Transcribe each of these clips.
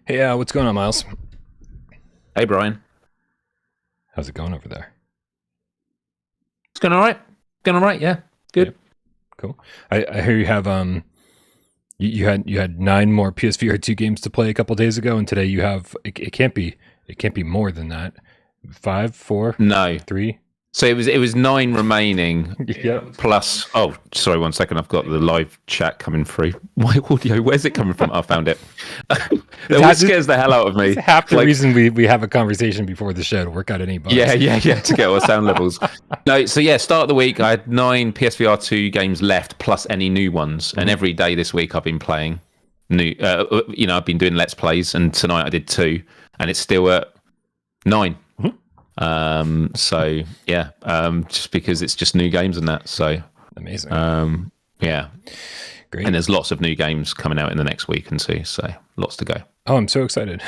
Hey, what's going on, Miles? Hey, Brian. How's it going over there? It's going all right. Going all right, yeah. Good. Yep. Cool. I hear you have you had 9 more PSVR2 games to play a couple days ago, and today you have it can't be more than that. 5, 4, No. 3. So it was 9 remaining. Yep. Plus, oh, sorry, 1 second. I've got the live chat coming through. My audio, where's it coming from? I found it. It always scares the hell out of me. It's half the reason we have a conversation before the show to work out any bugs. Yeah, to get our sound levels. No, so yeah, start of the week, I had 9 PSVR2 games left, plus any new ones. And every day this week I've been playing new, I've been doing Let's Plays, and tonight I did 2, and it's still at 9. So yeah, just because it's just new games and that. So amazing. Yeah, great. And there's lots of new games coming out in the next week and 2, so lots to go. Oh, I'm so excited.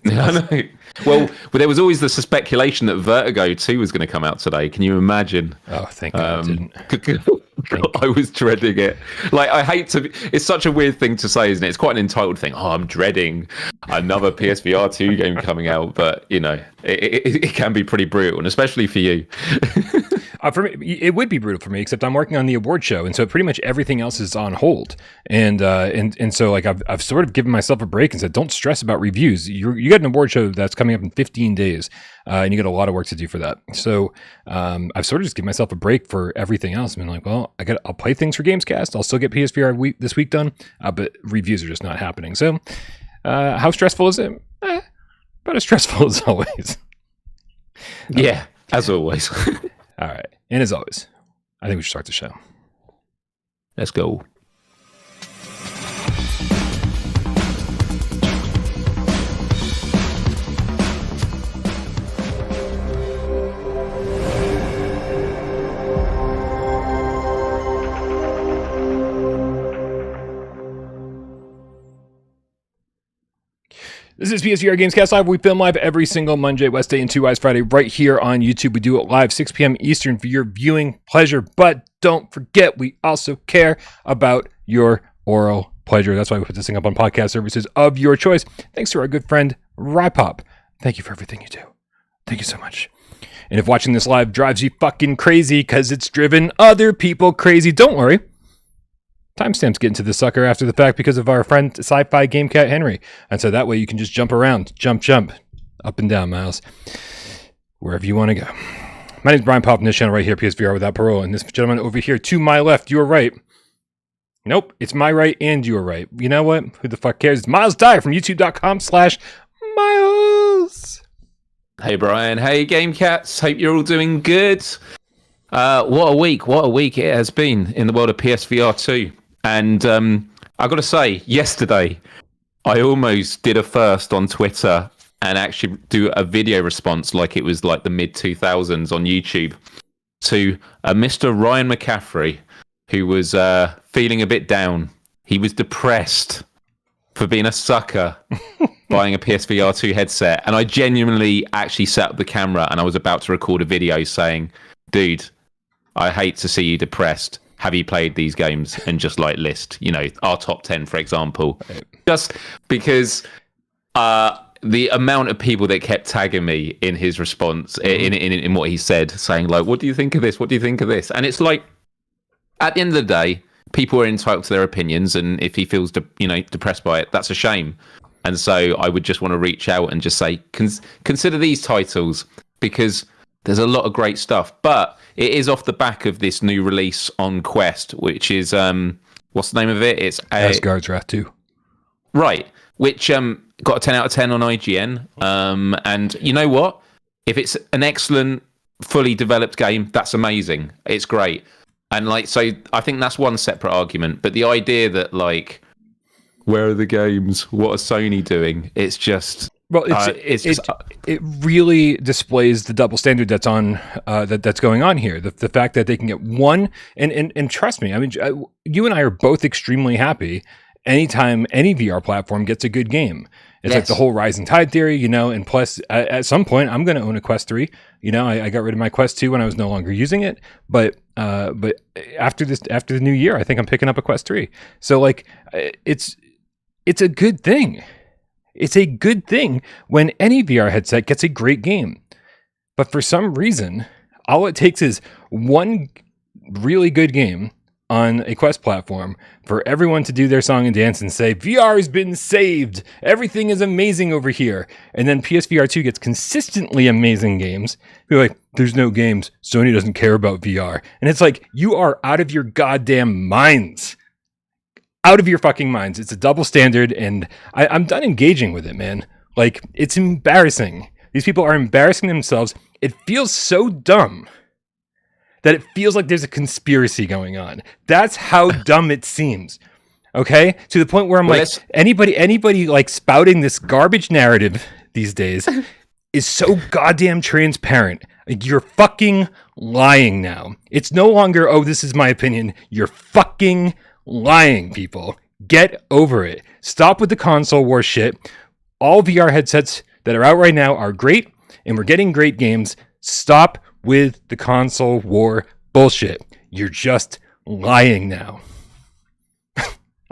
Yeah, I know. Well, there was always the speculation that Vertigo 2 was going to come out today. Can you imagine? Oh, thank God it didn't. I was dreading it. Like, I hate to. It's such a weird thing to say, isn't it? It's quite an entitled thing. Oh, I'm dreading another PSVR 2 game coming out, but it can be pretty brutal, and especially for you. For me, it would be brutal for me, except I'm working on the award show, and so pretty much everything else is on hold. And so like I've sort of given myself a break and said, don't stress about reviews. You got an award show that's coming up in 15 days, and you got a lot of work to do for that. So I've sort of just given myself a break for everything else. I've been like, well, I'll play things for GAMESCAST. I'll still get PSVR this week done, but reviews are just not happening. So how stressful is it? About as stressful as always. Yeah, as always. All right. And as always, I think we should start the show. Let's go. This is PSVR GamesCast Live. We film live every single Monday, Wednesday, and 2 Eyes Friday right here on YouTube. We do it live 6 p.m. Eastern for your viewing pleasure. But don't forget, we also care about your oral pleasure. That's why we put this thing up on podcast services of your choice. Thanks to our good friend, Rypop. Thank you for everything you do. Thank you so much. And if watching this live drives you fucking crazy because it's driven other people crazy, don't worry. Timestamps get into the sucker after the fact because of our friend Sci-Fi Game Cat Henry. And so that way you can just jump around, jump, up and down, Miles, wherever you want to go. My name's Brian Pop, and this channel right here, PSVR Without Parole. And this gentleman over here to my left, your right. Nope, it's my right and your right. You know what? Who the fuck cares? It's Myles Dyer from youtube.com/Myles. Hey, Brian. Hey, Game Cats. Hope you're all doing good. What a week it has been in the world of PSVR 2. And I got to say, yesterday, I almost did a first on Twitter and actually do a video response like it was like the mid-2000s on YouTube to Mr. Ryan McCaffrey, who was feeling a bit down. He was depressed for being a sucker buying a PSVR 2 headset. And I genuinely actually set up the camera and I was about to record a video saying, dude, I hate to see you depressed. Have you played these games? And just like list, our top 10, for example. Just because the amount of people that kept tagging me in his response, in what he said, saying like, what do you think of this? What do you think of this? And it's like, at the end of the day, people are entitled to their opinions. And if he feels, depressed by it, that's a shame. And so I would just want to reach out and just say, consider these titles, because there's a lot of great stuff. But it is off the back of this new release on Quest, which is, what's the name of it? It's Asgards Wrath 2. Right, which got a 10 out of 10 on IGN. And you know what? If it's an excellent, fully developed game, that's amazing. It's great. And so I think that's one separate argument. But the idea that, where are the games? What are Sony doing? It's just... Well, it really displays the double standard that's on that's going on here. The fact that they can get one, and trust me, I mean, you and I are both extremely happy anytime any VR platform gets a good game. It's like the whole rising tide theory, and plus at some point I'm going to own a Quest 3. I got rid of my Quest 2 when I was no longer using it, but after the new year, I think I'm picking up a Quest 3. So it's a good thing. It's a good thing when any VR headset gets a great game. But for some reason, all it takes is one really good game on a Quest platform for everyone to do their song and dance and say, VR has been saved. Everything is amazing over here. And then PSVR2 gets consistently amazing games. You're like, there's no games. Sony doesn't care about VR. And it's like, you are out of your goddamn minds. Out of your fucking minds. It's a double standard, and I'm done engaging with it, man. Like, it's embarrassing. These people are embarrassing themselves. It feels so dumb that it feels like there's a conspiracy going on. That's how dumb it seems. Okay? To the point where I'm like, anybody like spouting this garbage narrative these days is so goddamn transparent. Like, you're fucking lying now. It's no longer, oh, this is my opinion. You're fucking lying, people. Get over it. Stop with the console war shit. All VR headsets that are out right now are great, and we're getting great games. Stop with the console war bullshit. You're just lying now.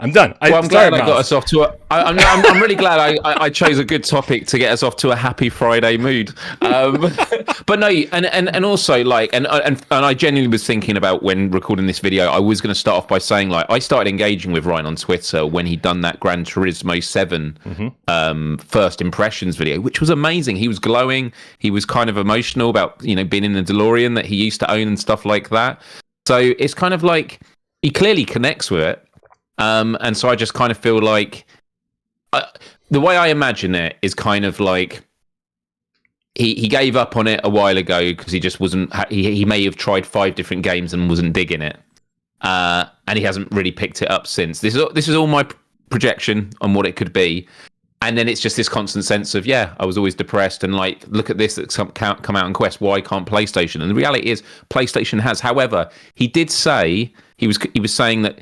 I'm done. I'm glad I got us off to I'm really glad I chose a good topic to get us off to a happy Friday mood. But no, and also like, and I genuinely was thinking about when recording this video, I was going to start off by saying like, I started engaging with Ryan on Twitter when he'd done that Gran Turismo 7 first impressions video, which was amazing. He was glowing. He was kind of emotional about, you know, being in the DeLorean that he used to own and stuff like that. So it's kind of like, he clearly connects with it. And so I just kind of feel like the way I imagine it is kind of like he gave up on it a while ago because he just wasn't. He may have tried 5 different games and wasn't digging it, and he hasn't really picked it up since. This is all my projection on what it could be, and then it's just this constant sense of I was always depressed and like look at this that's come out in Quest. Why can't PlayStation? And the reality is PlayStation has. However, he did say he was saying that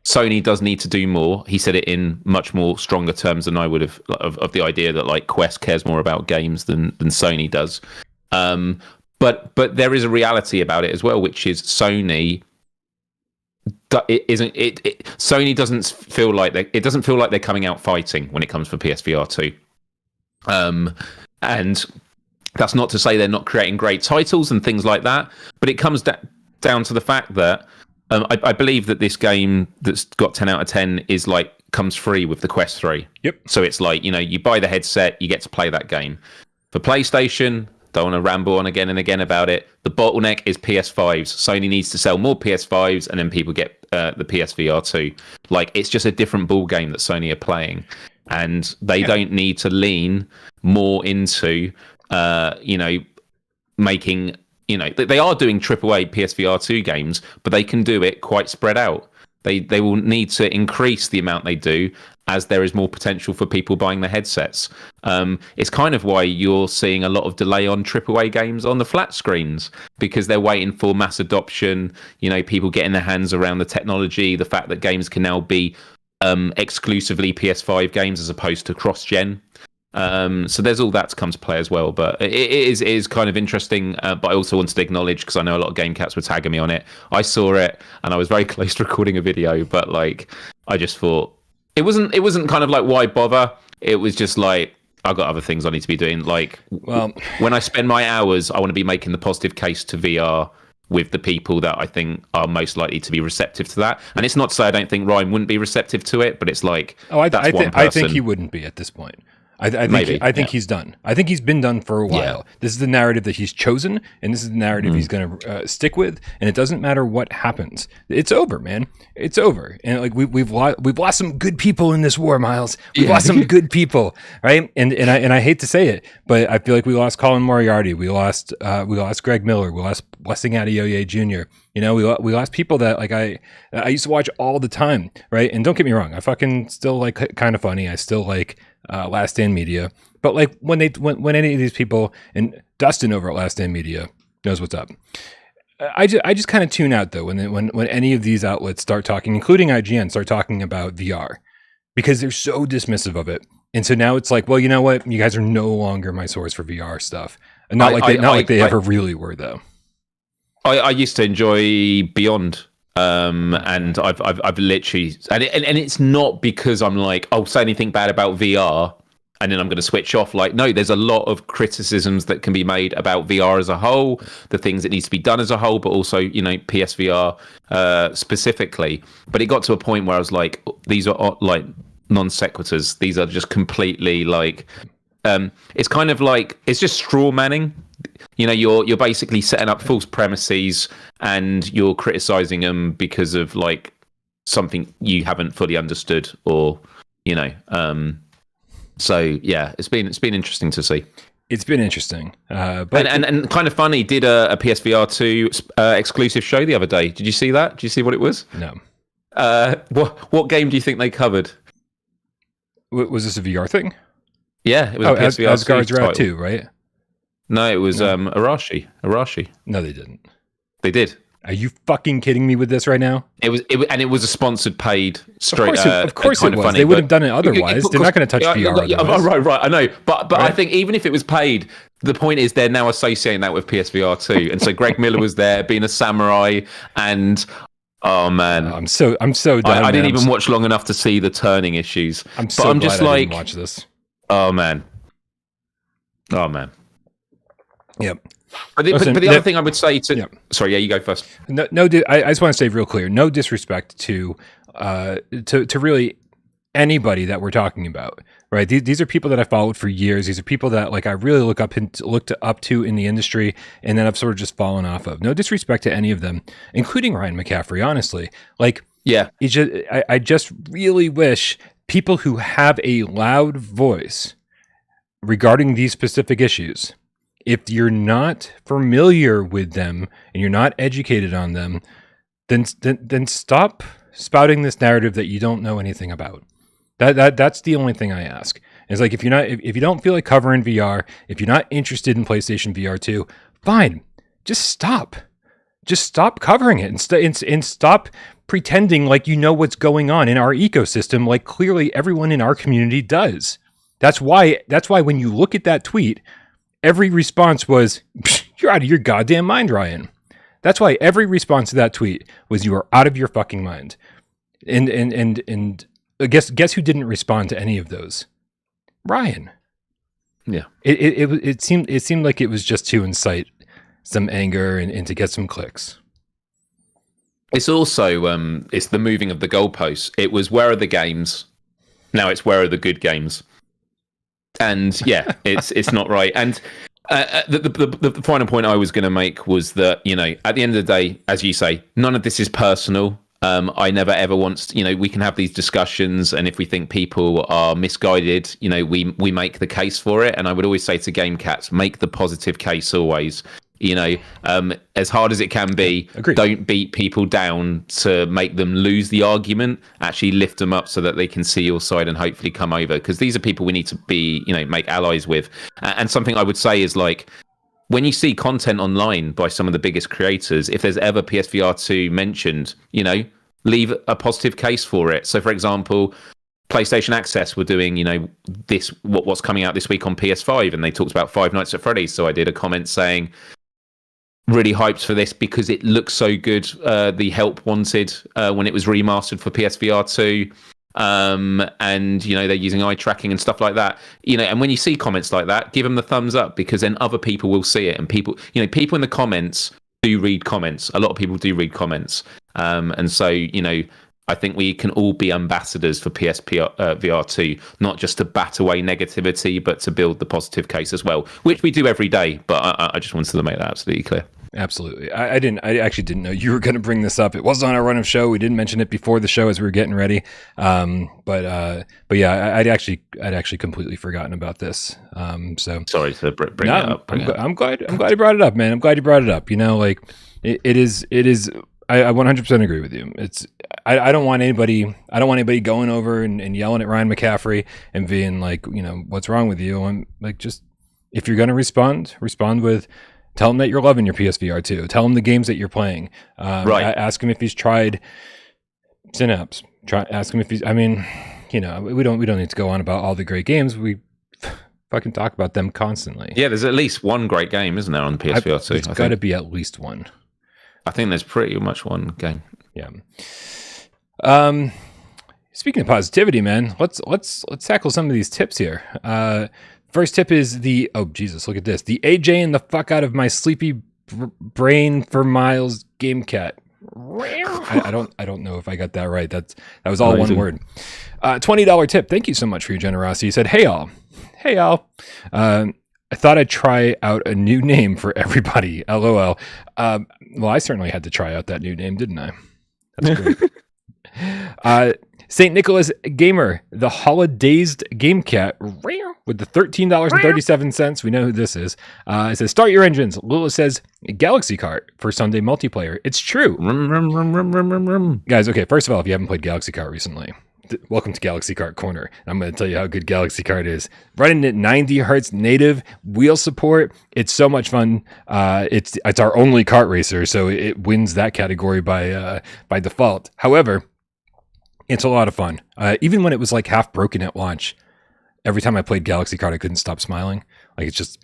Sony does need to do more. He said it in much more stronger terms than I would have of the idea that like Quest cares more about games than Sony does. But there is a reality about it as well, which is Sony Sony doesn't feel like they're coming out fighting when it comes for PSVR 2. And that's not to say they're not creating great titles and things like that, but it comes down to the fact that I believe that this game that's got 10 out of 10 is like comes free with the Quest 3. Yep. So it's like, you know, you buy the headset, you get to play that game. For PlayStation, don't want to ramble on again and again about it. The bottleneck is PS5s. Sony needs to sell more PS5s, and then people get the PSVR 2. Like, it's just a different ball game that Sony are playing, and they don't need to lean more into, you know, making. You know, they are doing AAA PSVR 2 games, but they can do it quite spread out. They will need to increase the amount they do as there is more potential for people buying the headsets. It's kind of why you're seeing a lot of delay on AAA games on the flat screens, because they're waiting for mass adoption, you know, people getting their hands around the technology, the fact that games can now be exclusively PS5 games as opposed to cross-gen. So there's all that to come to play as well, but it is kind of interesting. But I also wanted to acknowledge, because I know a lot of game cats were tagging me on it. I saw it and I was very close to recording a video, but like I just thought it wasn't kind of like, why bother? It was just like, I've got other things I need to be doing. Like, well, when I spend my hours, I want to be making the positive case to VR with the people that I think are most likely to be receptive to that. And it's not to say I don't think Ryan wouldn't be receptive to it, but it's like, I think he wouldn't be at this point. I think he's done. I think he's been done for a while. Yeah. This is the narrative that he's chosen, and this is the narrative he's going to stick with. And it doesn't matter what happens. It's over, man. It's over. And like we've lost some good people in this war, Myles. We've lost some good people, right? And I hate to say it, but I feel like we lost Colin Moriarty. We lost Greg Miller. We lost Blessing Adeoye Jr. You know, we lost people that like I used to watch all the time, right? And don't get me wrong, I fucking still like Kind of Funny. I still like Last Stand Media, but like when any of these people, and Dustin over at Last Stand Media knows what's up. I just kind of tune out though when any of these outlets start talking, including IGN, start talking about VR, because they're so dismissive of it. And so now it's like, well, you know what? You guys are no longer my source for VR stuff, and not like they ever really were though. I used to enjoy Beyond. And I've literally, and it's not because I'm like, oh, say anything bad about VR. and then I'm going to switch off. Like, no, there's a lot of criticisms that can be made about VR as a whole, the things that needs to be done as a whole, but also, you know, PSVR specifically. But it got to a point where I was like, these are like non sequiturs. These are just completely like, it's kind of like, it's just straw manning. You know, you're basically setting up false premises and you're criticizing them because of like something you haven't fully understood, or, you know, so yeah, it's been interesting to see. It's been interesting, but and kind of funny. Did a PSVR2 exclusive show the other day. Did you see that? Did you see what it was? No. What game do you think they covered? Was this a VR thing? Yeah, it was a PSVR2 Asgards Wrath 2, right? No, it was Arashi. No, they didn't. They did. Are you fucking kidding me with this right now? It was a sponsored paid straight. Of course it was. Funny, they would have done it otherwise. They're not going to touch VR. Right. I know, but right. I think even if it was paid, the point is they're now associating that with PSVR2, and so Greg Miller was there being a samurai, and oh man, I'm so done. I didn't even watch long enough to see the turning issues. I'm just like, I didn't watch this. Oh man. Yep. But the other thing I would say to sorry, you go first. No, I just want to say real clear. No disrespect to really anybody that we're talking about, right? These are people that I followed for years. These are people that like I really looked up to in the industry, and then I've sort of just fallen off of. No disrespect to any of them, including Ryan McCaffrey. Honestly, like I just really wish people who have a loud voice regarding these specific issues, if you're not familiar with them and you're not educated on them, then stop spouting this narrative that you don't know anything about. That's the only thing I ask. It's like if you don't feel like covering VR, if you're not interested in PlayStation VR2, fine, just stop. Just stop covering it and stop pretending like you know what's going on in our ecosystem, like clearly everyone in our community does. That's why when you look at that tweet, every response was, "You're out of your goddamn mind, Ryan." That's why every response to that tweet was, "You are out of your fucking mind." And guess who didn't respond to any of those? Ryan. Yeah. It seemed like it was just to incite some anger and to get some clicks. It's also it's the moving of the goalposts. It was where are the games? Now it's where are the good games? And yeah, it's not right. And the final point I was going to make was that, you know, at the end of the day, as you say, none of this is personal. I never ever want, you know, we can have these discussions, and if we think people are misguided, you know, we make the case for it. And I would always say to GameCats, make the positive case always. You know, as hard as it can be, Agreed. Don't beat people down to make them lose the argument. Actually lift them up so that they can see your side and hopefully come over. Because these are people we need to be, you know, make allies with. And something I would say is like, when you see content online by some of the biggest creators, if there's ever PSVR2 mentioned, you know, leave a positive case for it. So, for example, PlayStation Access were doing, you know, what's coming out this week on PS5, and they talked about Five Nights at Freddy's. So I did a comment saying, really hyped for this because it looks so good. The help wanted when it was remastered for PSVR2. And you know, they're using eye tracking and stuff like that, you know, and when you see comments like that, give them the thumbs up, because then other people will see it, and people in the comments do read comments. A lot of people do read comments, and so, you know, I think we can all be ambassadors for PSVR2, not just to bat away negativity, but to build the positive case as well, which we do every day. But I just wanted to make that absolutely clear. Absolutely. I actually didn't know you were going to bring this up. It wasn't on our run of show. We didn't mention it before the show as we were getting ready. But yeah, I'd actually completely forgotten about this. So sorry to bring it up. I'm glad you brought it up, man. I'm glad you brought it up. You know, like it is. I 100% agree with you. I don't want anybody going over and yelling at Ryan McCaffrey and being like, you know, what's wrong with you? I'm like, just, if you're going to respond with, tell him that you're loving your PSVR 2. Tell him the games that you're playing. Right. Ask him if he's tried Synapse. Ask him if he's, I mean, you know, we don't need to go on about all the great games. We fucking talk about them constantly. Yeah, there's at least one great game, isn't there, on PSVR 2? There's got to be at least one. I think there's pretty much one game. Yeah. Speaking of positivity, man, let's tackle some of these tips here. First tip is oh Jesus, look at this. The AJ and the fuck out of my sleepy brain for Myles GameCat. I don't know if I got that right. That was all one word. $20 tip. Thank you so much for your generosity. He said, "Hey all. I thought I'd try out a new name for everybody. LOL. Well, I certainly had to try out that new name, didn't I? That's great." St. Nicholas Gamer, the holidazed GameCat, with the $13.37. We know who this is. It says, "Start your engines." Lula says, "Galaxy Kart for Sunday multiplayer." It's true. Guys, okay, first of all, if you haven't played Galaxy Kart recently, welcome to Galaxy Kart Corner. I'm going to tell you how good Galaxy Kart is. Running at 90 hertz native wheel support. It's so much fun. It's our only kart racer, so it wins that category by default. However, it's a lot of fun. Even when it was like half broken at launch, every time I played Galaxy Kart, I couldn't stop smiling. Like it's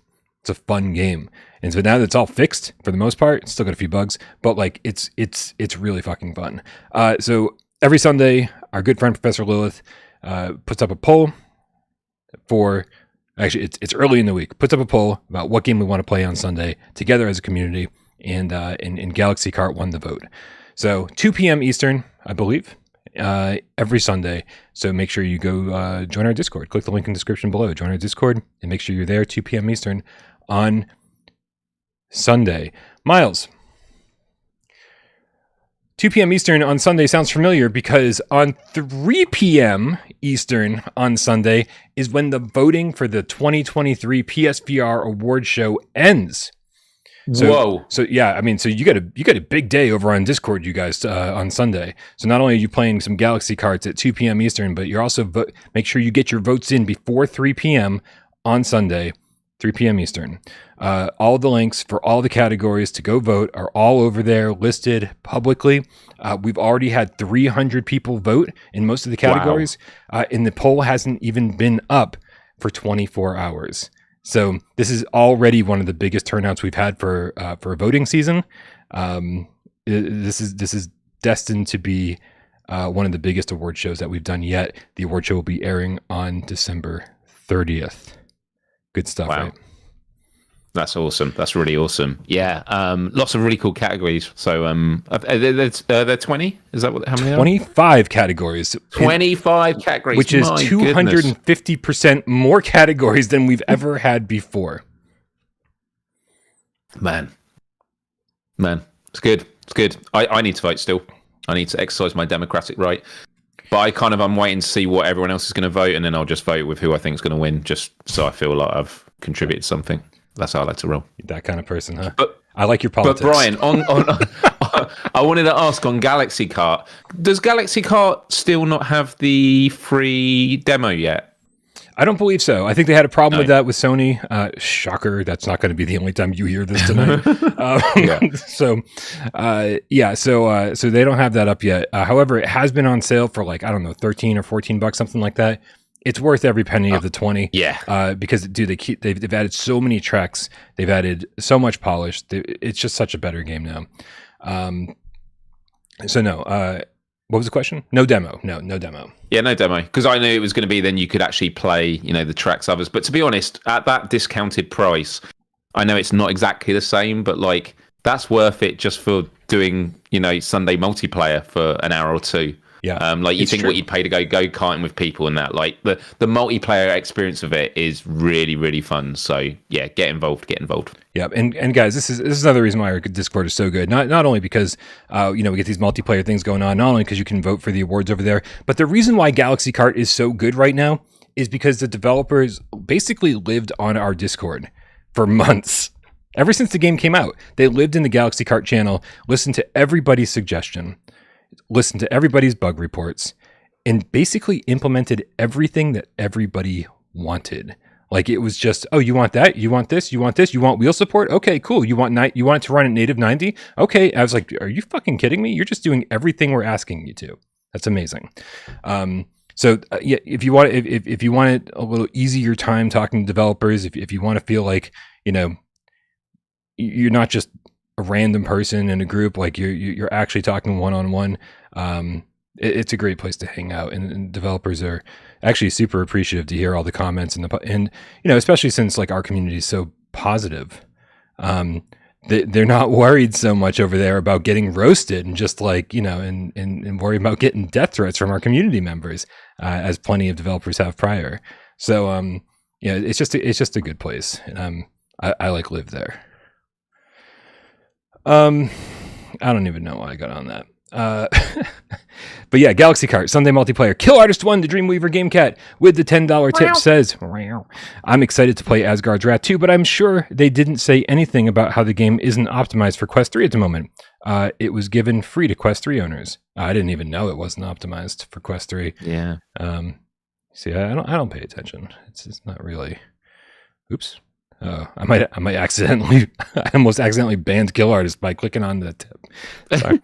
a fun game. And so now that it's all fixed for the most part, it's still got a few bugs, but like it's really fucking fun. So every Sunday, our good friend Professor Lilith puts up a poll for, actually it's early in the week, puts up a poll about what game we want to play on Sunday together as a community, and Galaxy Kart won the vote. So 2 p.m. Eastern, I believe, every Sunday. So make sure you go join our Discord. Click the link in the description below. Join our Discord and make sure you're there 2 p.m. Eastern on Sunday. Myles, 2 p.m. Eastern on Sunday sounds familiar because on 3 p.m. Eastern on Sunday is when the voting for the 2023 PSVR award show ends. So yeah, I mean, so you got a big day over on Discord, you guys, on Sunday. So not only are you playing some Galaxy Karts at 2 p.m. Eastern, but you're also make sure you get your votes in before 3 p.m. on Sunday, 3 p.m. Eastern. All the links for all the categories to go vote are all over there, listed publicly. We've already had 300 people vote in most of the categories, and the poll hasn't even been up for 24 hours. So this is already one of the biggest turnouts we've had for a voting season. This is destined to be one of the biggest award shows that we've done yet. The award show will be airing on December 30th. Good stuff, right? That's awesome. That's really awesome. Yeah. Lots of really cool categories. So they're 20? Is that how many? 25 categories. 25 categories. Which is 250% more categories than we've ever had before. Man. It's good. It's good. I need to vote still. I need to exercise my democratic right. But I'm waiting to see what everyone else is going to vote, and then I'll just vote with who I think is going to win, just so I feel like I've contributed something. That's how I like to roll. That kind of person, huh? But I like your politics. But Brian, I wanted to ask on Galaxy Kart. Does Galaxy Kart still not have the free demo yet? I don't believe so. I think they had a problem with that with Sony. Shocker, that's not going to be the only time you hear this tonight. So they don't have that up yet. However, it has been on sale for like, I don't know, $13 or $14, something like that. It's worth every penny of the 20. Yeah. Because dude, they've added so many tracks. They've added so much polish. It's just such a better game now. What was the question? No demo. No demo. Yeah, no demo. Because I knew it was going to be then you could actually play, the tracks others. But to be honest, at that discounted price, I know it's not exactly the same, but like that's worth it just for doing, Sunday multiplayer for an hour or two. Yeah. You think true. What you'd pay to go karting with people and that, like the multiplayer experience of it is really, really fun. So yeah, get involved. Yeah. And guys, this is another reason why our Discord is so good. Not only because, we get these multiplayer things going on, not only because you can vote for the awards over there, but the reason why Galaxy Kart is so good right now is because the developers basically lived on our Discord for months. Ever since the game came out, they lived in the Galaxy Kart channel, listened to everybody's suggestion, listened to everybody's bug reports, and basically implemented everything that everybody wanted. Like it was just, oh, you want that? You want this? You want this? You want wheel support? Okay, cool. You want it to run at native 90? Okay. I was like, are you fucking kidding me? You're just doing everything we're asking you to. That's amazing. If you want it a little easier time talking to developers, if you want to feel like, you're not just a random person in a group, like you're actually talking one-on-one, it's a great place to hang out, and developers are actually super appreciative to hear all the comments and especially since like our community is so positive. They're not worried so much over there about getting roasted and just like and worry about getting death threats from our community members, as plenty of developers have prior. So it's just a good place, and I like live there. I don't even know why I got on that. But yeah, Galaxy Kart Sunday multiplayer. Kill Artist 1, the Dreamweaver GameCat with the $10 tip says, I'm excited to play Asgards Wrath 2, but I'm sure they didn't say anything about how the game isn't optimized for Quest 3 at the moment. It was given free to Quest 3 owners. I didn't even know it wasn't optimized for Quest 3. Yeah. See, I don't pay attention. It's not really. Oops. I might accidentally. I almost accidentally banned Kill Artist by clicking on the tip. Sorry.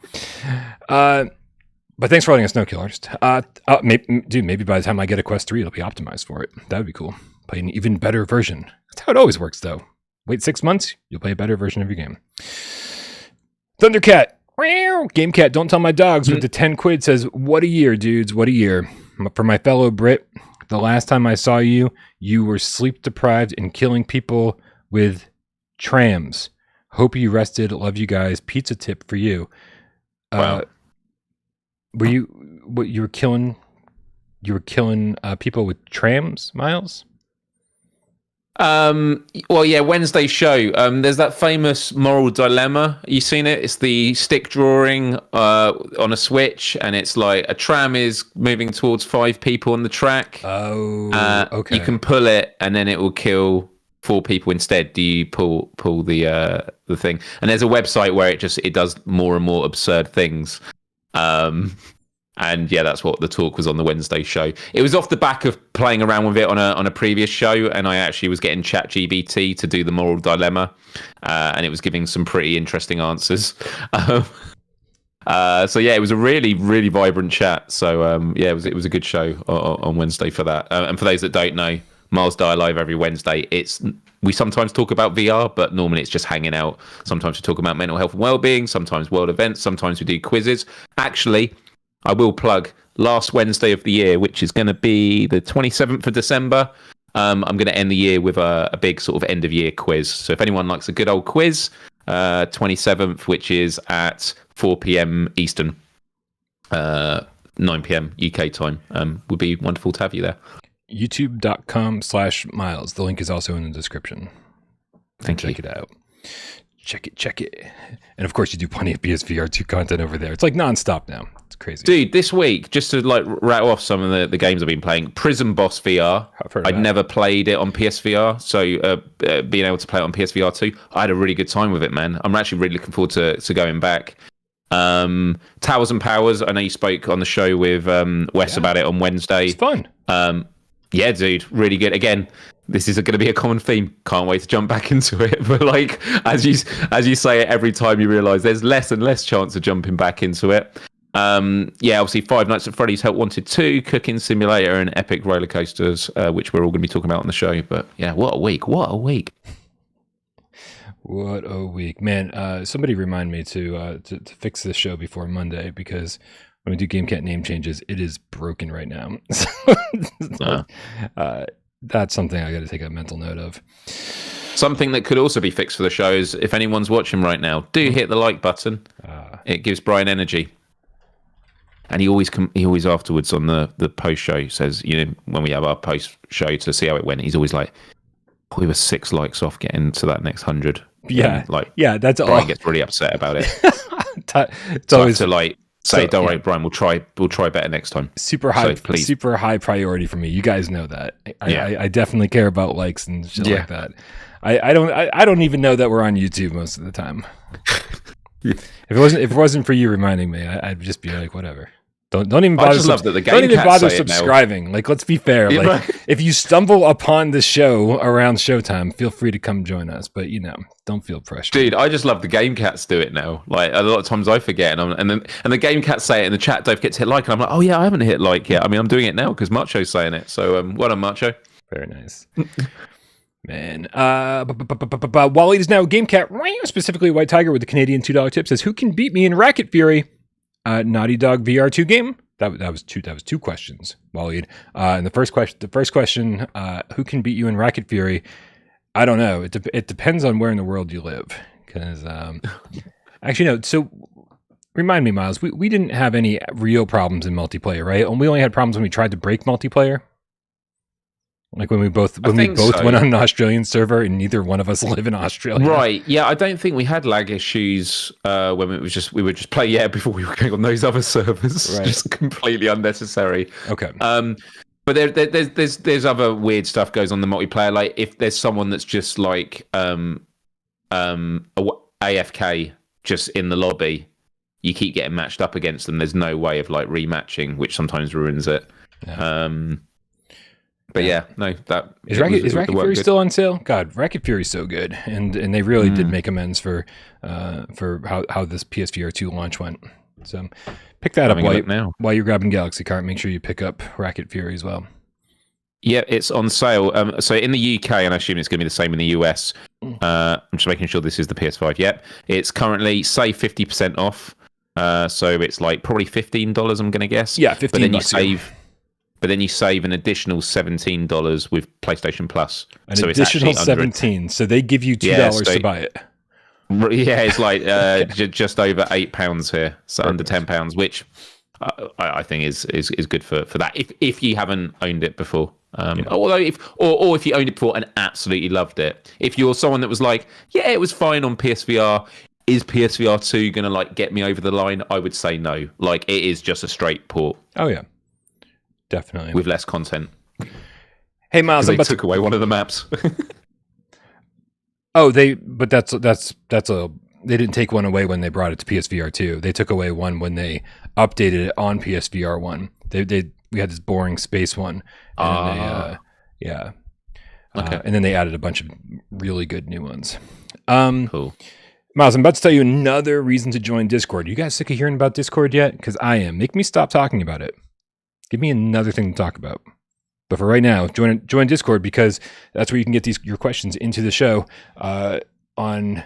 But thanks for letting us know, Kill Artist. Maybe by the time I get a Quest 3, it'll be optimized for it. That would be cool. Play an even better version. That's how it always works, though. Wait 6 months, you'll play a better version of your game. ThunderCat. GameCat, don't tell my dogs with the 10 quid says, what a year, dudes. What a year. For my fellow Brit, the last time I saw you, you were sleep deprived and killing people with trams. Hope you rested. Love you guys. Pizza tip for you. Wow. You were killing people with trams, Myles? Well, yeah, Wednesday show. There's that famous moral dilemma. You seen it? It's the stick drawing on a switch, and it's like a tram is moving towards 5 people on the track. Oh, okay. You can pull it, and then it will kill 4 people instead. Do you pull the thing? And there's a website where it does more and more absurd things. And yeah, that's what the talk was on the Wednesday show. It was off the back of playing around with it on a previous show, and I actually was getting ChatGPT to do the moral dilemma, and it was giving some pretty interesting answers. So yeah, it was a really, really vibrant chat. So yeah, it was a good show on Wednesday for that. And for those that don't know, Myles Die Live every Wednesday. We sometimes talk about VR, but normally it's just hanging out. Sometimes we talk about mental health and well-being. Sometimes world events. Sometimes we do quizzes. Actually, I will plug last Wednesday of the year, which is going to be the 27th of December. I'm going to end the year with a big sort of end of year quiz. So if anyone likes a good old quiz, 27th, which is at 4 p.m. Eastern, 9 p.m. UK time, would be wonderful to have you there. YouTube.com/Myles. The link is also in the description. Thank you. Check it out. Check it. And of course, you do plenty of PSVR2 content over there. It's like nonstop now. It's crazy. Dude, this week, just to like rattle off some of the games I've been playing, Prison Boss VR. I'd never played it on PSVR, so being able to play it on PSVR2, I had a really good time with it, man. I'm actually really looking forward to going back. Towers and Powers, I know you spoke on the show with Wes about it on Wednesday. It's fun. Yeah, dude, really good. Again, this is going to be a common theme. Can't wait to jump back into it. But like, as you say it every time, you realise there's less and less chance of jumping back into it. Yeah, obviously Five Nights at Freddy's Help Wanted 2, Cooking Simulator, and Epic Rollercoasters, which we're all going to be talking about on the show. But yeah, what a week. What a week, man. Somebody remind me to fix this show before Monday, because when we do GameCat name changes, it is broken right now. That's something I got to take a mental note of. Something that could also be fixed for the show is, if anyone's watching right now, do hit the like button. It gives Brian energy. And he always afterwards on the post show says, when we have our post show to see how it went, he's always like, we were 6 likes off getting to that next 100. Yeah, and that's all. Brian gets really upset about it. It's always to like say, don't worry, Brian, we'll try better next time. Super high priority for me. You guys know that. I definitely care about likes and shit like that. I don't even know that we're on YouTube most of the time. If it wasn't for you reminding me, I'd just be like, whatever. Don't even bother. Don't even bother subscribing. Like, let's be fair. If you stumble upon the show around showtime, feel free to come join us. But don't feel pressured. Dude, I just love the Game Cats do it now. Like, a lot of times I forget, and the Game Cats say it in the chat. Don't forget to hit like, and I'm like, oh yeah, I haven't hit like yet. I mean, I'm doing it now because Macho's saying it. So, well done, Macho. Very nice. Man, while it is now GameCat, specifically White Tiger with the Canadian $2 tip, says, who can beat me in Racket Fury? Naughty Dog VR2 game? That was two questions, Waleed. And the first question, who can beat you in Racket Fury? I don't know. It depends on where in the world you live. Because actually, no. So remind me, Myles. We didn't have any real problems in multiplayer, right? And we only had problems when we tried to break multiplayer. Like when we both went on an Australian server and neither one of us live in Australia. Right. Yeah, I don't think we had lag issues when we would just play before we were going on those other servers. Right. Just completely unnecessary. Okay. But there's other weird stuff goes on in the multiplayer. Like if there's someone that's just like AFK just in the lobby, you keep getting matched up against them. There's no way of like rematching, which sometimes ruins it. Yeah. But yeah, no, that is Racket Fury still on sale? God, Racket Fury's so good, and they really did make amends for how this PSVR2 launch went. So pick that up while you're grabbing Galaxy Kart. Make sure you pick up Racket Fury as well. Yeah, it's on sale. So in the UK, and I assume it's going to be the same in the US. I'm just making sure this is the PS5. Yep, it's currently 50% off. So it's like probably $15. I'm going to guess. Yeah, $15. But then you save an additional $17 with PlayStation Plus. An additional $17. So they give you $2 to buy it. Yeah, it's like just over £8 here, so under £10, which I think is good for that. If you haven't owned it before, although if you owned it before and absolutely loved it, if you're someone that was like, yeah, it was fine on PSVR. Is PSVR2 going to like get me over the line? I would say no. Like it is just a straight port. Oh yeah. Definitely. With less content. Hey, Myles, they took away one of the maps. They didn't take one away when they brought it to PSVR2. They took away one when they updated it on PSVR1. We had this boring space one. And Okay. And then they added a bunch of really good new ones. Cool. Myles, I'm about to tell you another reason to join Discord. You guys sick of hearing about Discord yet? Because I am. Make me stop talking about it. Give me another thing to talk about. But for right now, join Discord because that's where you can get your questions into the show on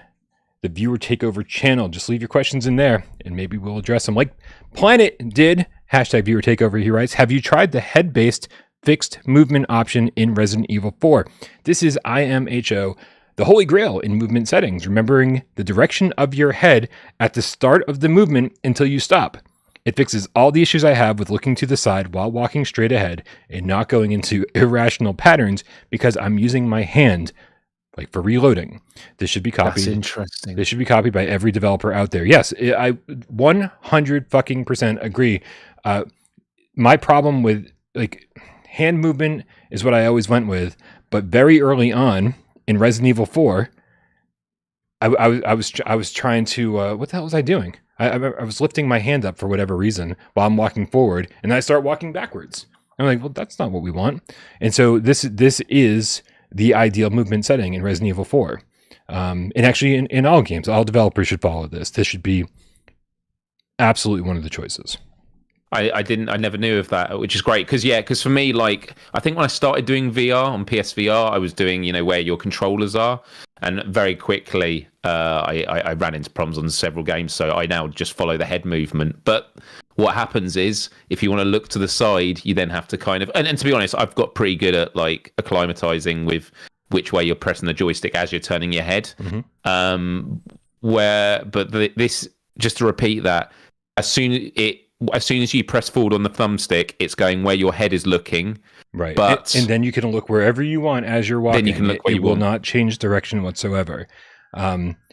the Viewer Takeover channel. Just leave your questions in there and maybe we'll address them. Like Planet did, #Viewer Takeover, he writes, have you tried the head-based fixed movement option in Resident Evil 4? This is IMHO, the holy grail in movement settings, remembering the direction of your head at the start of the movement until you stop. It fixes all the issues I have with looking to the side while walking straight ahead and not going into irrational patterns because I'm using my hand like for reloading. This should be copied. That's interesting. This should be copied by every developer out there. Yes, I 100% agree. My problem with like hand movement is what I always went with, but very early on in Resident Evil 4, I was trying to what the hell was I doing? I was lifting my hand up for whatever reason while I'm walking forward, and I start walking backwards. I'm like, well, that's not what we want. And so this is the ideal movement setting in Resident Evil 4. And actually in all games, all developers should follow this. This should be absolutely one of the choices. I never knew of that, which is great. Because for me, like, I think when I started doing VR on PSVR, I was doing, where your controllers are. And very quickly, I ran into problems on several games. So I now just follow the head movement. But what happens is, if you want to look to the side, you then have to kind of... And to be honest, I've got pretty good at, like, acclimatizing with which way you're pressing the joystick as you're turning your head. Mm-hmm. This, just to repeat that, as soon as you press forward on the thumbstick, it's going where your head is looking. Right. But and then you can look wherever you want as you're walking. Then you can look where you want. It will not change direction whatsoever.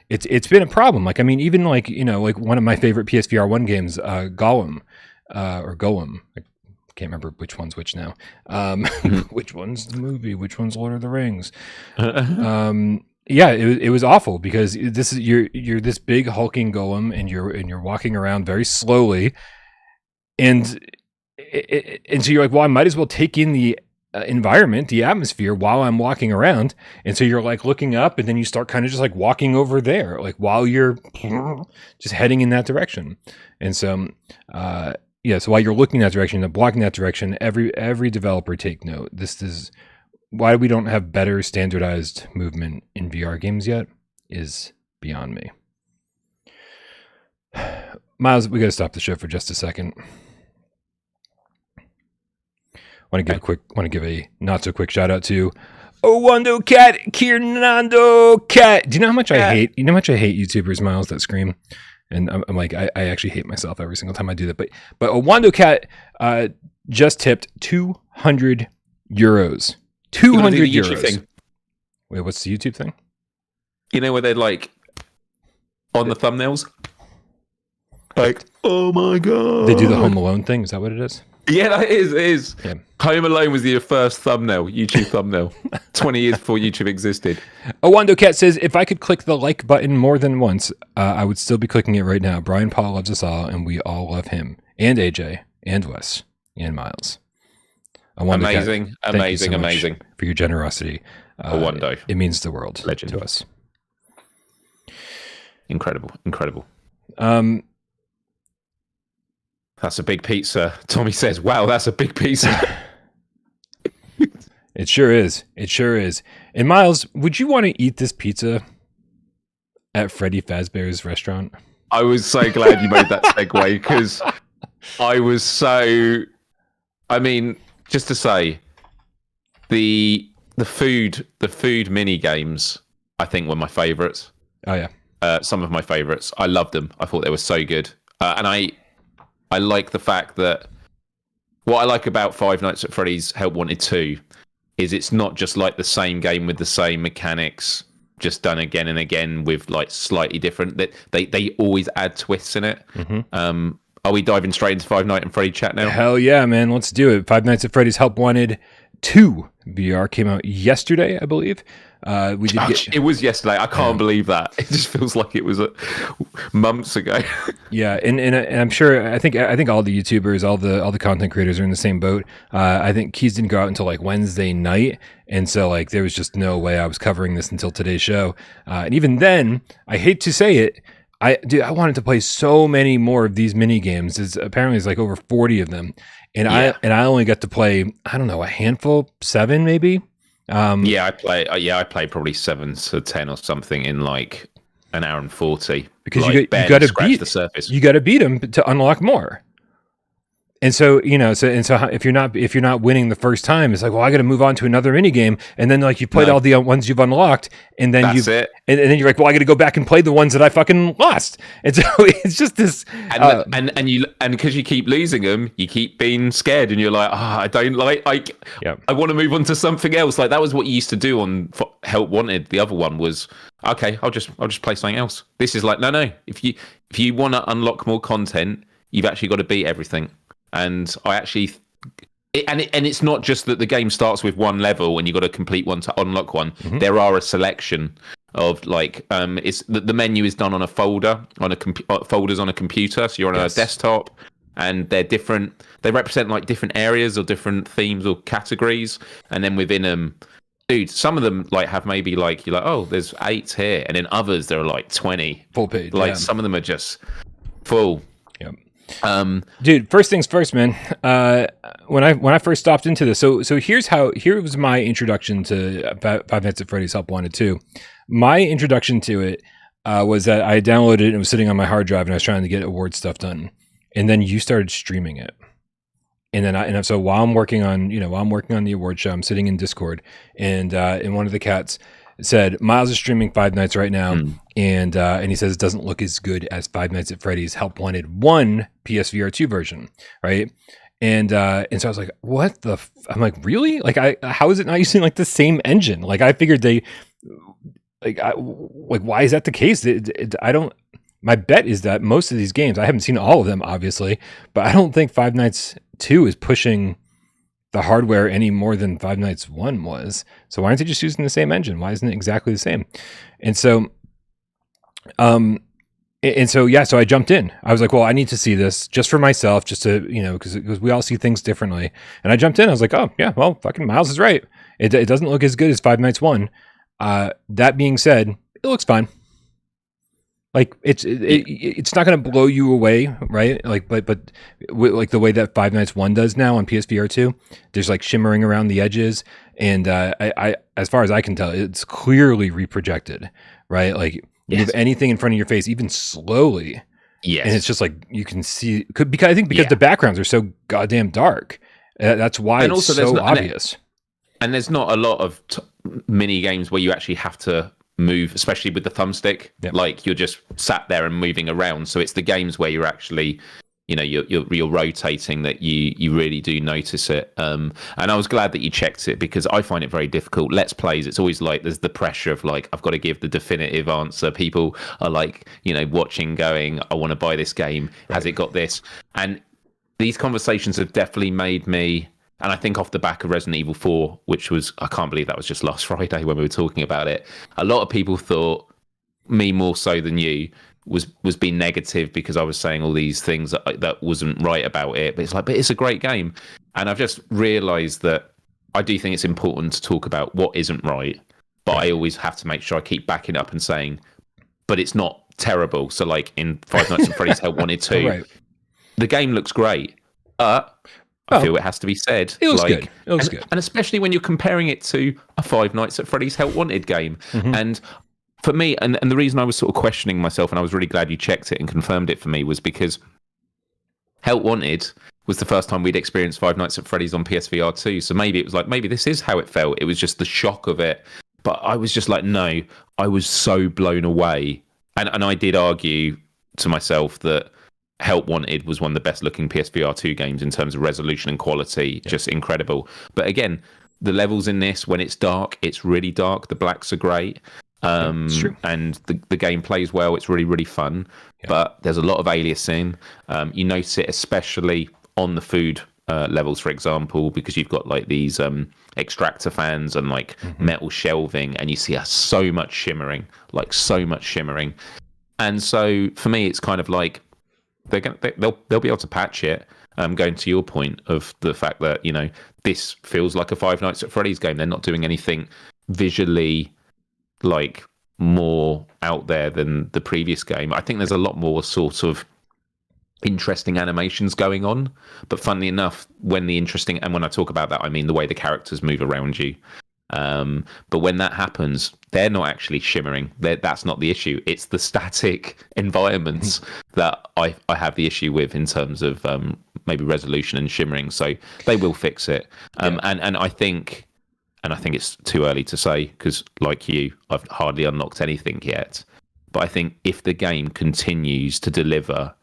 It's been a problem. Like, I mean, even like one of my favorite PSVR1 games, Golem. I can't remember which one's which now. Which one's the movie? Which one's Lord of the Rings? Yeah, it was awful because this is you're this big hulking golem and you're walking around very slowly. And so you're like, well, I might as well take in the environment, the atmosphere while I'm walking around. And so you're like looking up and then you start kind of just like walking over there, like while you're just heading in that direction. And so, so while you're looking that direction and blocking that direction, every developer take note. This is why we don't have better standardized movement in VR games yet is beyond me. Myles, we got to stop the show for just a second. Want to give a not so quick shout out to OwandoCAT Cat. Do you know how much I hate? You know how much I hate YouTubers, Myles, that scream. And I'm like, I actually hate myself every single time I do that. But OwandoCAT just tipped 200 euros. 200 euros. Thing. Wait, what's the YouTube thing? You know where they're like on the thumbnails? Like, oh my God. They do the Home Alone thing. Is that what it is? Yeah, that is. It is. Yeah. Home Alone was the first thumbnail, YouTube thumbnail, 20 years before YouTube existed. OwandoCAT says, if I could click the like button more than once, I would still be clicking it right now. Brian Paul loves us all, and we all love him. And AJ, and Wes, and Myles. Amazing for your generosity. Owando. It means the world Legend. to us. Incredible. That's a big pizza. Tommy says, wow, that's a big pizza. It sure is. And Myles, would you want to eat this pizza at Freddy Fazbear's restaurant? I was so glad you made that segue because I was so... I mean, just to say, the food mini games, I think, were my favourites. Oh, yeah. Some of my favourites. I loved them. I thought they were so good. And I like the fact that what I like about Five Nights at Freddy's Help Wanted 2 is it's not just like the same game with the same mechanics, just done again and again with like slightly different. That they always add twists in it. Mm-hmm. Are we diving straight into Five Nights at Freddy's chat now? Hell yeah, man. Let's do it. Five Nights at Freddy's Help Wanted 2 VR came out yesterday, I believe. It was yesterday. I can't believe that. It just feels like it was months ago. Yeah, and I'm sure. I think all the YouTubers, all the content creators are in the same boat. I think keys didn't go out until like Wednesday night, and so like there was just no way I was covering this until today's show. And even then, I hate to say it, I wanted to play so many more of these mini games. Apparently it's like over 40 of them, and I only got to play, I don't know, a handful, 7 maybe. I played probably 7 to 10 or something in like an hour and 40 because like you got to beat the surface. You got to beat them to unlock more. And so, so if you're not winning the first time, it's like, well, I got to move on to another mini game, and then like you played all the ones you've unlocked, and then and then you're like, well, I got to go back and play the ones that I fucking lost. And so it's just this, and because you keep losing them, you keep being scared, and you're like, I don't like, I want to move on to something else. Like that was what you used to do on Help Wanted. The other one was, okay, I'll just play something else. This is like, no. If you want to unlock more content, you've actually got to beat everything. And I actually, it's not just that the game starts with one level and you got to complete one to unlock one. Mm-hmm. There are a selection of like, it's the menu is done on a folder folders on a computer. So you're on a desktop, and they're different. They represent like different areas or different themes or categories. And then within them, dude, some of them like have maybe like you're like, oh, there's 8 here, and then others there are like 20 full page. Like some of them are just full. Yep. Dude, first things first, man. When I first stopped into this, so here was my introduction to Five Nights at Freddy's Help Wanted 2. My introduction to it was that I downloaded it and it was sitting on my hard drive, and I was trying to get award stuff done, and then you started streaming it, and then so while I'm working on the award show, I'm sitting in Discord, and one of the cats said, Myles is streaming Five Nights right now, and he says it doesn't look as good as Five Nights at Freddy's Help Wanted 1 PSVR2 version, right? And so I was like, what the? I'm like, really? Like, how is it not using like the same engine? Like, I figured why is that the case? I don't. My bet is that most of these games, I haven't seen all of them, obviously, but I don't think Five Nights 2 is pushing the hardware any more than Five Nights 1 was. So why aren't they just using the same engine? Why isn't it exactly the same? And so, so I jumped in. I was like, well, I need to see this just for myself, just to, because we all see things differently. And I jumped in. I was like, oh yeah, well, fucking Myles is right. It doesn't look as good as Five Nights 1. That being said, it looks fine. Like it's not going to blow you away, right? Like, but like the way that Five Nights 1 does now on PSVR 2, there's like shimmering around the edges, and I as far as I can tell, it's clearly reprojected, right? Like you have anything in front of your face, even slowly, and it's just like you can see because the backgrounds are so goddamn dark. That's why And it's also, so obvious. And there's not a lot of mini games where you actually have to move, especially with the thumbstick. Yep. Like you're just sat there and moving around. So it's the games where you're actually, you're rotating that you really do notice it. And I was glad that you checked it, because I find it very difficult. Let's Plays, it's always like there's the pressure of like, I've got to give the definitive answer. People are like, watching, going, I want to buy this game. Right. Has it got this? And these conversations have definitely made me. And I think off the back of Resident Evil 4, which was, I can't believe that was just last Friday when we were talking about it, a lot of people thought, me more so than you, was being negative because I was saying all these things that wasn't right about it. But it's like, but it's a great game. And I've just realised that I do think it's important to talk about what isn't right. But I always have to make sure I keep backing up and saying, but it's not terrible. So like in Five Nights at Freddy's Help Wanted 2, right. The game looks great. I feel it has to be said. It looks good. It looks good. And especially when you're comparing it to a Five Nights at Freddy's Help Wanted game. Mm-hmm. And for me, and the reason I was sort of questioning myself, and I was really glad you checked it and confirmed it for me, was because Help Wanted was the first time we'd experienced Five Nights at Freddy's on PSVR 2. So maybe it was like, maybe this is how it felt. It was just the shock of it. But I was just like, no, I was so blown away. And I did argue to myself that Help Wanted was one of the best looking PSVR 2 games in terms of resolution and quality. Yeah. Just incredible. But again, the levels in this, when it's dark, it's really dark. The blacks are great. It's true. And the game plays well. It's really, really fun. Yeah. But there's a lot of aliasing. You notice it especially on the food levels, for example, because you've got like these extractor fans and like metal shelving, and you see so much shimmering. And so for me, it's kind of like they'll be able to patch it. Going to your point of the fact that this feels like a Five Nights at Freddy's game. They're not doing anything visually like more out there than the previous game. I think there's a lot more sort of interesting animations going on, but funnily enough, when I talk about that, I mean the way the characters move around you. But when that happens, they're not actually shimmering. That's not the issue. It's the static environments that I have the issue with in terms of maybe resolution and shimmering. So they will fix it. And I think it's too early to say, because like you, I've hardly unlocked anything yet. But I think if the game continues to deliver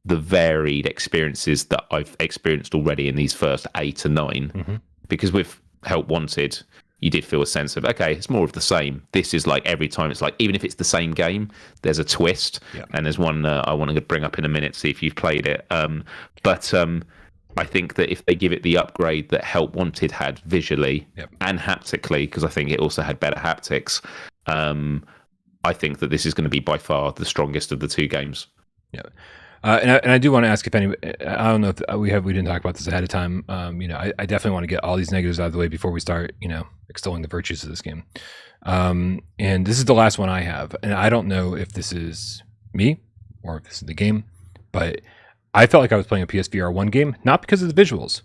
the varied experiences that I've experienced already in these first 8 or 9, because with Help Wanted, you did feel a sense of, okay, it's more of the same. This is like every time, it's like, even if it's the same game, there's a twist. Yeah. And there's one I want to bring up in a minute, see if you've played it. But I think that if they give it the upgrade that Help Wanted had visually and haptically, because I think it also had better haptics, I think that this is going to be by far the strongest of the 2 games. Yeah. And I do want to ask if any, I don't know if we didn't talk about this ahead of time. I definitely want to get all these negatives out of the way before we start, extolling the virtues of this game. And this is the last one I have. And I don't know if this is me or if this is the game, but I felt like I was playing a PSVR 1 game, not because of the visuals,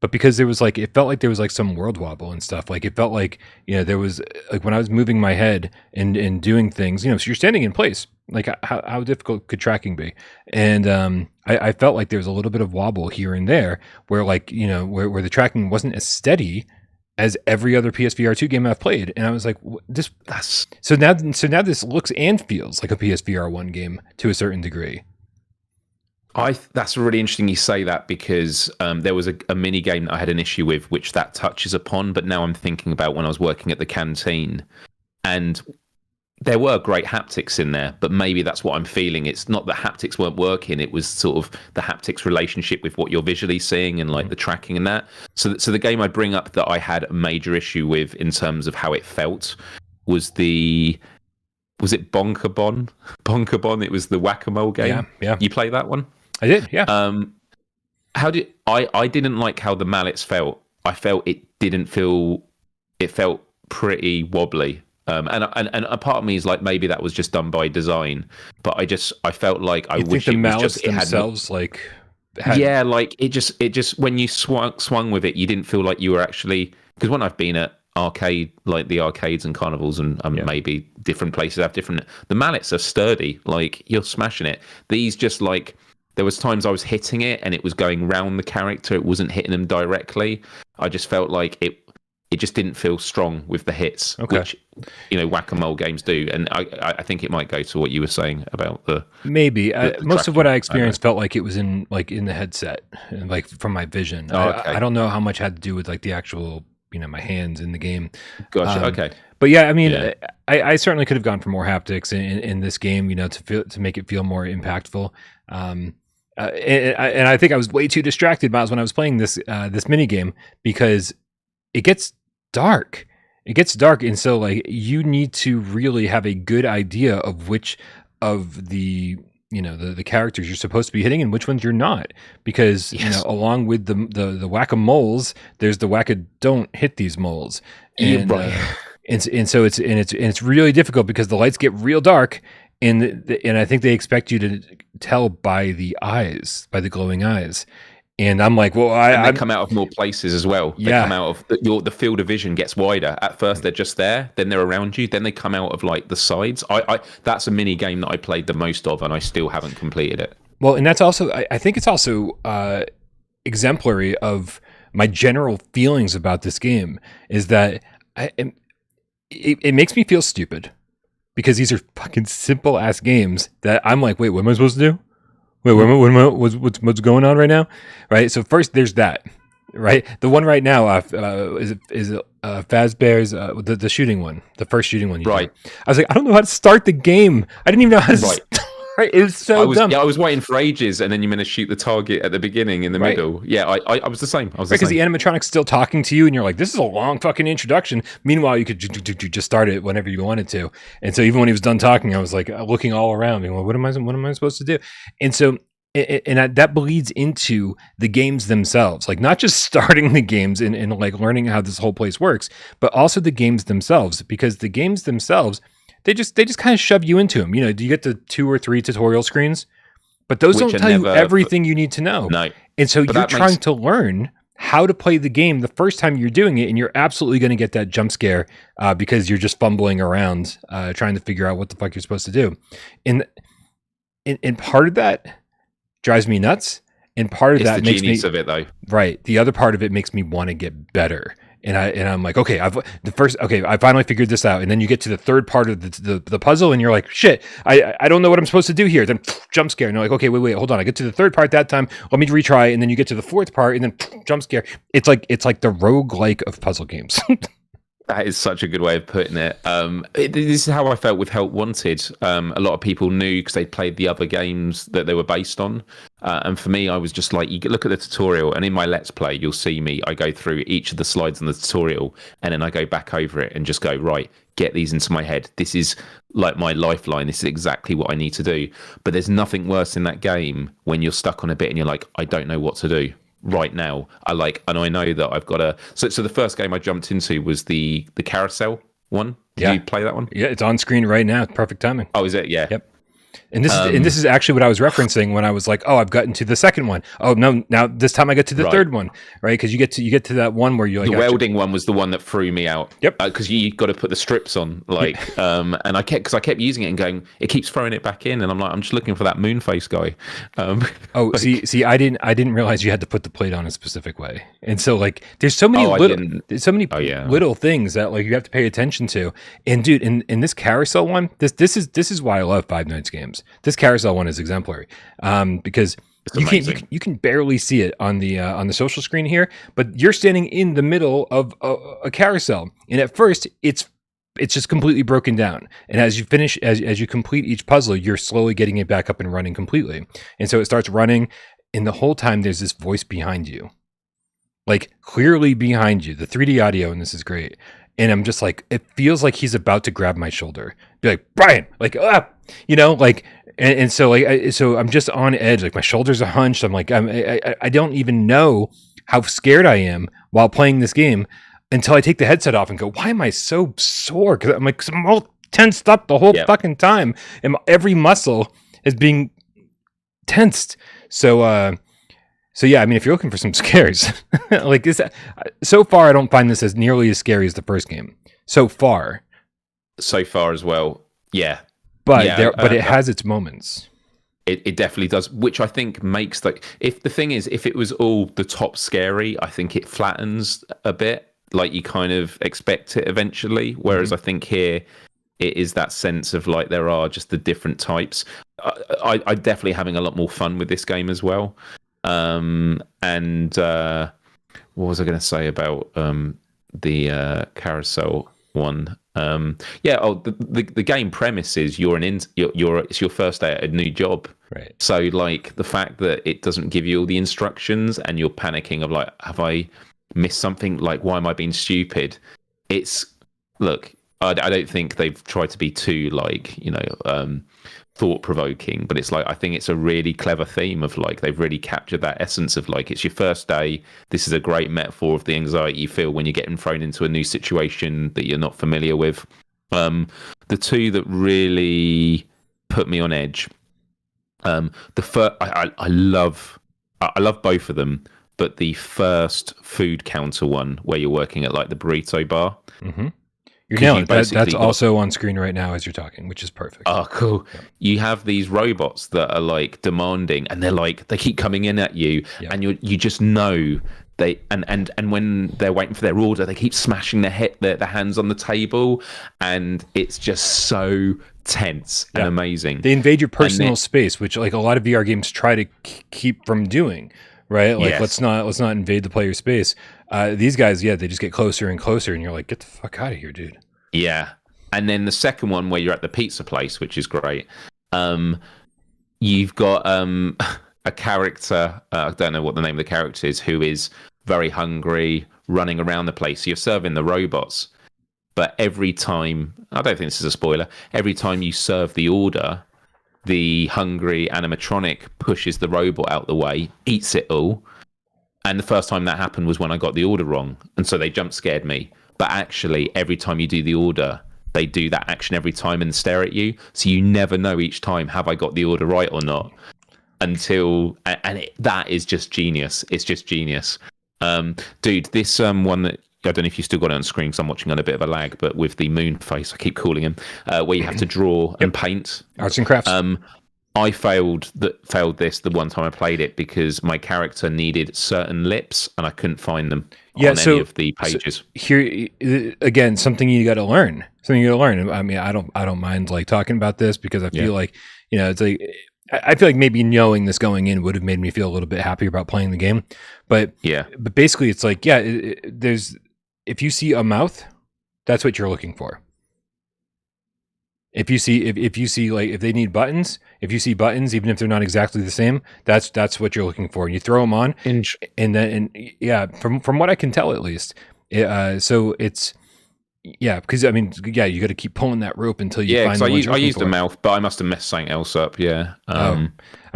but because it felt like there was like some world wobble and stuff. Like it felt like, there was like when I was moving my head and doing things, so you're standing in place. Like how difficult could tracking be? And I felt like there was a little bit of wobble here and there where like, where the tracking wasn't as steady as every other PSVR 2 game I've played. And I was like, so now this looks and feels like a PSVR 1 game to a certain degree. That's really interesting you say that, because there was a mini game that I had an issue with, which that touches upon. But now I'm thinking about when I was working at the canteen, and there were great haptics in there, but maybe that's what I'm feeling. It's not that haptics weren't working. It was sort of the haptics relationship with what you're visually seeing and like the tracking and that. So the game I'd bring up that I had a major issue with in terms of how it felt was was it Bonkerbon? Bonkerbon, it was the whack-a-mole game. Yeah. You play that one? I did, yeah. I didn't like how the mallets felt. I felt it felt pretty wobbly. And a part of me is like, maybe that was just done by design, but I felt like I wish the it was mallets just themselves like like it just when you swung with it, you didn't feel like you were actually, because when I've been at the arcades and carnivals and maybe different places have different, the mallets are sturdy, like you're smashing it. These just like There was times I was hitting it and it was going round the character. It wasn't hitting them directly. I just felt like it just didn't feel strong with the hits, which, whack-a-mole games do. And I think it might go to what you were saying about the most of what I experienced felt like it was in the headset, and like from my vision. I don't know how much had to do with like the actual, my hands in the game. Gotcha. Okay. But yeah, I mean, I certainly could have gone for more haptics in this game, to make it feel more impactful. And I think I was way too distracted, Miles, when I was playing this mini game, because it gets dark. And so like you need to really have a good idea of which of the the characters you're supposed to be hitting and which ones you're not, because along with the whack-a-moles, there's the don't hit these moles. And and so it's really difficult because the lights get real dark, and I think they expect you to tell by the glowing eyes. And I'm like, well, they come out of more places as well. They come out of the field of vision gets wider. At first, they're just there. Then they're around you. Then they come out of like the sides. That's a mini game that I played the most of, and I still haven't completed it. Well, and that's also, I think it's also exemplary of my general feelings about this game, is that it makes me feel stupid, because these are fucking simple ass games that I'm like, wait, what am I supposed to do? Wait, what's going on right now? Right. So first, there's that. Right. The one right now is Fazbear's the shooting one, the first shooting one. Right. I was like, I don't know how to start the game. I didn't even know how to. Start. Right. It was so dumb. Yeah, I was waiting for ages, and then you meant to shoot the target at the beginning in the middle. Yeah, I was the same. Because the animatronic's still talking to you, and you're like, this is a long fucking introduction. Meanwhile, you could just start it whenever you wanted to. And so even when he was done talking, I was like looking all around, being, well, what am I supposed to do? And so that bleeds into the games themselves, like not just starting the games and like learning how this whole place works, but also the games themselves, because the games themselves, they just kind of shove you into them. Do you get the 2 or 3 tutorial screens? But those don't tell you everything you need to know. No. And so you're trying to learn how to play the game the first time you're doing it, and you're absolutely going to get that jump scare because you're just fumbling around trying to figure out what the fuck you're supposed to do. And part of that drives me nuts, and part of that makes me... It's the genius of it, though. Right. The other part of it makes me want to get better. And I'm like, okay, I finally figured this out. And then you get to the third part of the puzzle, and you're like, shit, I don't know what I'm supposed to do here. Then jump scare. And you're like, okay, wait, hold on. I get to the third part that time. Let me retry. And then you get to the fourth part, and then jump scare. It's like the roguelike of puzzle games. That is such a good way of putting it. This is how I felt with Help Wanted. A lot of people knew because they played the other games that they were based on. And for me, I was just like, you look at the tutorial, and in my Let's Play, you'll see me. I go through each of the slides in the tutorial, and then I go back over it and just go, right, get these into my head. This is like my lifeline. This is exactly what I need to do. But there's nothing worse in that game when you're stuck on a bit and you're like, I don't know what to do right now. And I know that I've got to. So the first game I jumped into was the carousel one. Did you play that one? Yeah, it's on screen right now. Perfect timing. Oh, is it? Yeah. Yep. And this is actually what I was referencing when I was like, oh, I've gotten to the second one. Oh no, now this time I get to the third one, right? Because you get to that one where you're like, the welding one was the one that threw me out. Yep. Because you got to put the strips on, and I kept using it and going, it keeps throwing it back in, and I'm like, I'm just looking for that moon face guy. See, I didn't realize you had to put the plate on a specific way, and so like, there's so many little things that like you have to pay attention to. And dude, in this carousel one, this is why I love Five Nights games. This carousel one is exemplary because you can barely see it on the social screen here, but you're standing in the middle of a carousel, and at first it's just completely broken down, and as you complete each puzzle, you're slowly getting it back up and running completely. And so it starts running, and the whole time there's this voice behind you, like clearly behind you. The 3D audio in this is great. And I'm just like, it feels like he's about to grab my shoulder, be like, Brian, like, like, and so like, so I'm just on edge, like my shoulders are hunched. I'm like, I don't even know how scared I am while playing this game until I take the headset off and go, why am I so sore? Because I'm like, I'm all tensed up the whole fucking time, and every muscle is being tensed. So yeah, I mean, if you're looking for some scares, like this, so far I don't find this as nearly as scary as the first game. So far as well, yeah. But it has its moments. It definitely does, which I think makes if the thing is, if it was all the top scary, I think it flattens a bit, like you kind of expect it eventually. Whereas I think here it is that sense of like there are just the different types. I definitely having a lot more fun with this game as well. And what was I going to say about the carousel one? The game premise is it's your first day at a new job, right? So like the fact that it doesn't give you all the instructions and you're panicking of like, have I missed something? Like, why am I being stupid? I don't think they've tried to be too like thought provoking, but it's like I think it's a really clever theme of like they've really captured that essence of like it's your first day. This is a great metaphor of the anxiety you feel when you're getting thrown into a new situation that you're not familiar with. The two that really put me on edge. The first, I love both of them, but the first food counter one where you're working at like the burrito bar. Mm-hmm. You're nailing it. That's also on screen right now as you're talking, which is perfect. Oh, cool. Yeah. You have these robots that are like demanding, and they keep coming in at you, and you just know they and when they're waiting for their order, they keep smashing their hands on the table, and it's just so tense and amazing. They invade your personal space, which like a lot of VR games try to keep from doing. Right, like let's not invade the player space. These guys, they just get closer and closer, and you're like, get the fuck out of here, dude. Yeah, and then the second one where you're at the pizza place, which is great. You've got a character. I don't know what the name of the character is, who is very hungry, running around the place. So you're serving the robots, but every time, I don't think this is a spoiler. Every time you serve the order, the hungry animatronic pushes the robot out the way, eats it all. And the first time that happened was when I got the order wrong. And so they jump scared me. But actually, every time you do the order, they do that action every time and stare at you. So you never know each time, have I got the order right or not? That is just genius. It's just genius. Dude, this one that, I don't know if you still got it on screen because I'm watching on a bit of a lag, but with the moon face, I keep calling him, where you have to draw and paint. Arts and crafts. I failed this the one time I played it because my character needed certain lips and I couldn't find them on any of the pages. So here again, something you got to learn. I mean, I don't mind like talking about this because I feel like it's like I feel like maybe knowing this going in would have made me feel a little bit happier about playing the game. But basically, it's like there's. If you see a mouth, that's what you're looking for. If you see like if they need buttons, if you see buttons, even if they're not exactly the same, that's what you're looking for. And you throw them on, from what I can tell at least, so it's because I mean you got to keep pulling that rope until you find. I used the mouth, but I must have messed something else up. Yeah. I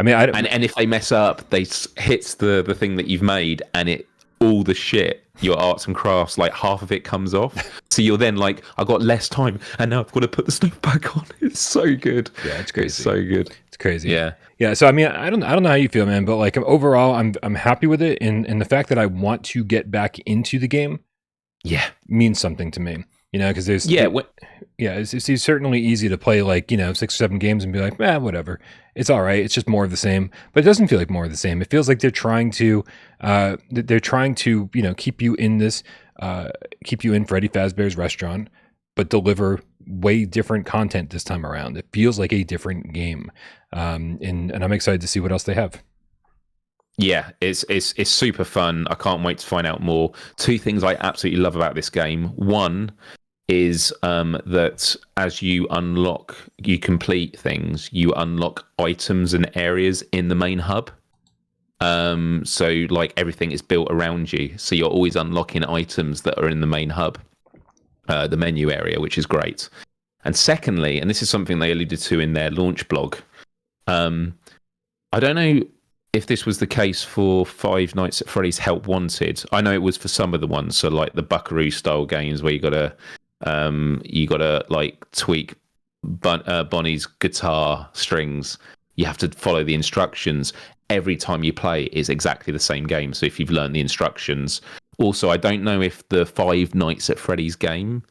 mean, and if they mess up, they hits the thing that you've made, and all the shit. Your arts and crafts, like half of it comes off. So you're then like, I've got less time and now I've got to put the stuff back on. It's so good. Yeah, it's crazy. It's so good. It's crazy. Yeah. Yeah. So I mean, I don't know how you feel, man, but like overall I'm happy with it. And the fact that I want to get back into the game means something to me. Because there's it's certainly easy to play like 6 or 7 games and be like, whatever, it's all right, it's just more of the same. But it doesn't feel like more of the same. It feels like they're trying to keep you in this, keep you in Freddy Fazbear's restaurant, but deliver way different content this time around. It feels like a different game, and I'm excited to see what else they have. Yeah, it's super fun. I can't wait to find out more. 2 things I absolutely love about this game. One is that as you complete things, you unlock items and areas in the main hub. So like everything is built around you. So you're always unlocking items that are in the main hub, the menu area, which is great. And secondly, and this is something they alluded to in their launch blog, I don't know if this was the case for Five Nights at Freddy's Help Wanted. I know it was for some of the ones, so like the Buckaroo style games where you gotta like tweak Bonnie's guitar strings. You have to follow the instructions. Every time you play is exactly the same game. So if you've learned the instructions. Also, I don't know if the Five Nights at Freddy's game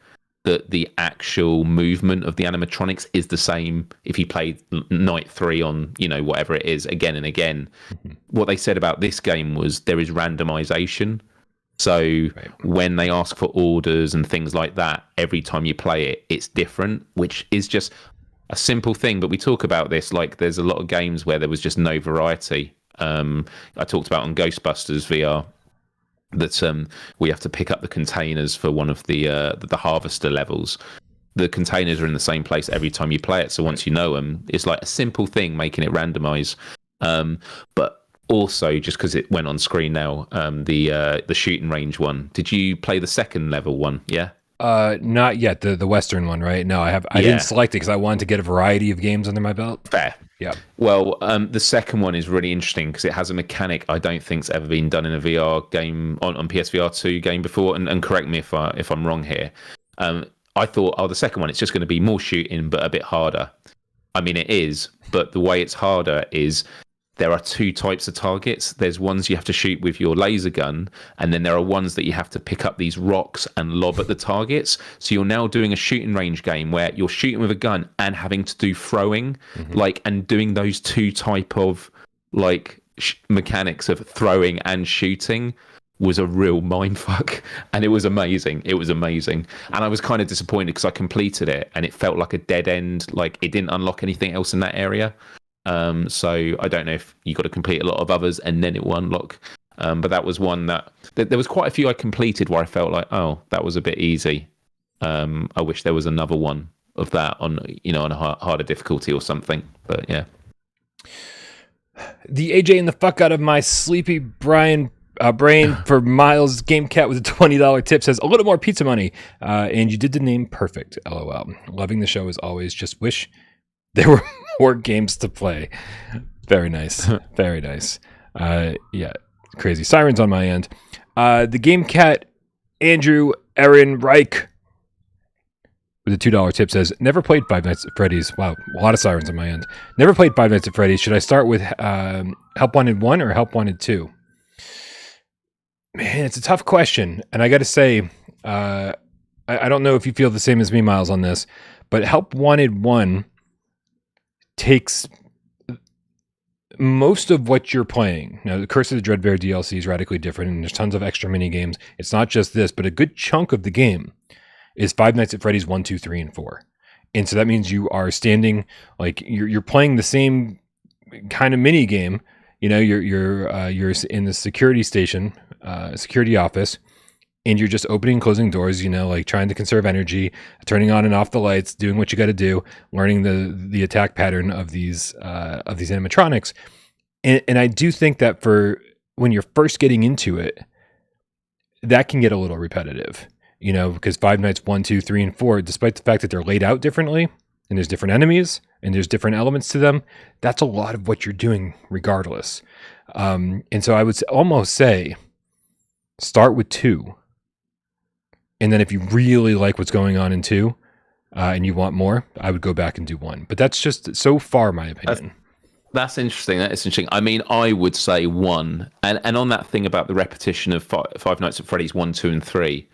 that the actual movement of the animatronics is the same if you play night 3 on, whatever it is, again and again. What they said about this game was there is randomization. So when they ask for orders and things like that, every time you play it, it's different, which is just a simple thing. But we talk about this, like there's a lot of games where there was just no variety. I talked about on Ghostbusters VR that we have to pick up the containers for one of the harvester levels. The containers are in the same place every time you play it, so once you know them, it's like a simple thing making it randomize. But also, just because it went on screen now, the shooting range one. Did you play the second level one? Yeah. Not yet. The Western one, right? No, I didn't select it because I wanted to get a variety of games under my belt. Fair. Yeah. Well, the second one is really interesting because it has a mechanic I don't think's ever been done in a VR game on PSVR2 game before. And correct me if I'm wrong here. I thought, the second one, it's just going to be more shooting but a bit harder. I mean, it is, but the way it's harder is there are 2 types of targets. There's ones you have to shoot with your laser gun, and then there are ones that you have to pick up these rocks and lob at the targets. So you're now doing a shooting range game where you're shooting with a gun and having to do throwing, and doing those 2 type of mechanics of throwing and shooting was a real mindfuck, and it was amazing. It was amazing, and I was kind of disappointed because I completed it and it felt like a dead end. Like it didn't unlock anything else in that area. So I don't know if you got to complete a lot of others and then it will unlock. But that was one that there was quite a few I completed where I felt like, oh, that was a bit easy. I wish there was another one of that on on a harder difficulty or something. But yeah. The AJ and the fuck out of my sleepy brain for Myles GameCat with a $20 tip says a little more pizza money. And you did the name perfect. LOL. Loving the show as always. Just wish there were more games to play. Very nice. Very nice. Yeah, crazy. Sirens on my end. The GameCat, Andrew Aaron Reich, with a $2 tip says, never played Five Nights at Freddy's. Wow, a lot of sirens on my end. Never played Five Nights at Freddy's. Should I start with Help Wanted 1 or Help Wanted 2? Man, it's a tough question. And I got to say, I don't know if you feel the same as me, Myles, on this, but Help Wanted 1 takes most of what you're playing. Now, the Curse of the Dread Bear DLC is radically different, and there's tons of extra mini games. It's not just this, but a good chunk of the game is Five Nights at Freddy's 1, 2, 3, and 4. And so that means you are standing, like you're playing the same kind of mini game. You're in the security station, security office, and you're just opening and closing doors, like trying to conserve energy, turning on and off the lights, doing what you got to do, learning the attack pattern of these animatronics. And I do think that for when you're first getting into it, that can get a little repetitive, because Five Nights 1, 2, 3, and 4, despite the fact that they're laid out differently and there's different enemies and there's different elements to them, that's a lot of what you're doing regardless. And so I would almost say start with 2. And then if you really like what's going on in 2 and you want more, I would go back and do 1. But that's just so far my opinion. That's interesting. That is interesting. I mean, I would say 1. And on that thing about the repetition of Five Nights at Freddy's 1, 2, and 3,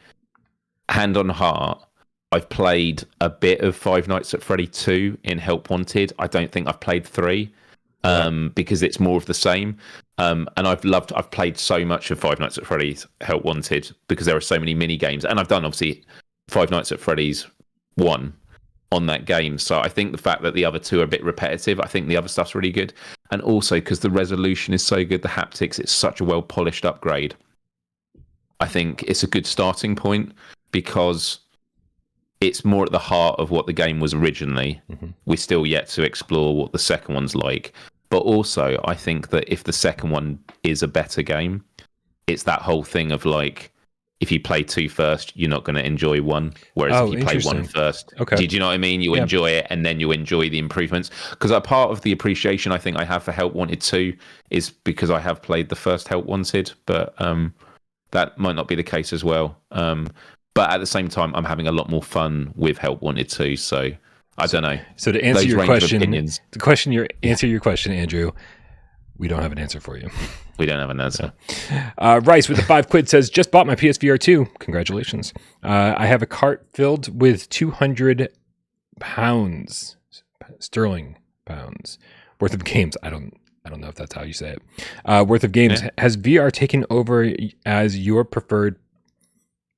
hand on heart, I've played a bit of Five Nights at Freddy 2 in Help Wanted. I don't think I've played 3 because it's more of the same. And I've played so much of Five Nights at Freddy's Help Wanted because there are so many mini games, and I've done obviously Five Nights at Freddy's 1 on that game. So I think the fact that the other 2 are a bit repetitive, I think the other stuff's really good. And also because the resolution is so good, the haptics, it's such a well polished upgrade. I think it's a good starting point because it's more at the heart of what the game was originally. We're still yet to explore what the second one's like. But also, I think that if the second one is a better game, it's that whole thing of like, if you play 2 first, you're not going to enjoy 1. Whereas if you play 1 first, do you know what I mean? You enjoy it and then you enjoy the improvements. Because a part of the appreciation I think I have for Help Wanted 2 is because I have played the first Help Wanted, but that might not be the case as well. But at the same time, I'm having a lot more fun with Help Wanted 2, so I don't know. So to answer your question, answer your question, Andrew, We don't have an answer for you. We don't have an answer. Rice with the £5 says, just bought my PSVR2. Congratulations. I have a cart filled with 200 pounds, sterling pounds worth of games. I don't know if that's how you say it. Worth of games. Yeah. Has VR taken over as your preferred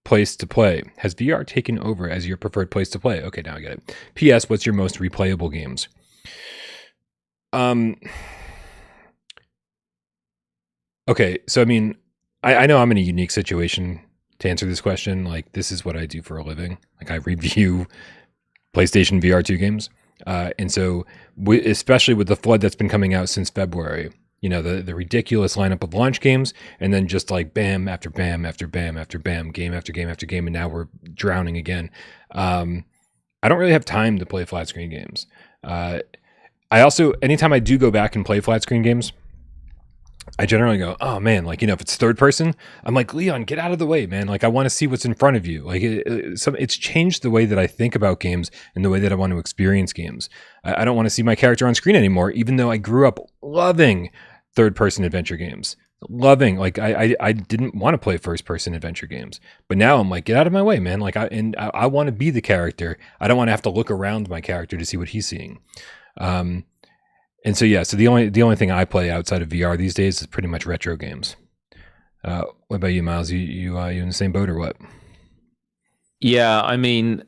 place to play? Has VR taken over as your preferred place to play? Okay, now I get it. P.S. What's your most replayable games? Okay, so I mean, I know I'm in a unique situation to answer this question. Like, this is what I do for a living. Like, I review PlayStation VR2 games. And so, especially with the flood that's been coming out since February, you know, the ridiculous lineup of launch games, and then just like bam after bam after bam after bam, game after game after game, and now we're drowning again. I don't really have time to play flat screen games. I also, anytime I do go back and play flat screen games, I generally go, oh man, like, you know, if it's third person, I'm like, Leon, get out of the way, man. Like, I want to see what's in front of you. Like, it's changed the way that I think about games and the way that I want to experience games. I don't want to see my character on screen anymore, even though I grew up loving third person adventure games. Loving, like, I didn't want to play first person adventure games, but now I'm like, get out of my way, man. Like, I want to be the character. I don't want to have to look around my character to see what he's seeing. And so, yeah, so the only thing I play outside of VR these days is pretty much retro games. What about you, Myles? You in the same boat or what? Yeah, I mean,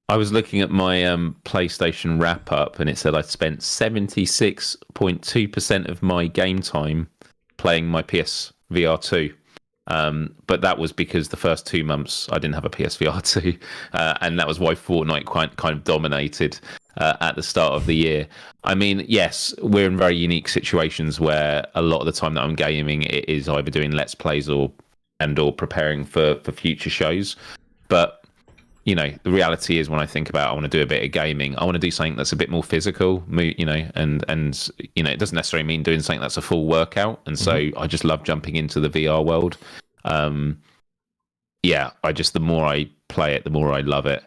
I was looking at my PlayStation wrap up, and it said I spent 76.2% of my game time playing my PSVR2. But that was because the first 2 months I didn't have a PSVR2, and that was why Fortnite kind of dominated at the start of the year. I mean, yes, we're in very unique situations where a lot of the time that I'm gaming, it is either doing Let's Plays or preparing for future shows. But, you know, the reality is when I think about I want to do a bit of gaming, I want to do something that's a bit more physical, you know, and you know, it doesn't necessarily mean doing something that's a full workout. And so I just love jumping into the VR world. Yeah, the more I play it, the more I love it.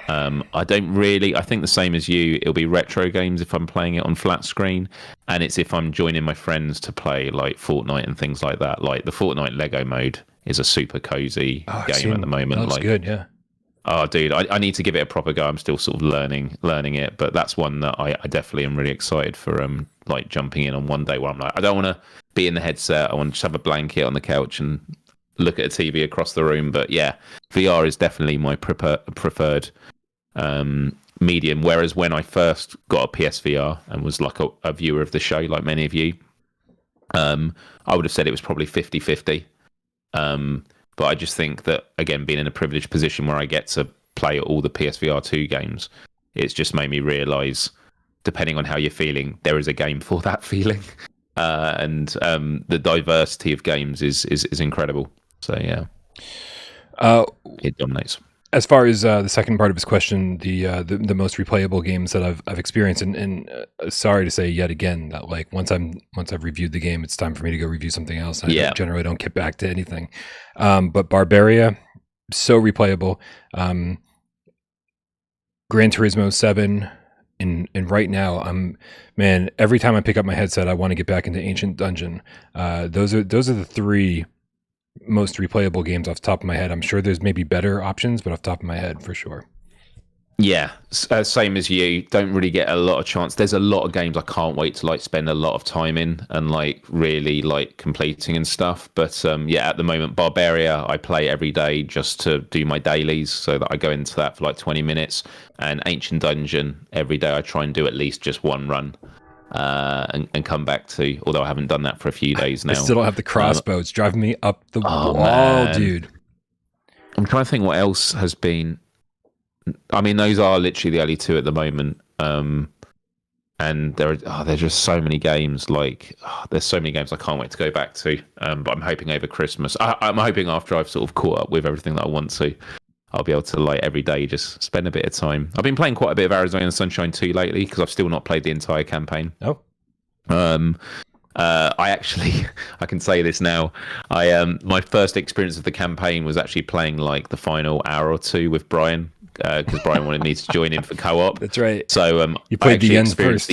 I think the same as you, it'll be retro games if I'm playing it on flat screen, and it's if I'm joining my friends to play like Fortnite and things like that. Like the Fortnite Lego mode is a super cozy game at the moment. That's like, good, yeah. Oh, dude, I need to give it a proper go. I'm still sort of learning it, but that's one that I definitely am really excited for. Like jumping in on one day where I'm like, I don't want to be in the headset. I want to just have a blanket on the couch and look at a TV across the room. But yeah, VR is definitely my preferred medium. Whereas when I first got a PSVR and was like a viewer of the show, like many of you, I would have said it was probably 50-50. But I just think that, again, being in a privileged position where I get to play all the PSVR2 games, it's just made me realise, depending on how you're feeling, there is a game for that feeling. And the diversity of games is incredible. So, yeah. It dominates. As far as the second part of his question, the most replayable games that I've experienced, and sorry to say yet again that like once I've reviewed the game, it's time for me to go review something else. I generally don't get back to anything. But Barbaria, so replayable. Gran Turismo 7, and right now every time I pick up my headset, I want to get back into Ancient Dungeon. Those are the three most replayable games off the top of my head. I'm sure there's maybe better options, but off the top of my head, for sure. Yeah, same as you. Don't really get a lot of chance. There's a lot of games I can't wait to like spend a lot of time in and like really like completing and stuff. But yeah, at the moment, Barbaria I play every day just to do my dailies, so that I go into that for like 20 minutes. And Ancient Dungeon every day I try and do at least just one run. And come back to, although I haven't done that for a few days now. I still don't have the crossbow. It's driving me up the wall, man. Dude. I'm trying to think what else has been. I mean, those are literally the only two at the moment. And there's just so many games. Like, there's so many games I can't wait to go back to. But I'm hoping over Christmas. I'm hoping after I've sort of caught up with everything that I want to, I'll be able to like every day just spend a bit of time. I've been playing quite a bit of Arizona Sunshine 2 lately because I've still not played the entire campaign. Oh. I actually, I can say this now. My first experience of the campaign was actually playing like the final hour or two with Brian because Brian wanted me to join in for co-op. That's right. So you played the end first.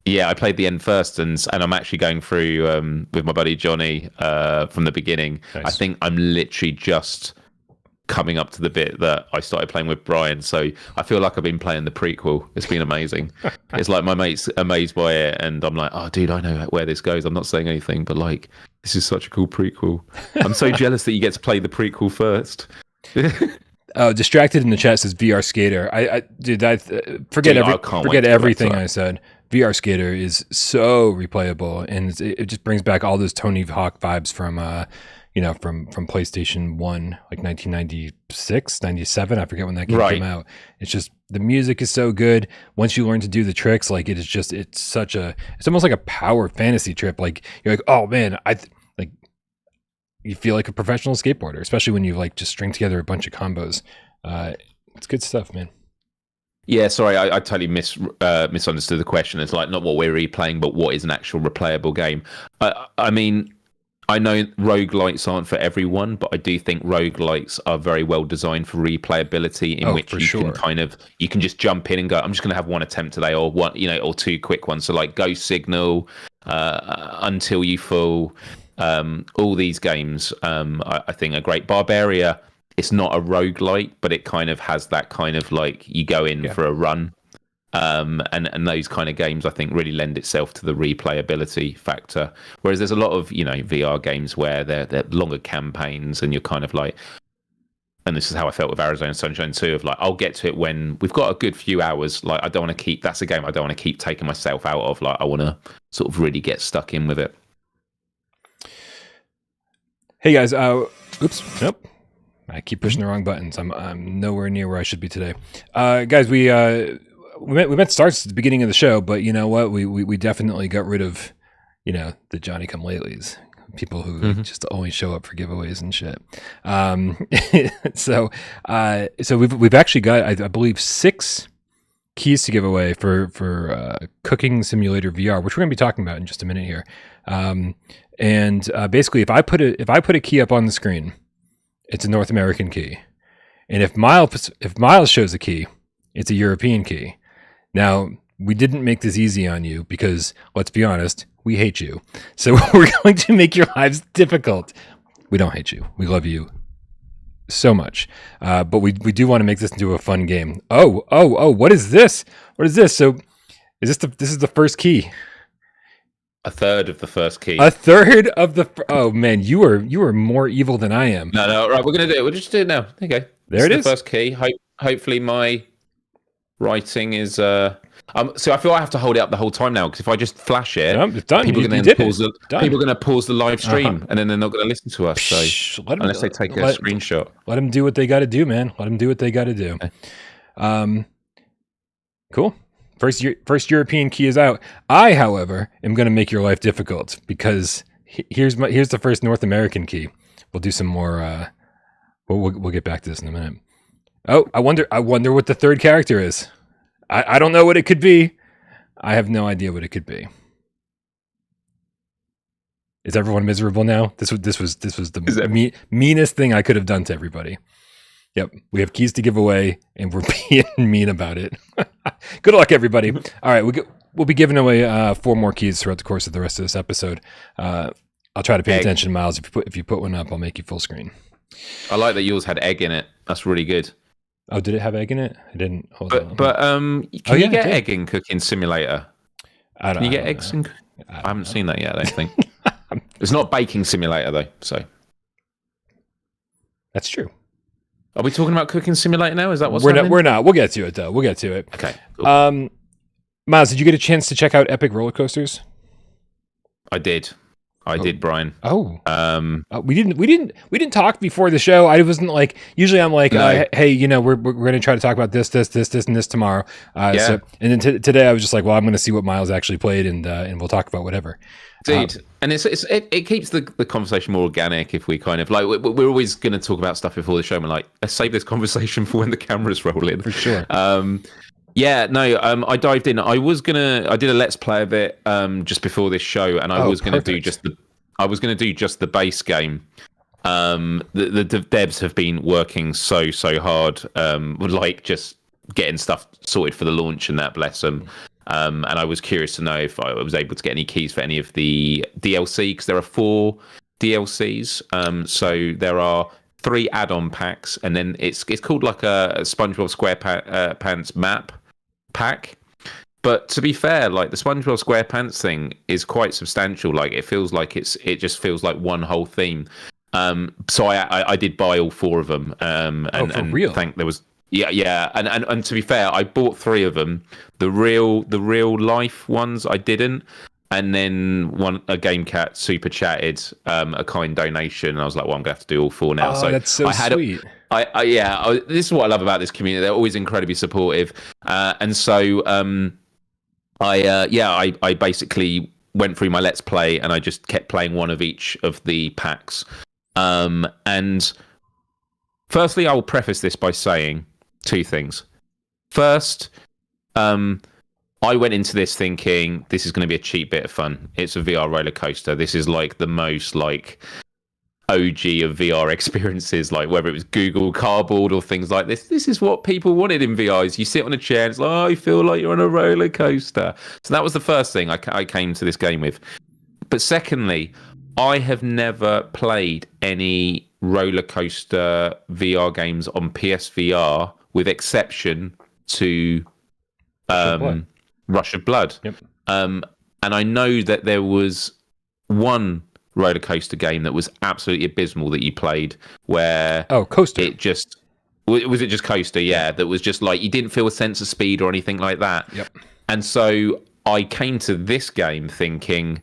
Yeah, I played the end first, and I'm actually going through with my buddy Johnny from the beginning. Nice. I think I'm literally just coming up to the bit that I started playing with Brian, so I feel like I've been playing the prequel. It's been amazing. It's like my mate's amazed by it, and I'm like, oh, dude, I know where this goes. I'm not saying anything, but like, this is such a cool prequel. I'm so jealous that you get to play the prequel first. Distracted in the chat says VR Skater. Forget everything I said. VR Skater is so replayable, and it just brings back all those Tony Hawk vibes from from PlayStation 1, like 1996, 97. I forget when that game came out. It's just, the music is so good. Once you learn to do the tricks, like it's almost like a power fantasy trip. Like you're like, oh man, you feel like a professional skateboarder, especially when you like just string together a bunch of combos. It's good stuff, man. Yeah, sorry, I totally misunderstood the question. It's like not what we're replaying, but what is an actual replayable game. I mean, I know roguelites aren't for everyone, but I do think roguelites are very well designed for replayability, in which you can just jump in and go, I'm just going to have one attempt today, or one, or two quick ones. So like Ghost Signal, Until You Fall, all these games, I think are great. Barbaria, it's not a roguelite, but it kind of has that kind of like you go in for a run. And those kind of games, I think, really lend itself to the replayability factor. Whereas there's a lot of VR games where they're longer campaigns, and you're kind of like, and this is how I felt with Arizona Sunshine 2, of like, I'll get to it when we've got a good few hours. Like, I don't want to keep, that's a game I don't want to keep taking myself out of. Like, I want to sort of really get stuck in with it. Hey guys, oops, nope. I keep pushing the wrong buttons. I'm nowhere near where I should be today. Guys, we meant to start at the beginning of the show, but you know what? We definitely got rid of, the Johnny come latelys, people who just only show up for giveaways and shit. So we've actually got, I believe, 6 keys to give away for Cooking Simulator VR, which we're gonna be talking about in just a minute here. And basically, if I put a key up on the screen, it's a North American key, and if Myles shows a key, it's a European key. Now, we didn't make this easy on you because, let's be honest, we hate you. So we're going to make your lives difficult. We don't hate you. We love you so much. But we do want to make this into a fun game. Oh, what is this? What is this? So this is the first key. A third of the first key. A third of the... Oh, man, you are more evil than I am. No, right, we're going to do it. We'll just do it now. Okay. There it is. The first key. Hopefully my writing is... So I feel I have to hold it up the whole time now, because if I just flash it, it's done. People are going to pause the live stream, and then they're not going to listen to us. So unless they take a screenshot. Let them do what they got to do, man. Let them do what they got to do. Okay. Cool. First European key is out. I, however, am going to make your life difficult, because here's the first North American key. We'll do some more. We'll get back to this in a minute. Oh, I wonder what the third character is. I don't know what it could be. I have no idea what it could be. Is everyone miserable now? This was the meanest thing I could have done to everybody. Yep, we have keys to give away, and we're being mean about it. Good luck, everybody. All right, we'll be giving away 4 more keys throughout the course of the rest of this episode. I'll try to pay attention, Myles. If you put one up, I'll make you full screen. I like that yours had egg in it. That's really good. Oh, did it have egg in it? I didn't. Hold on. But can you get egg in Cooking Simulator? Can you get eggs in? I haven't seen that yet, I don't think. It's not Baking Simulator, though, so. That's true. Are we talking about Cooking Simulator now? Is that what's happening? We're not. We'll get to it, though. We'll get to it. Okay. Cool. Myles, did you get a chance to check out Epic Rollercoasters? I did. I did, Brian. We didn't talk before the show. I wasn't like, usually I'm like, no. Hey, we're going to try to talk about this, and this tomorrow. So, and then today I was just like, well, I'm going to see what Myles actually played, and we'll talk about whatever. Dude, and it keeps the conversation more organic if we kind of like, we're always going to talk about stuff before the show. And we're like, let's save this conversation for when the cameras roll in. For sure. I dived in. I did a let's play of it just before this show, and I was going to do just the base game. The devs have been working so hard, like just getting stuff sorted for the launch and that, bless them. And I was curious to know if I was able to get any keys for any of the DLC, because there are 4 DLCs. So there are 3 add-on packs, and then it's called like a SpongeBob SquarePants map pack. But to be fair, like the SpongeBob SquarePants thing is quite substantial. Like it feels like it just feels like one whole theme. So I did buy all 4 of them. And real? There was and to be fair, I bought 3 of them. The real life ones I didn't. And then a GameCat super chatted a kind donation. And I was like, well, I'm gonna have to do all 4 now. Oh, that's so sweet. This is what I love about this community. They're always incredibly supportive. And so I basically went through my Let's Play, and I just kept playing one of each of the packs. And firstly, I will preface this by saying 2 things. First, I went into this thinking this is going to be a cheap bit of fun. It's a VR roller coaster. This is like the most like OG of VR experiences, like whether it was Google Cardboard or things like this. This is what people wanted in VR. Is you sit on a chair and it's like, oh, I feel like you're on a roller coaster. So that was the first thing I came to this game with. But secondly, I have never played any roller coaster VR games on PSVR, with exception to Rush of Blood. Yep. And I know that there was one roller coaster game that was absolutely abysmal that you played, where Coaster. It just was it just Coaster, yeah, that was just like you didn't feel a sense of speed or anything like that. Yep. And so I came to this game thinking,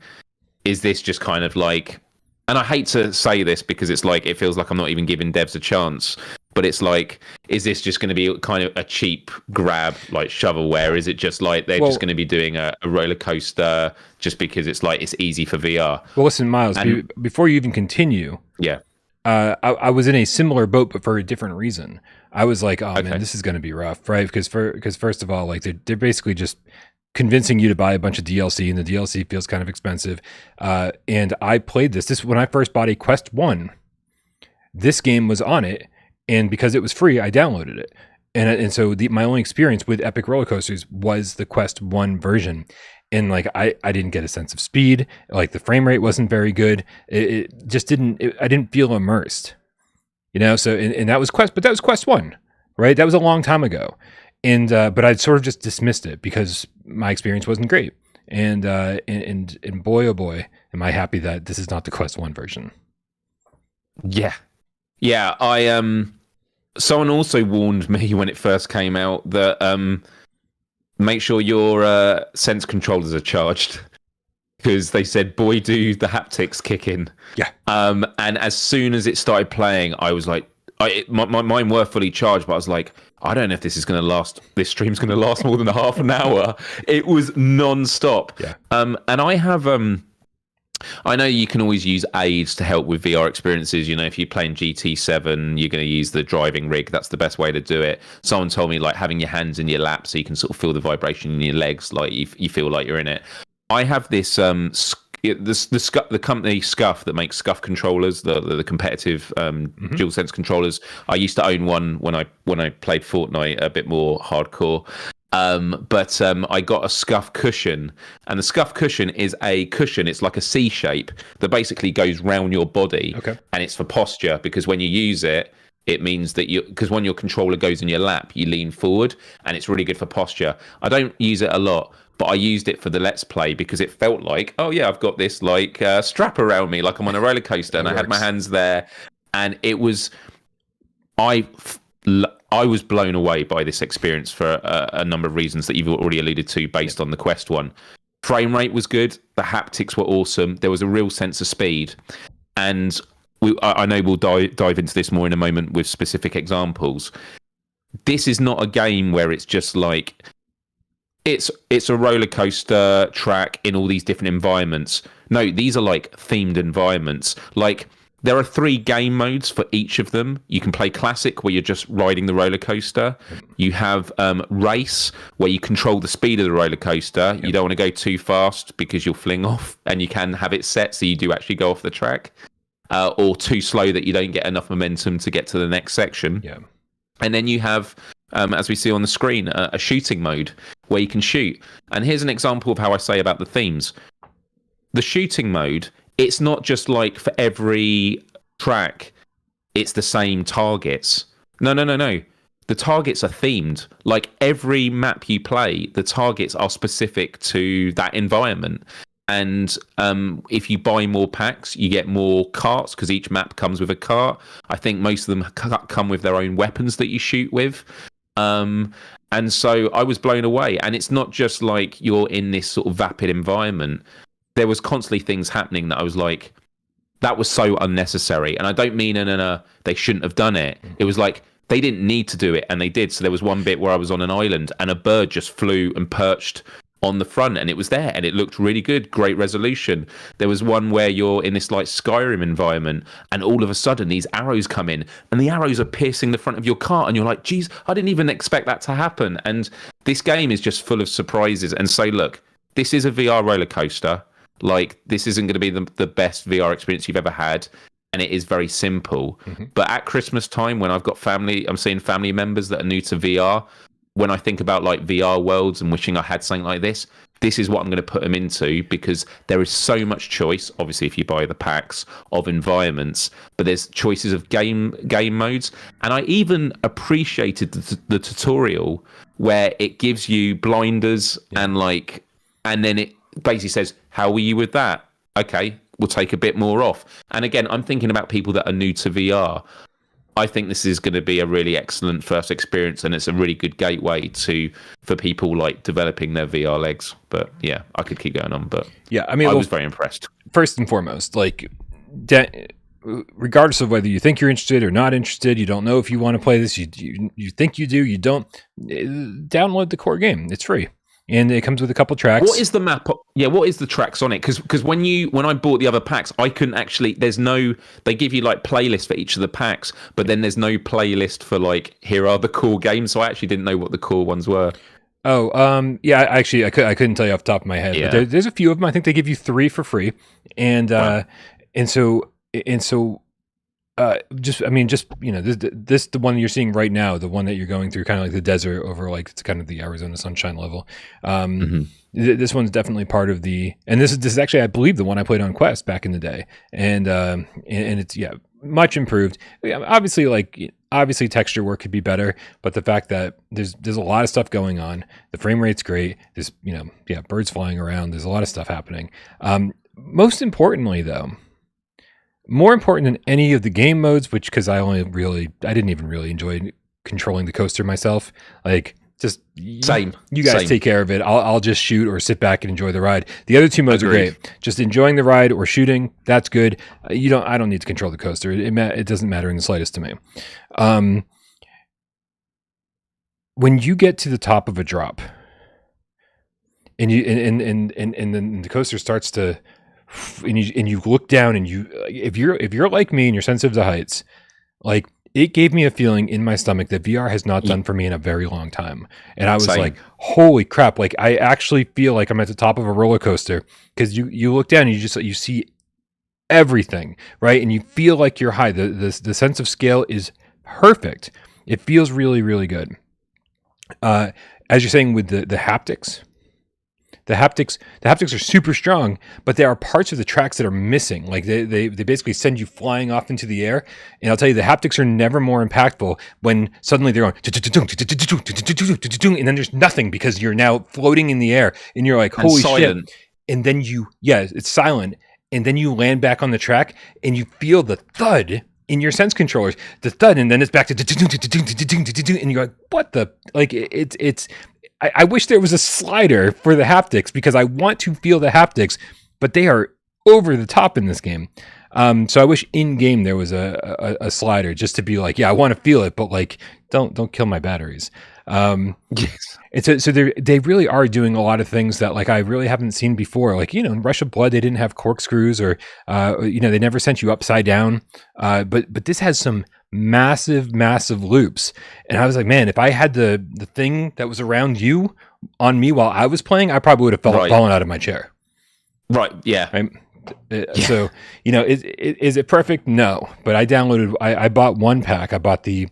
is this just kind of like, and I hate to say this because it's like it feels like I'm not even giving devs a chance, but it's like, is this just going to be kind of a cheap grab like shovelware? Is it just like they're just going to be doing a roller coaster just because it's like it's easy for VR? Well, listen, Myles, before you even continue, I was in a similar boat, but for a different reason. I was like, oh man, this is going to be rough, right? Because first of all, like they're basically just convincing you to buy a bunch of DLC, and the DLC feels kind of expensive. And I played this when I first bought a Quest 1. This game was on it, and because it was free, I downloaded it. And so my only experience with Epic Roller Coasters was the Quest 1 version. And like I didn't get a sense of speed. Like the frame rate wasn't very good. It just didn't. I didn't feel immersed, you know. So and that was Quest 1, right? That was a long time ago. And but I'd sort of just dismissed it because my experience wasn't great. And boy, oh boy, am I happy that this is not the Quest 1 version. Yeah. Someone also warned me when it first came out that make sure your sense controllers are charged, because they said, boy, do the haptics kick in. Yeah. And as soon as it started playing, I was like, mine were fully charged, but I was like, I don't know if this stream's going to last more than a half an hour. It was non-stop. Yeah. And I have, I know you can always use aids to help with VR experiences. You know, if you're playing GT7, you're going to use the driving rig. That's the best way to do it. Someone told me like having your hands in your lap so you can sort of feel the vibration in your legs, like you feel like you're in it. I have this the company Scuff that makes Scuff controllers, the competitive DualSense controllers. I used to own one when I played Fortnite a bit more hardcore. But I got a Scuff cushion, and the Scuff cushion is a cushion. It's like a C shape that basically goes round your body, and it's for posture, because when you use it, it means that because when your controller goes in your lap, you lean forward, and it's really good for posture. I don't use it a lot, but I used it for the Let's Play because it felt like, oh yeah, I've got this like strap around me, like I'm on a roller coaster, and I had my hands there, and it was, I was blown away by this experience for a number of reasons that you've already alluded to based on the Quest 1. Frame rate was good. The haptics were awesome. There was a real sense of speed. And I know we'll dive into this more in a moment with specific examples. This is not a game where it's just like, it's a roller coaster track in all these different environments. No, these are like themed environments. Like, there are 3 game modes for each of them. You can play Classic, where you're just riding the roller coaster. You have Race, where you control the speed of the roller coaster. Yep. You don't want to go too fast because you'll fling off, and you can have it set so you do actually go off the track, or too slow that you don't get enough momentum to get to the next section. Yeah. And then you have, as we see on the screen, a shooting mode. where you can shoot. And here's an example of how I say about the themes. The shooting mode, it's not just like for every track, it's the same targets. No. The targets are themed. Like every map you play, the targets are specific to that environment. And if you buy more packs, you get more carts because each map comes with a cart. I think most of them come with their own weapons that you shoot with. And so I was blown away. And it's not just like you're in this sort of vapid environment. There was constantly things happening that I was like, that was so unnecessary. And I don't mean they shouldn't have done it. It was like they didn't need to do it, and they did. So there was one bit where I was on an island and a bird just flew and perched on the front, and it was there and it looked really good, great resolution. There was one where you're in this like Skyrim environment and all of a sudden these arrows come in and the arrows are piercing the front of your car and you're like, geez, I didn't even expect that to happen. And this game is just full of surprises. And so look, this is a VR roller coaster. Like, this isn't going to be the best VR experience you've ever had, and it is very simple. But at Christmas time, when I've got I'm seeing family members that are new to VR, when I think about like VR worlds and wishing I had something like this is what I'm going to put them into, because there is so much choice, obviously if you buy the packs, of environments, but there's choices of game modes. And I even appreciated the tutorial where it gives you blinders and then it basically says, how were you with that? Okay, we'll take a bit more off. And again, I'm thinking about people that are new to VR. I think this is going to be a really excellent first experience, and it's a really good gateway for people like developing their VR legs. But yeah, I could keep going on, but yeah, I mean, I was very impressed. First and foremost, like, regardless of whether you think you're interested or not interested, you don't know if you want to play this, you think you do, you don't, download the core game. It's free. And it comes with a couple tracks. What is the map? Yeah, what is the tracks on it? Because when I bought the other packs, I couldn't actually. They give you like playlists for each of the packs, but then there's no playlist for like, here are the core games. So I actually didn't know what the core ones were. Oh, yeah. Actually, I couldn't tell you off the top of my head. Yeah. But there's a few of them. I think they give you 3 for free, and so. Just the one you're seeing right now, the one that you're going through, kind of like the desert over, like, it's kind of the Arizona sunshine level. This one's definitely part of and this is actually, I believe, the one I played on Quest back in the day, and it's much improved. Obviously texture work could be better, but the fact that there's a lot of stuff going on, the frame rate's great. There's birds flying around. There's a lot of stuff happening. Most importantly, though. More important than any of the game modes, because I didn't even really enjoy controlling the coaster myself. Like, just same. You guys take care of it. I'll just shoot or sit back and enjoy the ride. The other 2 modes are great. Just enjoying the ride or shooting, that's good. I don't need to control the coaster. It doesn't matter in the slightest to me. When you get to the top of a drop, and then the coaster starts to. And you look down, and if you're like me and you're sensitive to heights, like, it gave me a feeling in my stomach that VR has not done for me in a very long time. And I was like, holy crap, like, I actually feel like I'm at the top of a roller coaster, because you look down and you see everything, right? And you feel like you're high. The sense of scale is perfect. It feels really, really good. As you're saying with the haptics, the haptics are super strong, but there are parts of the tracks that are missing. Like, they basically send you flying off into the air. And I'll tell you, the haptics are never more impactful when suddenly they're going, and then there's nothing, because you're now floating in the air, and you're like, holy shit. And then it's silent. And then you land back on the track, and you feel the thud in your sense controllers, the thud, and then it's back to, and you're like, what the, like, I wish there was a slider for the haptics, because I want to feel the haptics, but they are over the top in this game. So I wish in game there was a slider, just to be like, yeah, I want to feel it, but like, don't kill my batteries. Yes. And so they really are doing a lot of things that, like, I really haven't seen before. Like, in Rush of Blood, they didn't have corkscrews, or they never sent you upside down. But this has some massive loops, and I was like, man, if I had the thing that was around you on me while I was playing, I probably would have fallen out of my chair. Right. Yeah. Right. So is it perfect? No, but I bought one pack. I bought the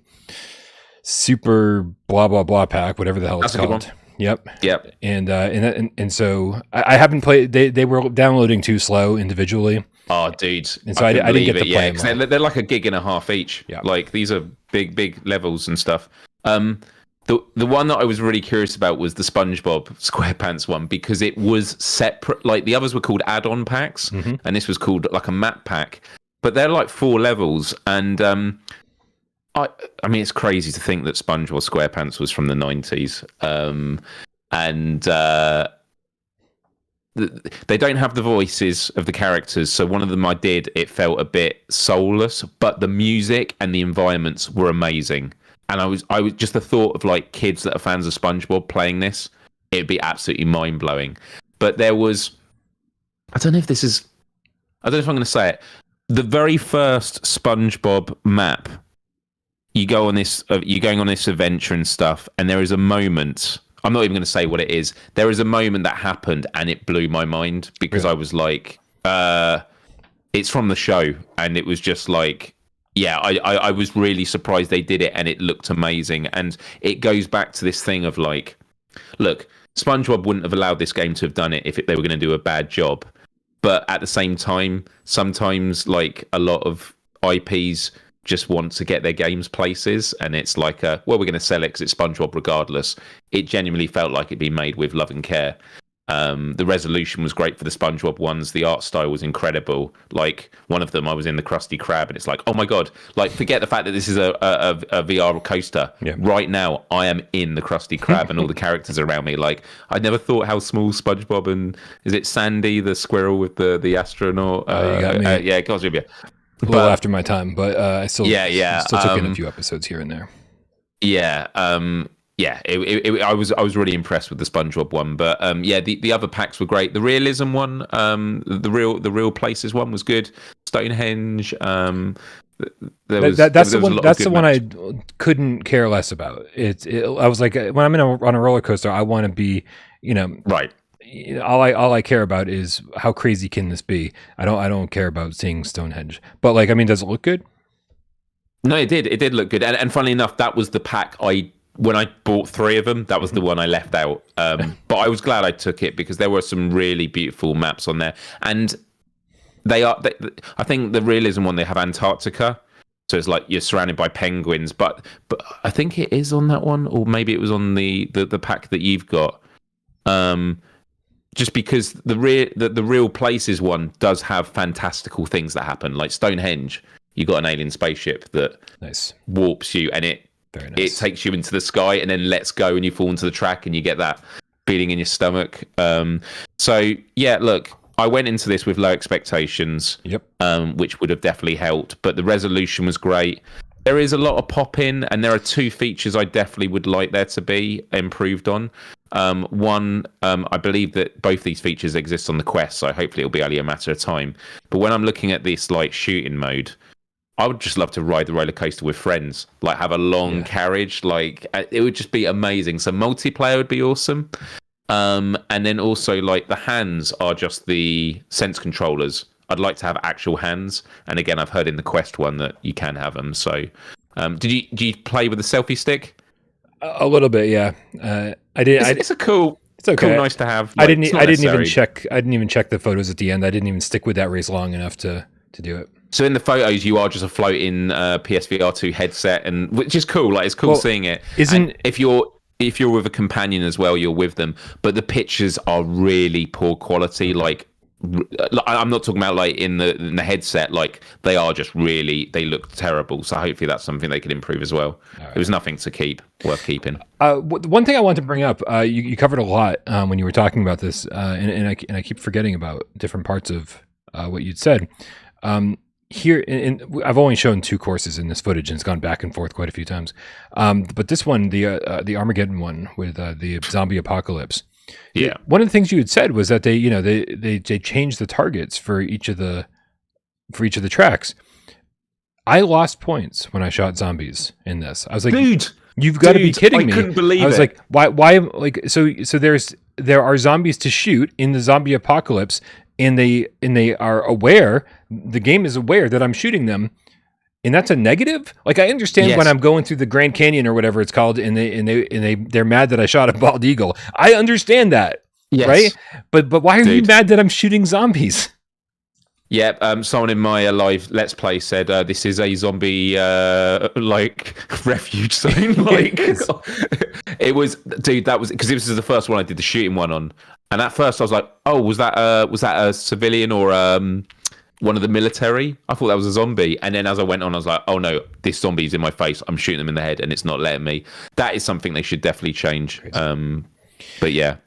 super blah blah blah pack, whatever the hell it's called. Yep. Yep. And so I haven't played. They were downloading too slow individually. Oh, dude. And so I didn't get to play them. Yeah, they're like a gig and a half each. Yeah. Like these are big levels and stuff. The one that I was really curious about was the SpongeBob SquarePants one, because it was separate. Like the others were called add-on packs, and this was called like a map pack. But they're like 4 levels, and I mean it's crazy to think that SpongeBob SquarePants was from the 90s, they don't have the voices of the characters, so one of them I did. It felt a bit soulless, but the music and the environments were amazing. And I was just the thought of like kids that are fans of SpongeBob playing this, it'd be absolutely mind blowing. But there was, I don't know if I'm going to say it. The very first SpongeBob map, you're going on this adventure and stuff, and there is a moment. I'm not even going to say what it is. There is a moment that happened, and it blew my mind because I was like, it's from the show, and it was just like. Yeah, I was really surprised they did it, and it looked amazing. And it goes back to this thing of like, look, SpongeBob wouldn't have allowed this game to have done it if they were going to do a bad job. But at the same time, sometimes like a lot of IPs just want to get their games places, and it's like, well, we're going to sell it because it's SpongeBob regardless. It genuinely felt like it'd been made with love and care. The resolution was great for the SpongeBob ones. The art style was incredible. Like one of them, I was in the Krusty Krab, and it's like, oh my god! Like forget the fact that this is a VR coaster. Yeah. Right now, I am in the Krusty Krab, and all the characters are around me. Like I never thought how small SpongeBob and is it Sandy the squirrel with the astronaut? You got me. Yeah, it goes with you. A little after my time, but I still took in a few episodes here and there. Yeah. I was really impressed with the SpongeBob one, but the other packs were great. The realism one, the real places one was good. Stonehenge, that's the one I couldn't care less about. I was like, when I'm on a roller coaster, I want to be, right. All I care about is how crazy can this be. I don't care about seeing Stonehenge, but like, I mean, does it look good? No, it did look good, and funnily enough, that was the pack when I bought 3 of them, that was the one I left out. But I was glad I took it because there were some really beautiful maps on there. And I think the realism one, they have Antarctica. So it's like you're surrounded by penguins. But I think it is on that one, or maybe it was on the pack that you've got. Just because the real places one does have fantastical things that happen. Like Stonehenge, you got an alien spaceship that warps you, and it takes you into the sky and then lets go, and you fall into the track, and you get that feeling in your stomach. So yeah, look, I went into this with low expectations, which would have definitely helped, but the resolution was great. There is a lot of pop-in, and there are 2 features I definitely would like there to be improved on. One, I believe that both these features exist on the Quest, so hopefully it'll be only a matter of time. But when I'm looking at this like shooting mode, I would just love to ride the roller coaster with friends, like have a long carriage. Like it would just be amazing. So multiplayer would be awesome. And then also like the hands are just the sense controllers. I'd like to have actual hands. And again, I've heard in the Quest one that you can have them. So do you play with the selfie stick? A little bit, yeah. I did. It's cool, nice to have. Like, I didn't even check the photos at the end. I didn't even stick with that race long enough to do it. So in the photos, you are just a floating PSVR2 headset, and which is cool. Like it's cool seeing it. If you're with a companion as well, you're with them. But the pictures are really poor quality. Like I'm not talking about like in the headset. Like they are just they look terrible. So hopefully that's something they can improve as well. Right. It was nothing worth keeping. One thing I want to bring up, you covered a lot when you were talking about this, and I keep forgetting about different parts of what you'd said. Here, I've only shown 2 courses in this footage, and it's gone back and forth quite a few times. But this one, the Armageddon one with the zombie apocalypse. Yeah. One of the things you had said was that they changed the targets for each of the tracks. I lost points when I shot zombies in this. I was like, dude, you've got to be kidding me! I couldn't believe it. I was like, why? Like, so there are zombies to shoot in the zombie apocalypse. And they are aware, the game is aware that I'm shooting them, And that's a negative. Like I understand when I'm going through the Grand Canyon or whatever it's called, and they're mad that I shot a bald eagle. I understand that, right? But why are you mad that I'm shooting zombies? Yeah, someone in my live Let's Play said this is a zombie like refuge zone. Like it was, dude. That was because this is the first one I did the shooting one on, and at first I was like, oh, was that a civilian or one of the military? I thought that was a zombie, and then as I went on, I was like, oh no, this zombie's in my face. I'm shooting them in the head, and it's not letting me. That is something they should definitely change. But yeah.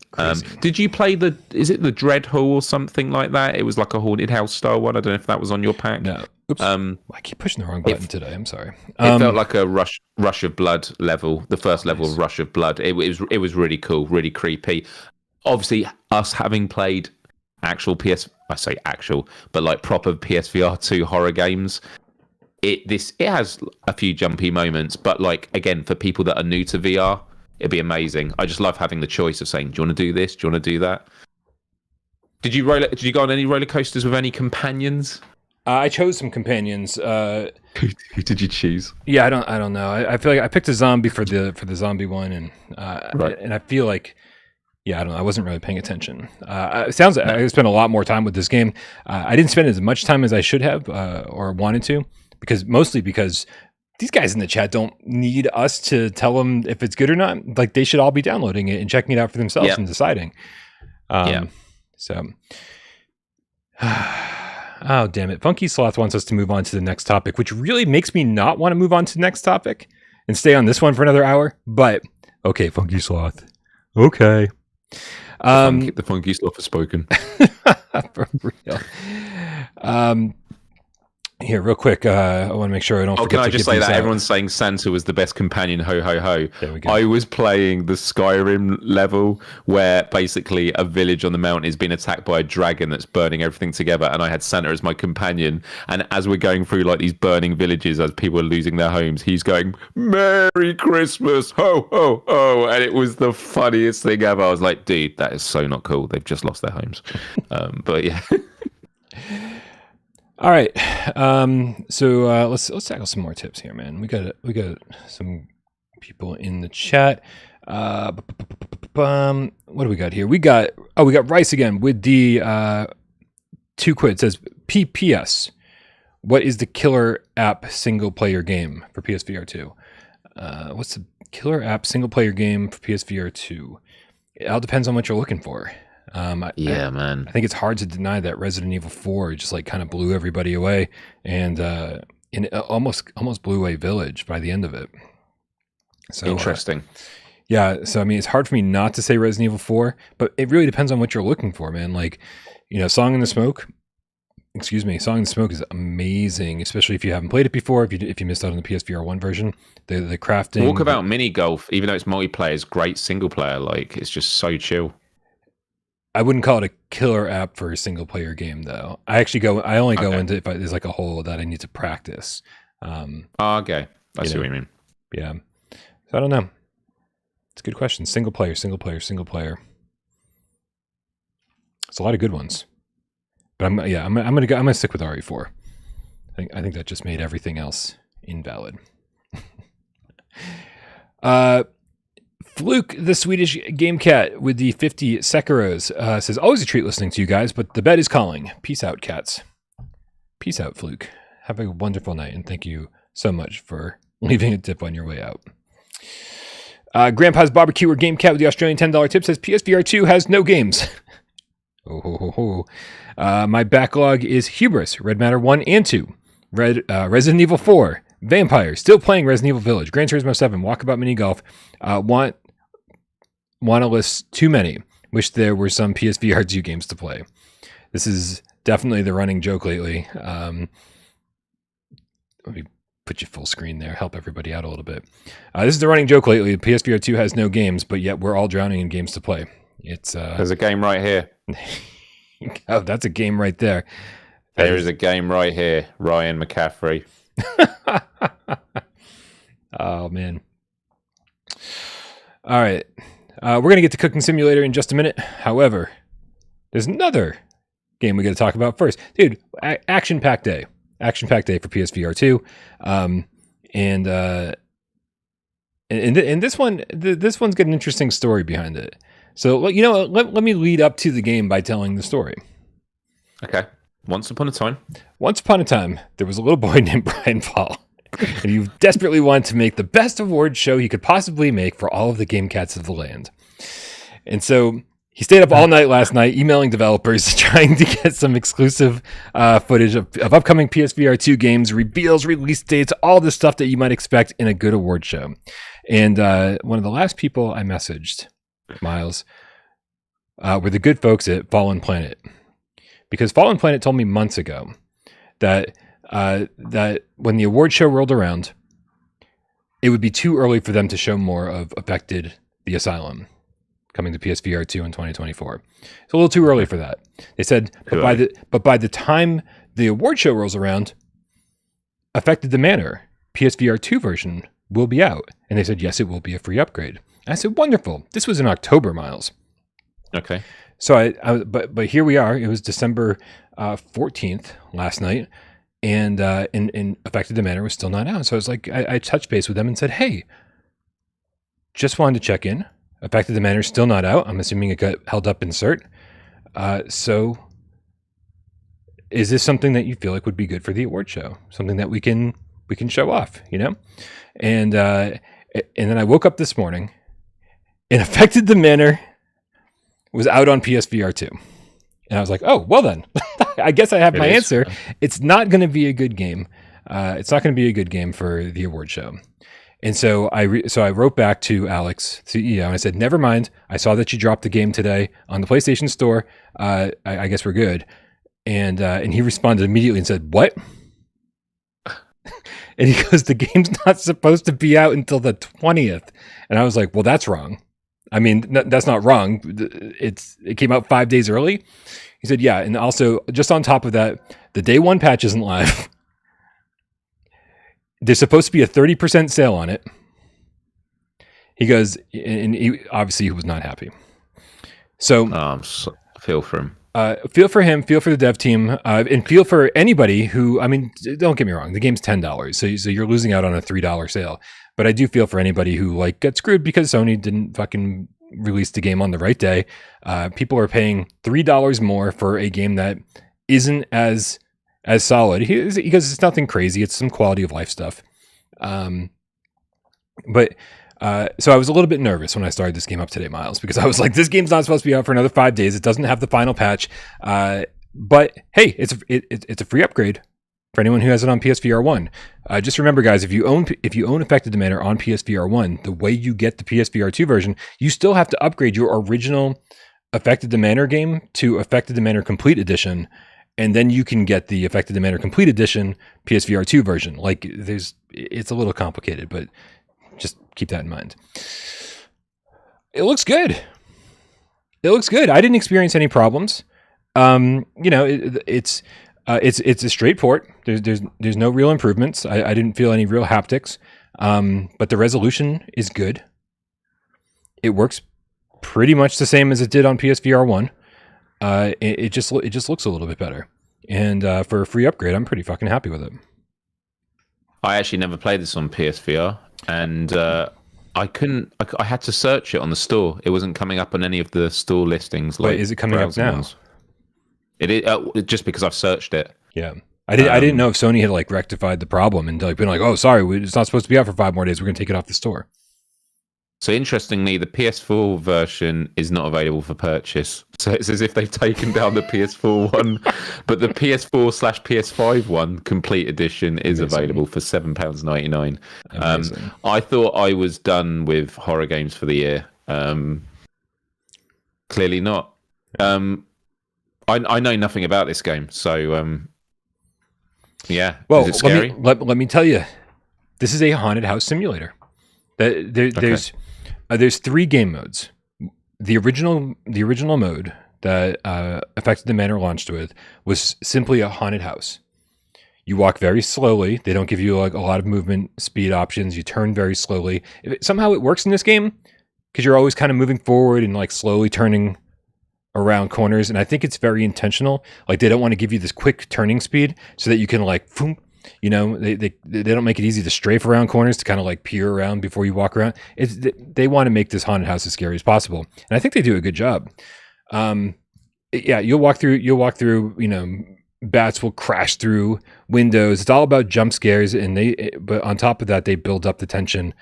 Did you play is it the Dread Hall or something like that? It was like a haunted house style one. I don't know if that was on your pack. No. Oops. I keep pushing the wrong button today. I'm sorry. It felt like a Rush of Blood level, the first level of Rush of Blood. It was really cool, really creepy. Obviously, us having played actual but like proper PSVR2 horror games, it has a few jumpy moments, but like again, for people that are new to VR, it'd be amazing. I just love having the choice of saying, do you want to do this? Do you want to do that? Did you go on any roller coasters with any companions? I chose some companions. Who did you choose? Yeah, I don't know. I feel like I picked a zombie for the zombie one, and and I feel like, yeah, I don't know. I wasn't really paying attention. It sounds like I spent a lot more time with this game. I didn't spend as much time as I should have or wanted to, mostly because these guys in the chat don't need us to tell them if it's good or not. Like they should all be downloading it and checking it out for themselves and deciding. So, oh damn it! Funky Sloth wants us to move on to the next topic, which really makes me not want to move on to the next topic and stay on this one for another hour. But okay, Funky Sloth. Okay. The Funky Sloth has spoken. For real. Here, real quick, I want to make sure I don't forget can I to just say that everyone's saying Santa was the best companion, ho, ho, ho. There we go. I was playing the Skyrim level where basically a village on the mountain is being attacked by a dragon that's burning everything together, and I had Santa as my companion, and as we're going through like these burning villages, as people are losing their homes, he's going, Merry Christmas, ho, ho, ho, and it was the funniest thing ever. I was like, dude, that is so not cool. They've just lost their homes. But yeah. All right, so let's tackle some more tips here, man. We got some people in the chat. What do we got here? We got Rice again with the 2 quid. It says PPS. What is the killer app single player game for PSVR 2? What's the killer app single player game for PSVR 2? It all depends on what you're looking for. Man. I think it's hard to deny that Resident Evil 4 just like kind of blew everybody away, and almost blew away Village by the end of it. So interesting. So I mean, it's hard for me not to say Resident Evil 4, but it really depends on what you're looking for, man. Like, Song in the Smoke is amazing, especially if you haven't played it before. If you missed out on the PSVR 1 version, the crafting. Walkabout Mini Golf, even though it's multiplayer, is great single player. Like, it's just so chill. I wouldn't call it a killer app for a single player game, though. I only go into if there's like a hole that I need to practice. Okay, I see what you mean. Yeah, so I don't know. It's a good question. Single player. It's a lot of good ones, but I'm gonna stick with RE4. I think that just made everything else invalid. Fluke, the Swedish game cat with the 50 Sekiros, says, always a treat listening to you guys, but the bed is calling. Peace out, cats. Peace out, Fluke. Have a wonderful night, and thank you so much for leaving a tip on your way out. Grandpa's Barbecue or Game Cat with the Australian $10 tip says, PSVR 2 has no games. My backlog is Hubris, Red Matter 1 and 2, Resident Evil 4, Vampire, still playing Resident Evil Village, Gran Turismo 7, Walkabout Mini Golf, want to list too many. Wish there were some PSVR 2 games to play. This is definitely the running joke lately. Let me put you full screen there, help everybody out a little bit. This is the running joke lately. PSVR 2 has no games, but yet we're all drowning in games to play. There's a game right here. Oh, that's a game right there. There is a game right here. Ryan McCaffrey. Oh, man. All right. We're going to get to Cooking Simulator in just a minute. However, there's another game we got to talk about first. Dude, action-packed day. action-packed day for PSVR2, and this one's got an interesting story behind it. So let me lead up to the game by telling the story. Okay. Once upon a time, there was a little boy named Brian Paul, and he desperately wanted to make the best award show he could possibly make for all of the game cats of the land. And so he stayed up all night last night, emailing developers, trying to get some exclusive footage of upcoming PSVR2 games, reveals, release dates, all the stuff that you might expect in a good award show. And one of the last people I messaged, Myles, were the good folks at Fallen Planet. Because Fallen Planet told me months ago that when the award show rolled around, it would be too early for them to show more of Affected the Asylum coming to PSVR 2 in 2024. It's a little too early for that. They said, but by the time the award show rolls around, Affected the Manor PSVR 2 version will be out. And they said, yes, it will be a free upgrade. And I said, wonderful. This was in October, Myles. Okay. So but here we are. It was December 14th last night, and Affected the Manor was still not out. So I was like, I touched base with them and said, hey, just wanted to check in. Affected the Manor is still not out. I'm assuming it got held up in cert. So is this something that you feel like would be good for the award show? Something that we can show off, And then I woke up this morning and Affected the Manor was out on PSVR 2. And I was like, oh, well then, I guess I have my answer. It's not going to be a good game. It's not going to be a good game for the award show. And so I wrote back to Alex, CEO, and I said, never mind. I saw that you dropped the game today on the PlayStation Store. I guess we're good. And he responded immediately and said, what? And he goes, the game's not supposed to be out until the 20th. And I was like, well, that's wrong. I mean, that's not wrong. It came out 5 days early. He said, yeah. And also, just on top of that, the day one patch isn't live. There's supposed to be a 30% sale on it. He goes, and he was not happy. So, feel for him. Feel for him, feel for the dev team, and feel for anybody who, don't get me wrong, the game's $10. So you're losing out on a $3 sale. But I do feel for anybody who got screwed because Sony didn't fucking release the game on the right day. People are paying $3 more for a game that isn't as solid because it's nothing crazy. It's some quality of life stuff. So I was a little bit nervous when I started this game up today, Myles, because I was like, this game's not supposed to be out for another 5 days. It doesn't have the final patch. But hey, it's a free upgrade for anyone who has it on PSVR 1. Just remember, guys, if you own Affected the Manor on PSVR 1, the way you get the PSVR 2 version, you still have to upgrade your original Affected the Manor game to Affected the Manor Complete Edition, and then you can get the Affected the Manor Complete Edition PSVR 2 version. It's a little complicated, but just keep that in mind. It looks good. I didn't experience any problems. It's a straight port. There's no real improvements. I didn't feel any real haptics. But the resolution is good. It works pretty much the same as it did on PSVR 1. It just looks a little bit better. And for a free upgrade, I'm pretty fucking happy with it. I actually never played this on PSVR, and I had to search it on the store. It wasn't coming up on any of the store listings. Wait, is it coming up now? It is just because I've searched it. Yeah, I didn't know if Sony had rectified the problem and been like, oh, sorry, it's not supposed to be out for 5 more days. We're gonna take it off the store. So interestingly, the PS4 version is not available for purchase. So it's as if they've taken down the PS4 one, but the PS4/PS5 one, Complete Edition, is available for £7.99. I thought I was done with horror games for the year. Clearly not. I know nothing about this game, so yeah. Well, is it scary? Let me tell you, this is a haunted house simulator. There's 3 game modes. The original mode that Affected the Manor launched with was simply a haunted house. You walk very slowly. They don't give you a lot of movement speed options. You turn very slowly. Somehow it works in this game because you're always kind of moving forward and slowly turning around corners, and I think it's very intentional. Like they don't want to give you this quick turning speed so that you can like, boom, you know, they don't make it easy to strafe around corners to kind of like peer around before you walk around. They want to make this haunted house as scary as possible, and I think they do a good job. Yeah, you'll walk through, you know, bats will crash through windows. It's all about jump scares, and but on top of that, they build up the tension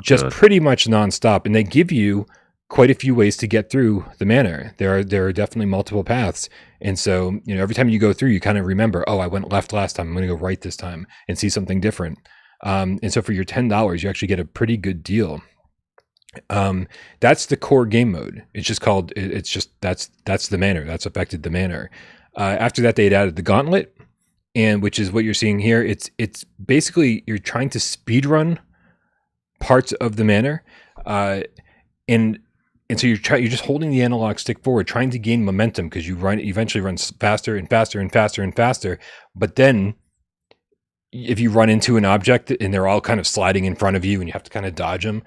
just pretty much nonstop, and they give you quite a few ways to get through the manor. There are definitely multiple paths, and so you know every time you go through, you kind of remember, oh, I went left last time, I'm going to go right this time and see something different. And so for your $10, you actually get a pretty good deal. That's the core game mode. It's just called. It's just that's the manor. That's affected the manor. After that, they had added the gauntlet, and which is what you're seeing here. It's basically you're trying to speed run parts of the manor, and so you're just holding the analog stick forward, trying to gain momentum because you eventually run faster and faster and faster and faster. But then, if you run into an object and they're all kind of sliding in front of you and you have to kind of dodge them,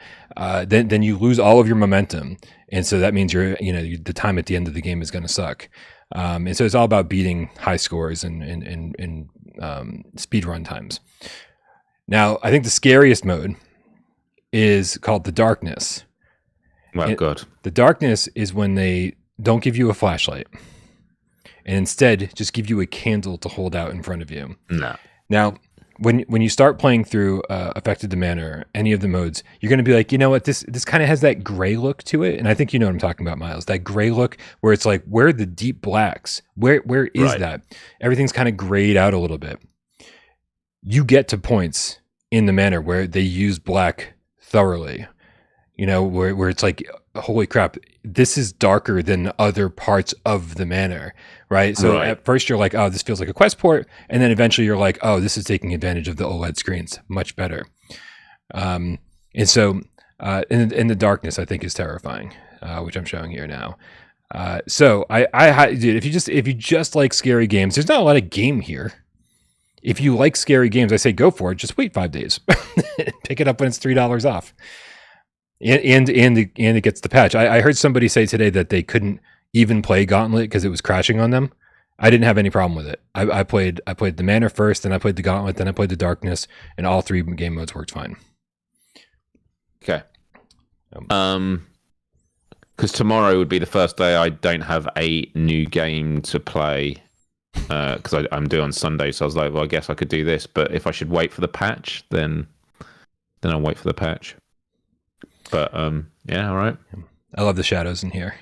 then you lose all of your momentum, and so that means the time at the end of the game is going to suck. And so it's all about beating high scores and speed run times. Now, I think the scariest mode is called the darkness. Oh, God. The darkness is when they don't give you a flashlight and instead just give you a candle to hold out in front of you. No. Now, when you start playing through Affected the Manor, any of the modes, you're going to be like, you know what, this kind of has that gray look to it. And I think you know what I'm talking about, Myles. That gray look where it's like, where are the deep blacks? Where is that? Everything's kind of grayed out a little bit. You get to points in the manor where they use black thoroughly. You know, where it's like, holy crap, this is darker than other parts of the manor, right? So at first you're like, oh, this feels like a quest port. And then eventually you're like, oh, this is taking advantage of the OLED screens. Much better. And so in the darkness, I think is terrifying, which I'm showing here now. So dude, if you just like scary games, there's not a lot of game here. If you like scary games, I say go for it. Just wait 5 days. Pick it up when it's $3 off. And it gets the patch. I heard somebody say today that they couldn't even play Gauntlet because it was crashing on them. I didn't have any problem with it. I played the Manor first, then I played the Gauntlet, then I played the Darkness, and all 3 game modes worked fine. Okay. Because tomorrow would be the first day I don't have a new game to play. Because I'm due on Sunday, so I was like, well, I guess I could do this. But if I should wait for the patch, then I'll wait for the patch. But yeah, all right. I love the shadows in here.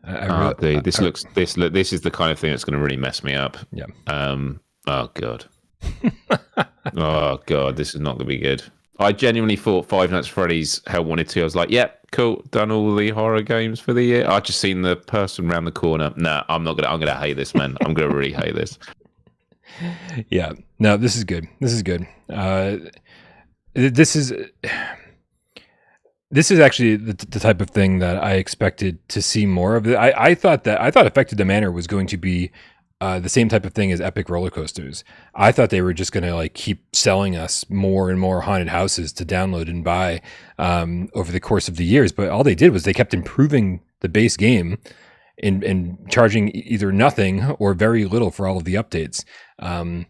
This is the kind of thing that's going to really mess me up. Yeah. Oh God. Oh God, this is not going to be good. I genuinely thought Five Nights at Freddy's Hell Wanted 2. I was like, yeah, cool, done all the horror games for the year. I just seen the person around the corner. Nah, I'm gonna hate this, man. I'm gonna really hate this. Yeah. No, this is good. This is good. This is actually the type of thing that I expected to see more of. I thought Affected the Manor was going to be the same type of thing as Epic Rollercoasters. I thought they were just going to like keep selling us more and more haunted houses to download and buy over the course of the years. But all they did was they kept improving the base game and charging either nothing or very little for all of the updates. And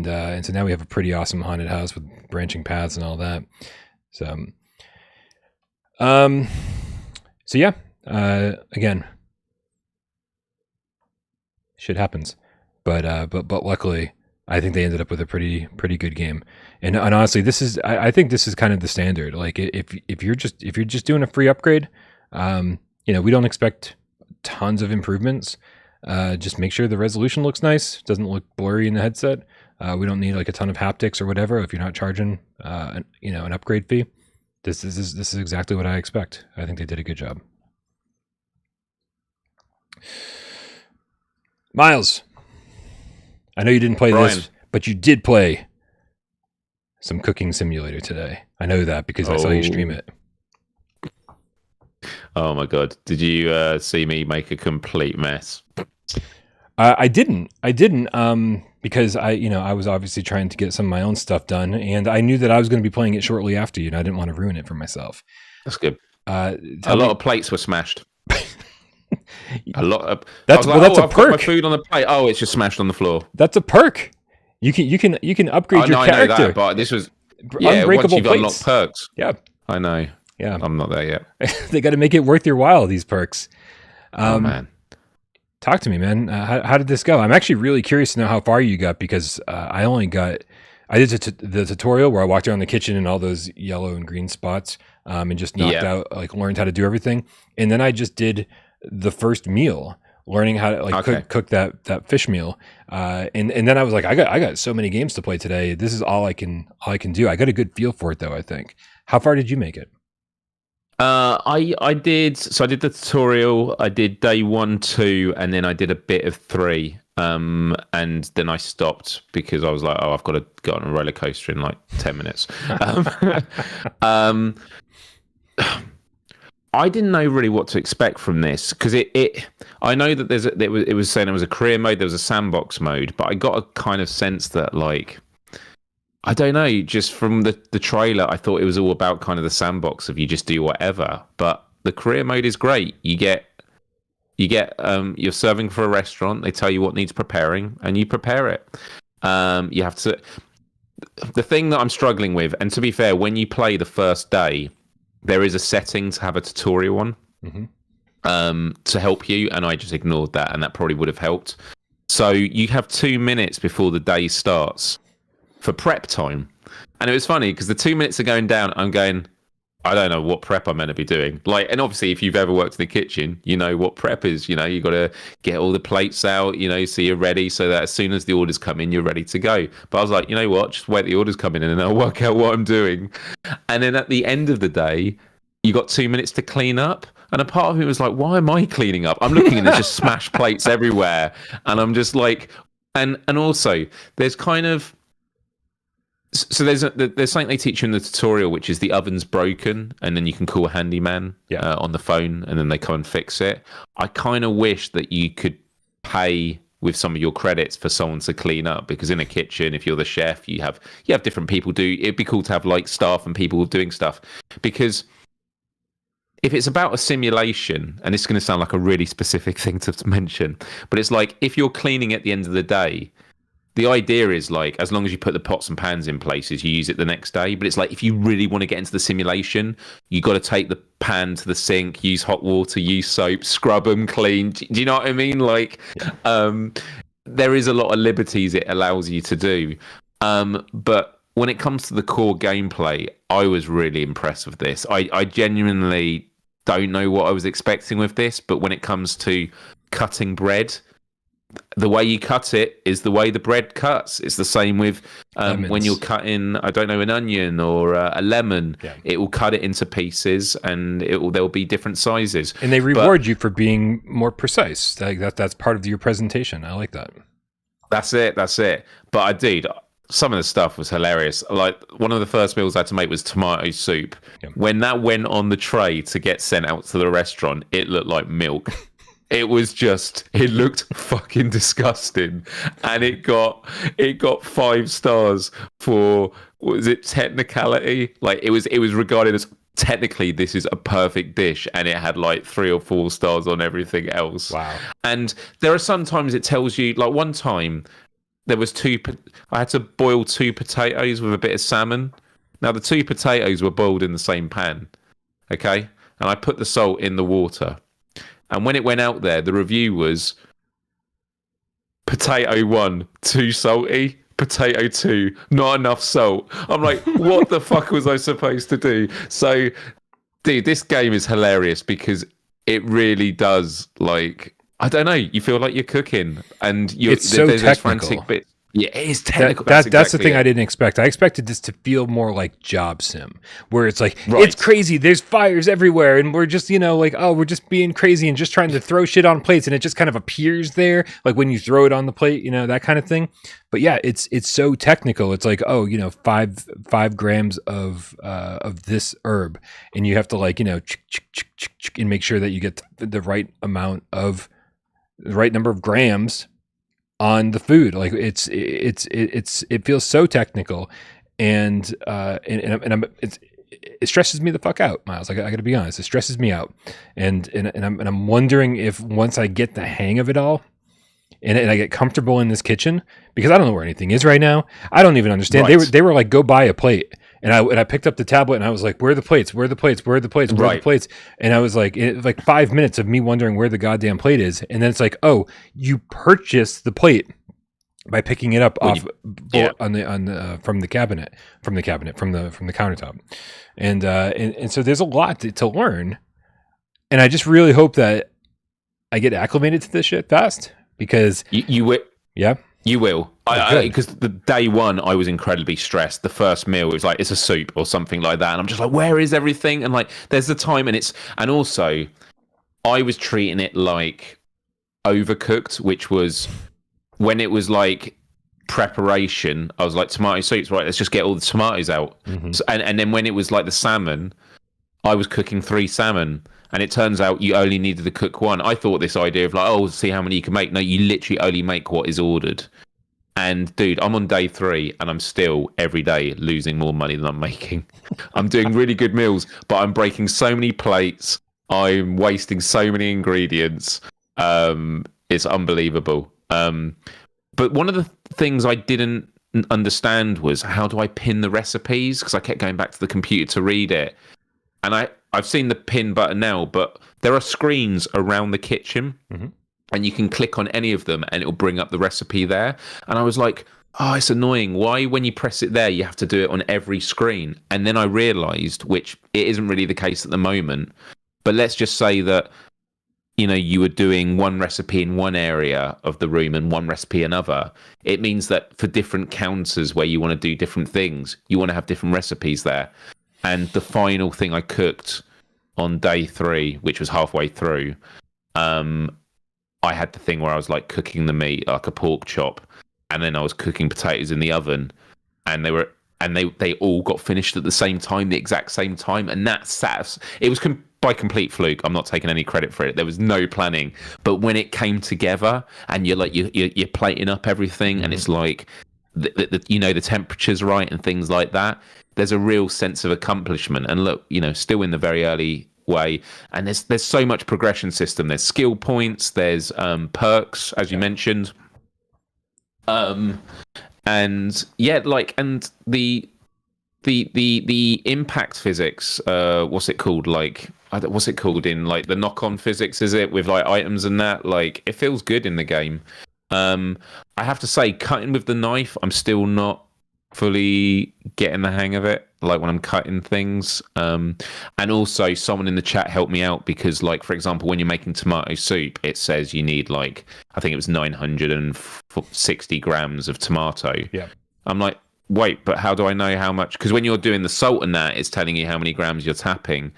so now we have a pretty awesome haunted house with branching paths and all that. So yeah, again, shit happens, but luckily I think they ended up with a pretty good game. And honestly, I think this is kind of the standard. Like if you're just doing a free upgrade, we don't expect tons of improvements. Just make sure the resolution looks nice, doesn't look blurry in the headset. We don't need like a ton of haptics or whatever if you're not charging an upgrade fee. This is exactly what I expect. I think they did a good job. Myles, I know you didn't play this, but you did play some Cooking Simulator today. I know that because I saw you stream it. Oh my God. Did you see me make a complete mess? I didn't. Because I was obviously trying to get some of my own stuff done, and I knew that I was going to be playing it shortly after you, and I didn't want to ruin it for myself. That's good. A lot of plates were smashed. A lot of That's I was like, that's a I've got my perk. food on the plate. Oh, it's just smashed on the floor. That's a perk. You can upgrade your I know character. that, but this was once Unbreakable you've plates. unlocked perks. Yeah, I know. yeah. I'm not there yet. They got to make it worth your while. These perks. Oh man. Talk to me, man. How did this go? I'm actually really curious to know how far you got because I did the tutorial where I walked around the kitchen and all those yellow and green spots and just knocked out, like learned how to do everything. And then I just did the first meal, learning how to cook that fish meal. And then I was like, I got so many games to play today. This is all I can do. I got a good feel for it though, I think. How far did you make it? I did the tutorial. I did day 1, 2, and then I did a bit of 3. And then I stopped because I was like, I've got to go on a roller coaster in like 10 minutes. I didn't know really what to expect from this because I know that it was saying there was a career mode, there was a sandbox mode, but I got a kind of sense that like, I don't know, just from the trailer, I thought it was all about kind of the sandbox of you just do whatever. But the career mode is great. You're serving for a restaurant. They tell you what needs preparing, and you prepare it. You have to. The thing that I'm struggling with, and to be fair, when you play the first day, there is a setting to have a tutorial on to help you, and I just ignored that, and that probably would have helped. So you have 2 minutes before the day starts for prep time. And it was funny because the 2 minutes are going down. I'm going, I don't know what prep I'm meant to be doing. Like, and obviously if you've ever worked in the kitchen, you know what prep is, you know, you got to get all the plates out, you know, so you're ready so that as soon as the orders come in, you're ready to go. But I was like, you know what, just wait the orders come in and I'll work out what I'm doing. And then at the end of the day, you got 2 minutes to clean up. And a part of me was like, why am I cleaning up? I'm looking and there's just smashed plates everywhere. And I'm just like, and also there's kind of, so there's something they teach you in the tutorial, which is the oven's broken, and then you can call a handyman on the phone, and then they come and fix it. I kind of wish that you could pay with some of your credits for someone to clean up, because in a kitchen, if you're the chef, you have different people do. It'd be cool to have like staff and people doing stuff, because if it's about a simulation, and this is going to sound like a really specific thing to mention, but it's like if you're cleaning at the end of the day. The idea is like, as long as you put the pots and pans in places, you use it the next day. But it's like, if you really want to get into the simulation, you got to take the pan to the sink, use hot water, use soap, scrub them clean. Do you know what I mean? Like, there is a lot of liberties it allows you to do. But when it comes to the core gameplay, I was really impressed with this. I genuinely don't know what I was expecting with this, but when it comes to cutting bread, the way you cut it is the way the bread cuts. It's the same with when you're cutting, I don't know, an onion or a lemon. Yeah. It will cut it into pieces, and there'll be different sizes. And they reward you for being more precise. That's part of your presentation. I like that. That's it. But some of the stuff was hilarious. Like, one of the first meals I had to make was tomato soup. Yeah. When that went on the tray to get sent out to the restaurant, it looked like milk. It looked fucking disgusting, and it got 5 stars for, what was it, technicality? Like, it was regarded as, technically this is a perfect dish, and it had like 3 or 4 stars on everything else. Wow. And there are sometimes it tells you, like one time there was I had to boil 2 potatoes with a bit of salmon. Now the 2 potatoes were boiled in the same pan, okay? And I put the salt in the water. And when it went out there, the review was potato 1, too salty. Potato 2, not enough salt. I'm like, what the fuck was I supposed to do? So, dude, this game is hilarious because it really does, like, I don't know, you feel like you're cooking, and it's so there's technical. Frantic bits. Yeah, it is technical. That's the thing I didn't expect. I expected this to feel more like Job Sim, where it's like, It's crazy. There's fires everywhere, and we're just, like, we're just being crazy and just trying to throw shit on plates, and it just kind of appears there, like when you throw it on the plate, that kind of thing. But yeah, it's so technical. It's like, 5 grams of this herb, and you have to and make sure that you get the right amount of the right number of grams on the food. Like it feels so technical, and it stresses me the fuck out, Myles. I got to be honest, it stresses me out, and I'm wondering if once I get the hang of it all, and I get comfortable in this kitchen, because I don't know where anything is right now. I don't even understand. Right. They were like, go buy a plate. And I picked up the tablet and I was like, where are the plates? Where are the plates? Where are the plates? Where are the plates? And I was like, like 5 minutes of me wondering where the goddamn plate is. And then it's like, oh, you purchased the plate by picking it up from the countertop. And so there's a lot to learn. And I just really hope that I get acclimated to this shit fast, because you will. Yeah. You will. Because the day one, I was incredibly stressed. The first meal was like, it's a soup or something like that. And I'm just like, where is everything? And like, there's the time. And also, I was treating it like Overcooked, which was when it was like preparation. I was like, tomato soups, right? Let's just get all the tomatoes out. Mm-hmm. So, and then when it was like the salmon, I was cooking 3 salmon. And it turns out you only needed to cook 1. I thought this idea of like, oh, see how many you can make. No, you literally only make what is ordered. And dude, I'm on day 3 and I'm still every day losing more money than I'm making. I'm doing really good meals, but I'm breaking so many plates. I'm wasting so many ingredients. It's unbelievable. But one of the things I didn't understand was, how do I pin the recipes? Because I kept going back to the computer to read it. And I've seen the pin button now, but there are screens around the kitchen, and you can click on any of them and it'll bring up the recipe there. And I was like, oh, it's annoying. Why, when you press it there, you have to do it on every screen? And then I realized, which it isn't really the case at the moment, but let's just say that, you know, you were doing one recipe in one area of the room and one recipe in another. It means that for different counters where you want to do different things, you want to have different recipes there. And the final thing I cooked on day 3, which was halfway through, I had the thing where I was like cooking the meat like a pork chop, and then I was cooking potatoes in the oven, and they all got finished at the same time, the exact same time, and that sat. It was by complete fluke. I'm not taking any credit for it. There was no planning, but when it came together, and you're like you're plating up everything, and it's like the temperature's right and things like that. There's a real sense of accomplishment. And look, you know, still in the very early way. And there's so much progression system. There's skill points. There's perks, as you mentioned. And yeah, like, and the impact physics. What's it called? Like, what's it called in like the knock-on physics? Is it with like items and that? Like, it feels good in the game. I have to say, cutting with the knife, I'm still not fully getting the hang of it, like when I'm cutting things. And also, someone in the chat helped me out, because like, for example, when you're making tomato soup, it says you need like, I think it was 960 grams of tomato. Yeah. I'm like, wait, but how do I know how much? Because when you're doing the salt and that, it's telling you how many grams you're tapping.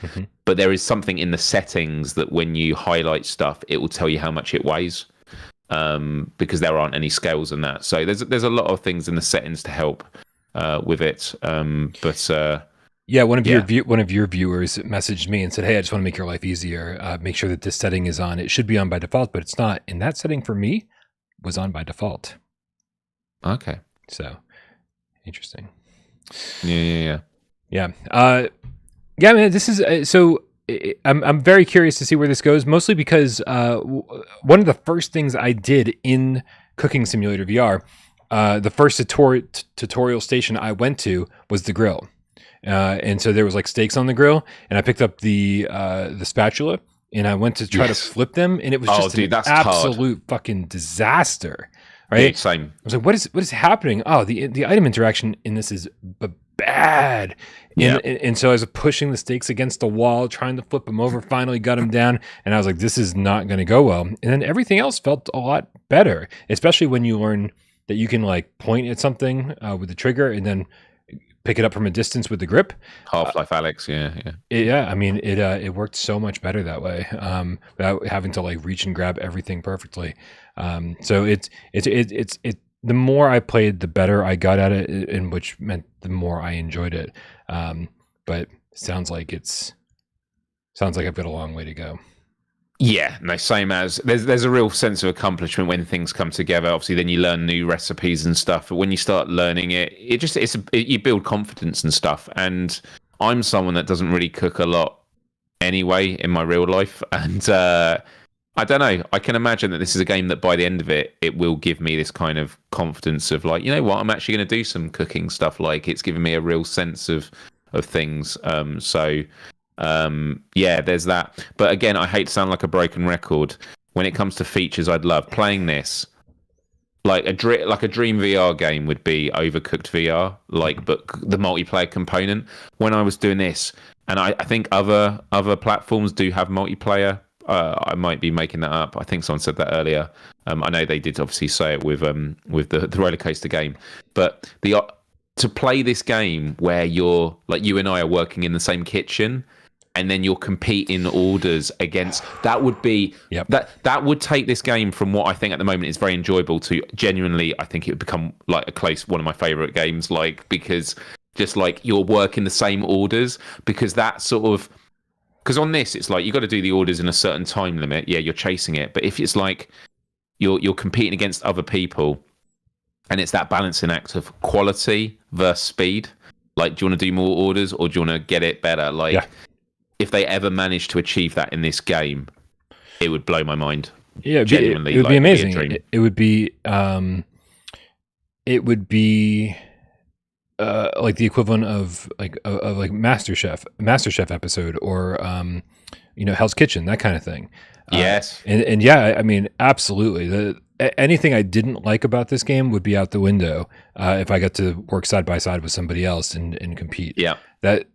But there is something in the settings that when you highlight stuff, it will tell you how much it weighs. Because there aren't any scales in that. So there's a lot of things in the settings to help with it. One of your viewers messaged me and said, hey, I just want to make your life easier. Make sure that this setting is on. It should be on by default, but it's not. And that setting for me was on by default. Okay. So interesting. Yeah. Man, this is so. I'm very curious to see where this goes, mostly because one of the first things I did in Cooking Simulator VR, the first tutorial station I went to was the grill. And so there was like steaks on the grill, and I picked up the spatula, and I went to try to flip them, and it was just an absolute fucking disaster. Right? Dude, same. I was like, what is happening? Oh, the item interaction in this is bad. And so I was pushing the steaks against the wall, trying to flip them over, finally got them down, and I was like, this is not going to go well. And then everything else felt a lot better, especially when you learn that you can like point at something with the trigger and then pick it up from a distance with the grip. Half-Life Alex, yeah. I mean, it worked so much better that way, without having to like reach and grab everything perfectly. So it's the more I played, the better I got at it, and which meant the more I enjoyed it. But sounds like I've got a long way to go. Yeah, no, same as there's a real sense of accomplishment when things come together. Obviously, then you learn new recipes and stuff. But when you start learning it, you build confidence and stuff. And I'm someone that doesn't really cook a lot anyway in my real life, and I don't know. I can imagine that this is a game that by the end of it, it will give me this kind of confidence of like, you know what, I'm actually going to do some cooking stuff. Like it's giving me a real sense of things. Yeah, there's that. But again, I hate to sound like a broken record. When it comes to features, I'd love playing this. Like a Dream VR game would be Overcooked VR, but the multiplayer component. When I was doing this, and I think other platforms do have multiplayer. I might be making that up. I think someone said that earlier. I know they did obviously say it with the roller coaster game, but to play this game where you're like you and I are working in the same kitchen, and then you're competing orders against that would be that would take this game from what I think at the moment is very enjoyable to genuinely I think it would become like one of my favorite games, like because just like you're working the same orders, because that sort of. Because on this, it's like you got to do the orders in a certain time limit. Yeah, you're chasing it. But if it's like you're competing against other people, and it's that balancing act of quality versus speed. Like, do you want to do more orders or do you want to get it better? Like, if they ever manage to achieve that in this game, it would blow my mind. Yeah, genuinely, it would be amazing. It would be it would be. Like the equivalent of like MasterChef episode, or Hell's Kitchen, that kind of thing. Yes, and yeah, I mean, absolutely. Anything I didn't like about this game would be out the window if I got to work side by side with somebody else and compete. That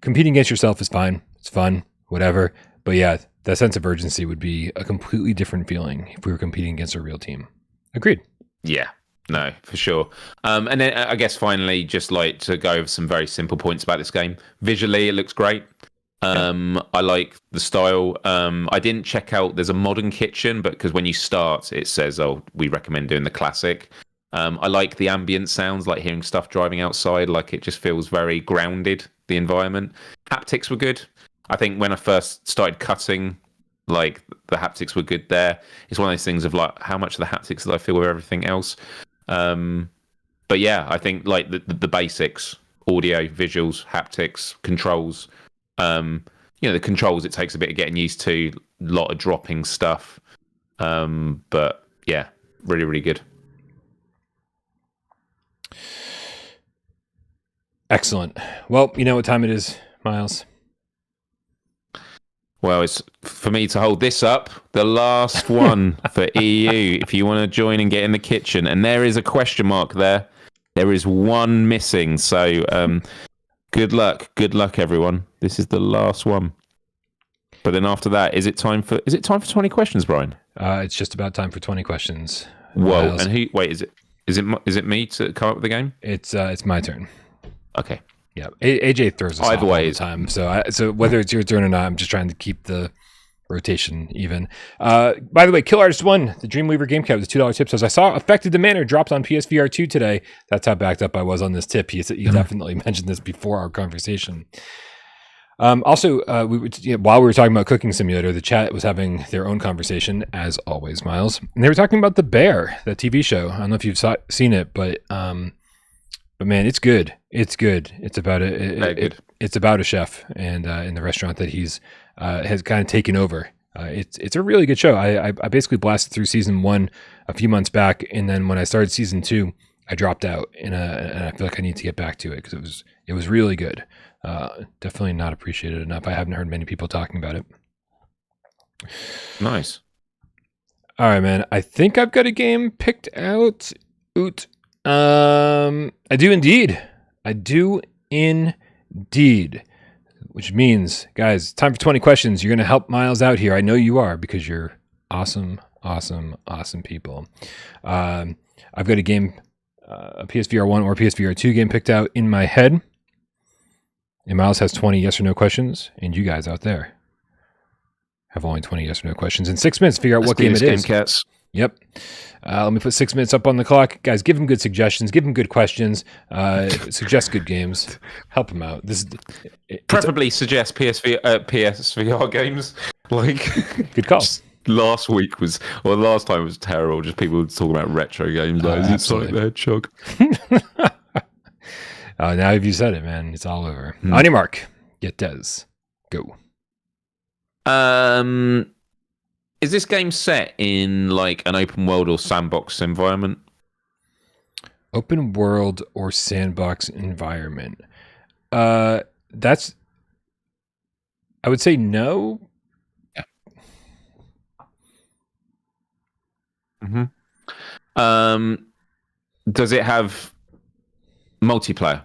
competing against yourself is fine. It's fun, whatever. But yeah, that sense of urgency would be a completely different feeling if we were competing against a real team. Agreed. Yeah. No, for sure. And then I guess finally, just like to go over some very simple points about this game. Visually, it looks great. I like the style. I didn't check out, there's a modern kitchen, but because when you start, it says, we recommend doing the classic. I like the ambient sounds, like hearing stuff driving outside. Like it just feels very grounded, the environment. Haptics were good. I think when I first started cutting, like the haptics were good there. It's one of those things of like, how much of the haptics did I feel with everything else? But yeah, I think like the basics, audio, visuals, haptics, controls. The controls, it takes a bit of getting used to, a lot of dropping stuff. But yeah, really, really good. Excellent. Well, you know what time it is, Myles? Well, it's for me to hold this up, the last one for EU, if you want to join and get in the kitchen. And there is a question mark there. There is one missing. So good luck. Good luck, everyone. This is the last one. But then after that, is it time for 20 questions, Brian? It's just about time for 20 questions. Whoa. Myles. And is it me to come up with the game? It's my turn. Okay. Yeah, AJ throws us Either off way all the time. So whether it's your turn or not, I'm just trying to keep the rotation even. By the way, Kill Artist 1, the Dreamweaver game cap, was $2 tip. Says, I saw Affected the Manor dropped on PSVR2 today. That's how backed up I was on this tip. He definitely mentioned this before our conversation. Also, while we were talking about Cooking Simulator, the chat was having their own conversation, as always, Myles. And they were talking about The Bear, that TV show. I don't know if you've seen it, but man, it's good. It's good. It's about it's about a chef and in the restaurant that he's has kind of taken over. It's a really good show. I basically blasted through season 1 a few months back, and then when I started season 2, I dropped out, and I feel like I need to get back to it because it was really good. Definitely not appreciated enough. I haven't heard many people talking about it. Nice. All right, man. I think I've got a game picked out. I do indeed. Which means, guys, time for 20 questions. You're going to help Myles out here. I know you are, because you're awesome people. I've got a game, a PSVR 1 or PSVR 2 game picked out in my head. And Myles has 20 yes or no questions. And you guys out there have only 20 yes or no questions. In 6 minutes, figure out what game it is. Cats. Yep. Let me put 6 minutes up on the clock. Guys, give him good suggestions. Give him good questions. Suggest good games. Help him out. Preferably suggest PSVR games. Like, good call. Last time was terrible. Just people talking about retro games. Like, it's Sonic the Hedgehog. Now if you said it, man, it's all over. On your mark, get Des. Go. Is this game set in like an open world or sandbox environment? Open world or sandbox environment. I would say no. Yeah. Mm-hmm. Does it have multiplayer?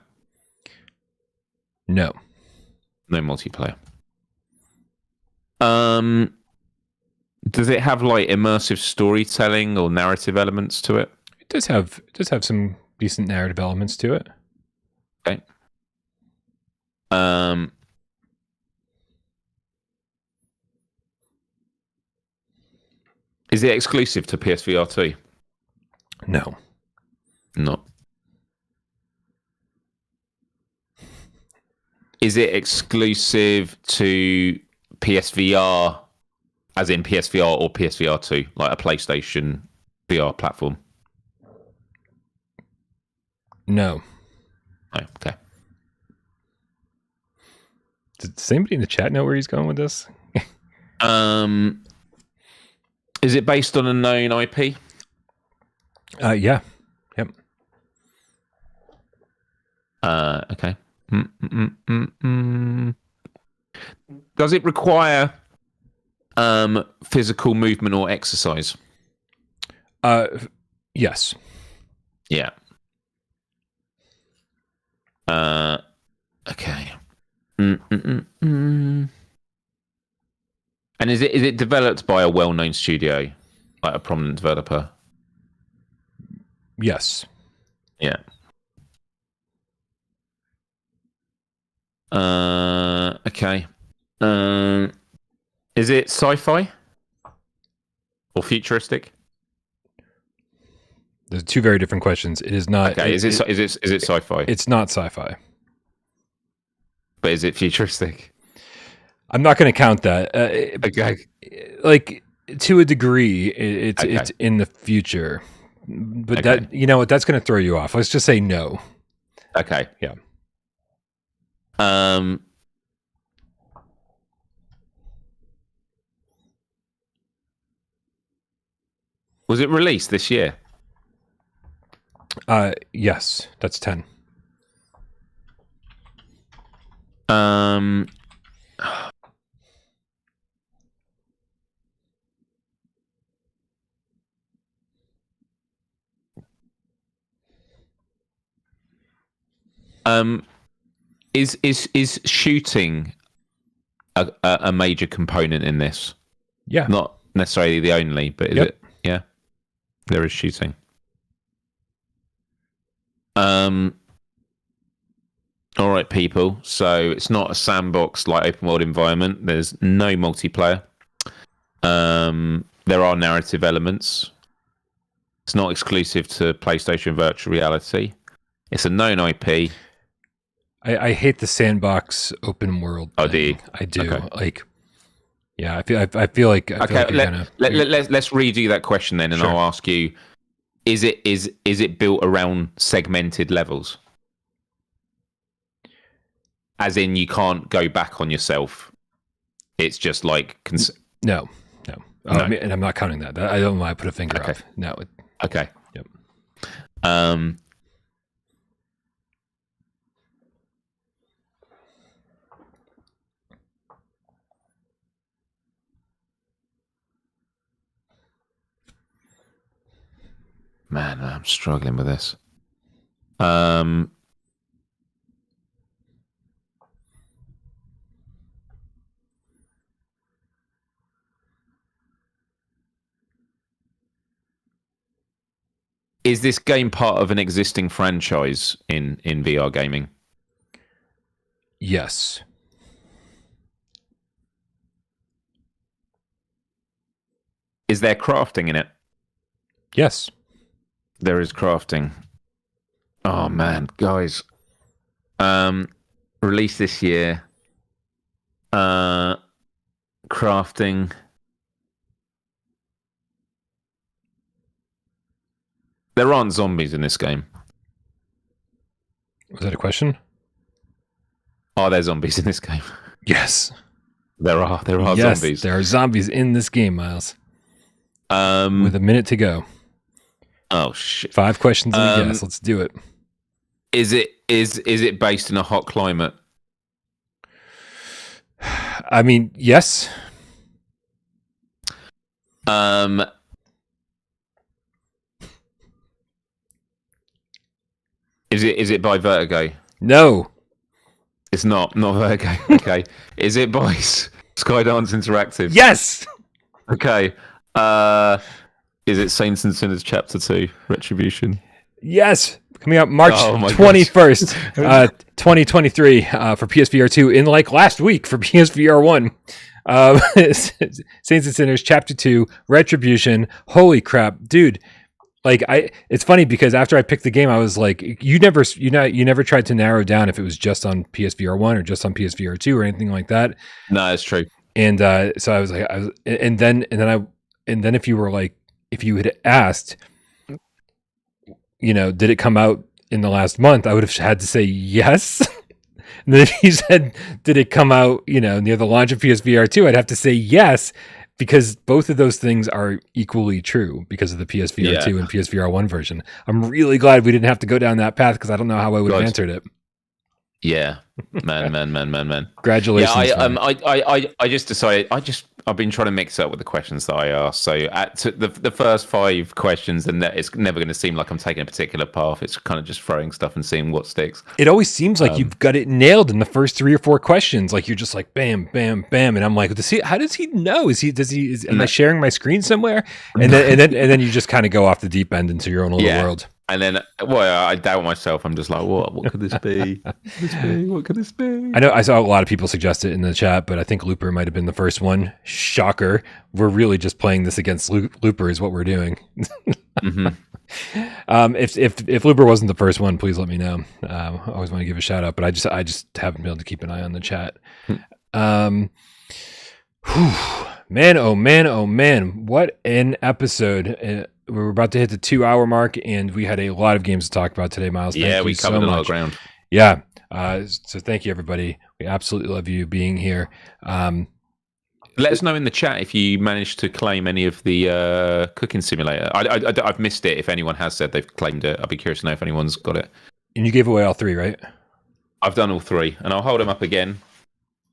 No. No multiplayer. Does it have like immersive storytelling or narrative elements to it? It does have some decent narrative elements to it. Okay. Is it exclusive to PSVR2? No. No. Is it exclusive to PSVR, as in PSVR or PSVR2, like a PlayStation VR platform? No. Oh, okay. Does anybody in the chat know where he's going with this? Is it based on a known IP? Yeah. Yep. Okay. Does it require physical movement or exercise? Yes. Yeah. Okay. And is it developed by a well-known studio, like a prominent developer? Yes. Yeah. Okay. Is it sci-fi or futuristic? There's two very different questions. It is not. Okay. Is it sci-fi? It's not sci-fi. But is it futuristic? I'm not going to count that. Okay. Like to a degree, it's Okay. it's in the future, but Okay. that you know what that's going to throw you off. Let's just say no. Okay. Yeah. Was it released this year? Yes, that's 10. Is shooting a major component in this? Yeah. Not necessarily the only, but is it? Yeah. There is shooting. All right, people. So it's not a sandbox like open world environment. There's no multiplayer. There are narrative elements. It's not exclusive to PlayStation Virtual Reality. It's a known IP. I hate the sandbox open world thing. Oh, do you? I do. Okay. Like, yeah, I feel like Okay, let's redo that question then, and Sure. I'll ask you: is it built around segmented levels? As in, you can't go back on yourself. It's just like No. No. And I'm not counting that. I don't know why I put a finger Okay. up. No. Okay. Yep. Man, I'm struggling with this. Is this game part of an existing franchise in VR gaming? Yes. Is there crafting in it? Yes. There is crafting. Oh man, guys. Released this year. Crafting. There aren't zombies in this game. Was that a question? Are there zombies in this game? Yes. There are Yes, zombies. there are zombies in this game, Myles. Um, With a minute to go. Oh shit! 5 questions and a guess. Let's do it. Is it based in a hot climate? I mean, yes. Is it by Vertigo? No. It's not Vertigo. Okay. Is it by Skydance Interactive? Yes. Okay. Is it Saints and Sinners Chapter 2 Retribution? Yes. Coming out March Oh my 21st, 2023 for PSVR 2 in like last week for PSVR 1. Saints and Sinners Chapter 2 Retribution. Holy crap, dude. Like it's funny because after I picked the game, I was like, you never tried to narrow down if it was just on PSVR 1 or just on PSVR 2 or anything like that. No, it's true. And so I was like, and then if you were like, if you had asked, did it come out in the last month? I would have had to say yes. And then if you said, did it come out, near the launch of PSVR 2, I'd have to say yes, because both of those things are equally true because of the PSVR 2 and PSVR 1 version. I'm really glad we didn't have to go down that path because I don't know how I would have answered it. Yeah, man. Congratulations. Yeah, I just decided. I've been trying to mix up with the questions that I asked. So the first 5 questions, and it's never going to seem like I'm taking a particular path. It's kind of just throwing stuff and seeing what sticks. It always seems like you've got it nailed in the first 3 or 4 questions. Like you're just like bam, bam, bam, and I'm like, how does he know? Am I sharing my screen somewhere? And then you just kind of go off the deep end into your own little world. And then, I doubt myself. I'm just like, what could this be? What could this be? I know I saw a lot of people suggest it in the chat, but I think Looper might have been the first one. Shocker. We're really just playing this against Looper is what we're doing. Mm-hmm. If Looper wasn't the first one, please let me know. I always want to give a shout out, but I just haven't been able to keep an eye on the chat. Man, oh man. What an episode. We're about to hit the 2-hour mark, and we had a lot of games to talk about today, Myles. Yeah, we covered a lot of ground. Yeah. So thank you, everybody. We absolutely love you being here. Let us know in the chat if you managed to claim any of the cooking simulator. I've missed it. If anyone has said they've claimed it, I'd be curious to know if anyone's got it. And you gave away all 3, right? I've done all 3, and I'll hold them up again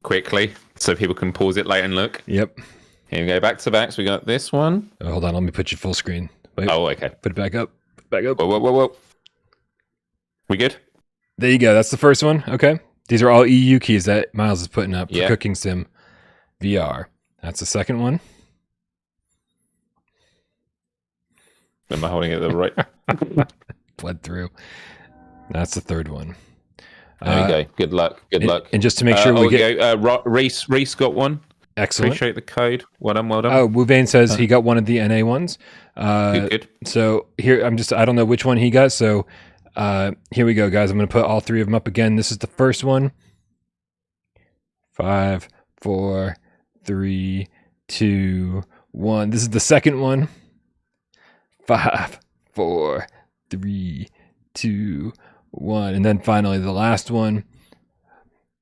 quickly so people can pause it later and look. Yep. Here we go, back to back. So we got this one. Oh, hold on, let me put you full screen. Wait, okay. Put it back up. Whoa. We good? There you go. That's the first one. Okay. These are all EU keys that Myles is putting up for Cooking Sim VR. That's the second one. Am I holding it the right? Bled through. That's the third one. There we go. Good luck. And just to make sure we get... Reese got one. Excellent. Appreciate the code. Well done. Oh, Wuvane says he got one of the NA ones. Good. So here, I don't know which one he got. So here we go, guys. I'm going to put all 3 of them up again. This is the first one. 5, 4, 3, 2, 1. This is the second one. 5, 4, 3, 2, 1. And then finally the last one.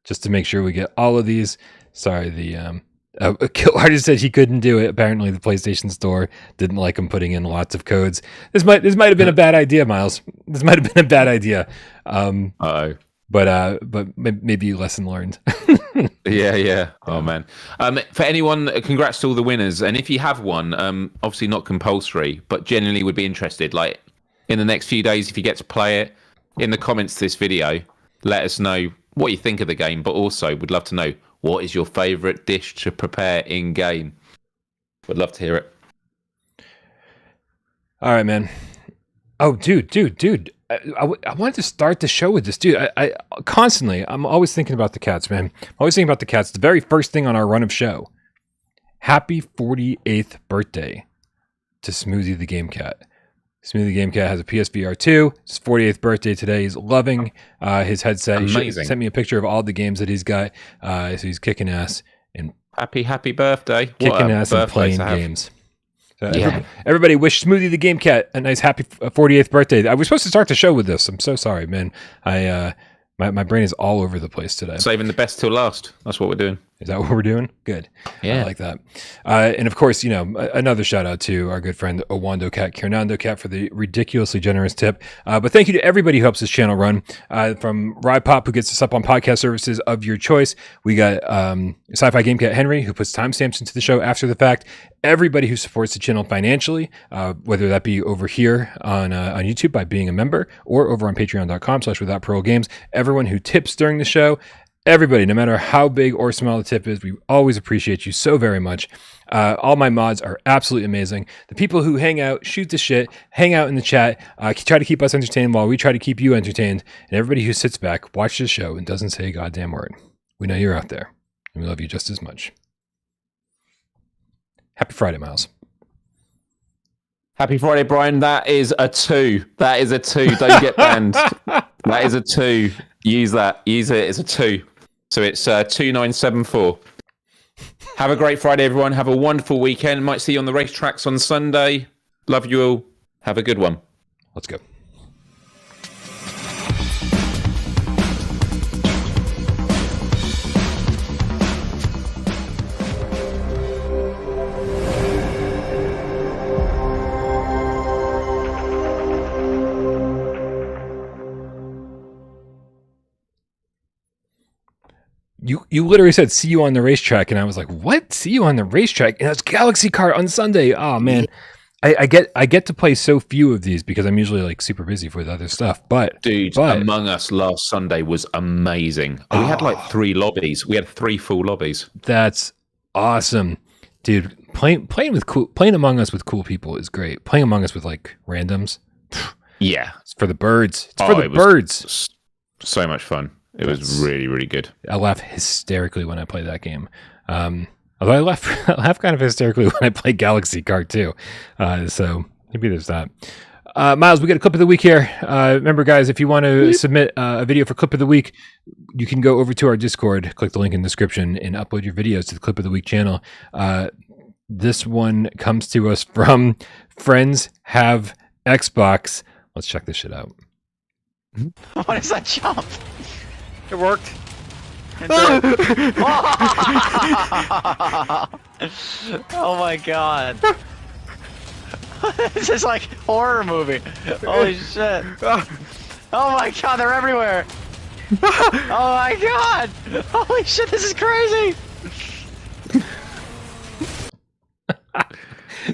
Just to make sure we get all of these. Sorry, Kill Artist said he couldn't do it. Apparently, the PlayStation Store didn't like him putting in lots of codes. This might have been a bad idea, Myles. This might have been a bad idea. But maybe lesson learned. Yeah. Oh man. For anyone, congrats to all the winners. And if you have one, obviously not compulsory, but genuinely would be interested. Like in the next few days, if you get to play it, in the comments to this video, let us know what you think of the game. But also, would love to know, what is your favorite dish to prepare in game? Would love to hear it. All right, man. Oh, dude. I wanted to start the show with this, dude. I'm always thinking about the cats, man. I'm always thinking about the cats. The very first thing on our run of show. Happy 48th birthday to Smoothie the Game Cat. Smoothie the Game Cat has a PSVR 2. It's his 48th birthday today. He's loving his headset. Amazing. He sent me a picture of all the games that he's got. So he's kicking ass and happy birthday. Kicking ass and playing games. Everybody wish Smoothie the Game Cat a nice happy 48th birthday. I was supposed to start the show with this. I'm so sorry, man. My brain is all over the place today. Saving the best till last. That's what we're doing. Is that what we're doing? Good. Yeah. I like that. And of course, another shout out to our good friend OwandoCAT OwandoCAT for the ridiculously generous tip. But thank you to everybody who helps this channel run. From Rye Pop, who gets us up on podcast services of your choice. We got Sci-Fi Game Cat Henry, who puts timestamps into the show after the fact. Everybody who supports the channel financially, whether that be over here on YouTube by being a member or over on patreon.com/withoutparolegames. Everyone who tips during the show. Everybody, no matter how big or small the tip is, we always appreciate you so very much. All my mods are absolutely amazing. The people who hang out, shoot the shit, hang out in the chat, try to keep us entertained while we try to keep you entertained. And everybody who sits back, watches the show, and doesn't say a goddamn word. We know you're out there, and we love you just as much. Happy Friday, Myles. Happy Friday, Brian. That is a 2. That is a 2. Don't get banned. That is a 2. Use that. Use it. It's a 2. So it's 2974. Have a great Friday, everyone. Have a wonderful weekend. Might see you on the racetracks on Sunday. Love you all. Have a good one. Let's go. You literally said, see you on the racetrack. And I was like, what? See you on the racetrack? And it's Galaxy Kart on Sunday. Oh, man. I get to play so few of these because I'm usually like super busy with other stuff. But Among Us last Sunday was amazing. We had like 3 lobbies. We had 3 full lobbies. That's awesome. Dude, playing Among Us with cool people is great. Playing Among Us with like randoms. Yeah. It's for the birds. It's for the birds. So much fun. It was really, really good. I laugh hysterically when I play that game. Although I laugh kind of hysterically when I play Galaxy Kart too. So maybe there's that. Myles, we got a clip of the week here. Remember, guys, if you want to submit a video for clip of the week, you can go over to our Discord, click the link in the description, and upload your videos to the clip of the week channel. This one comes to us from Friends Have Xbox. Let's check this shit out. What is that jump? It worked. Oh my god. This is like horror movie. Holy shit. Oh my god, they're everywhere. Oh my god. Holy shit, this is crazy.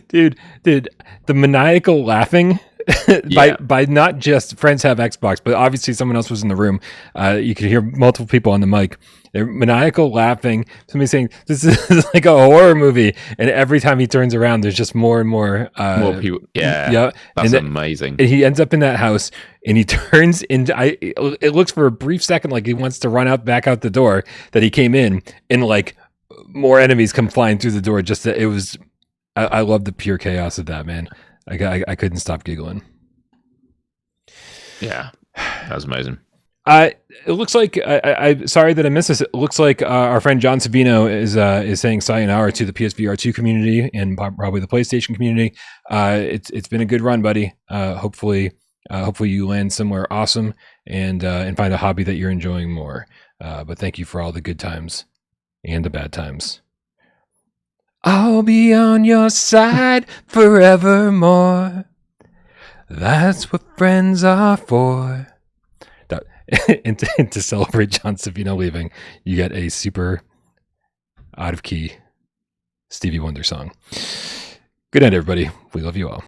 Dude, the maniacal laughing by not just Friends Have Xbox, but obviously someone else was in the room. You could hear multiple people on the mic. They're maniacal laughing. Somebody saying, this is like a horror movie. And every time he turns around, there's just more and more people. Yeah. That's amazing. And he ends up in that house and he turns into, it looks for a brief second like he wants to run back out the door that he came in, and like more enemies come flying through the door. Just that it was, I love the pure chaos of that, man. I couldn't stop giggling. Yeah, that was amazing. It looks like I'm sorry that I missed this. It looks like our friend John Savino is saying sayonara to the PSVR2 community and probably the PlayStation community. It's been a good run, buddy. Hopefully you land somewhere awesome and find a hobby that you're enjoying more. But thank you for all the good times and the bad times. I'll be on your side forevermore. That's what friends are for. And to celebrate John Savino leaving, you get a super out of key Stevie Wonder song. Good night, everybody. We love you all.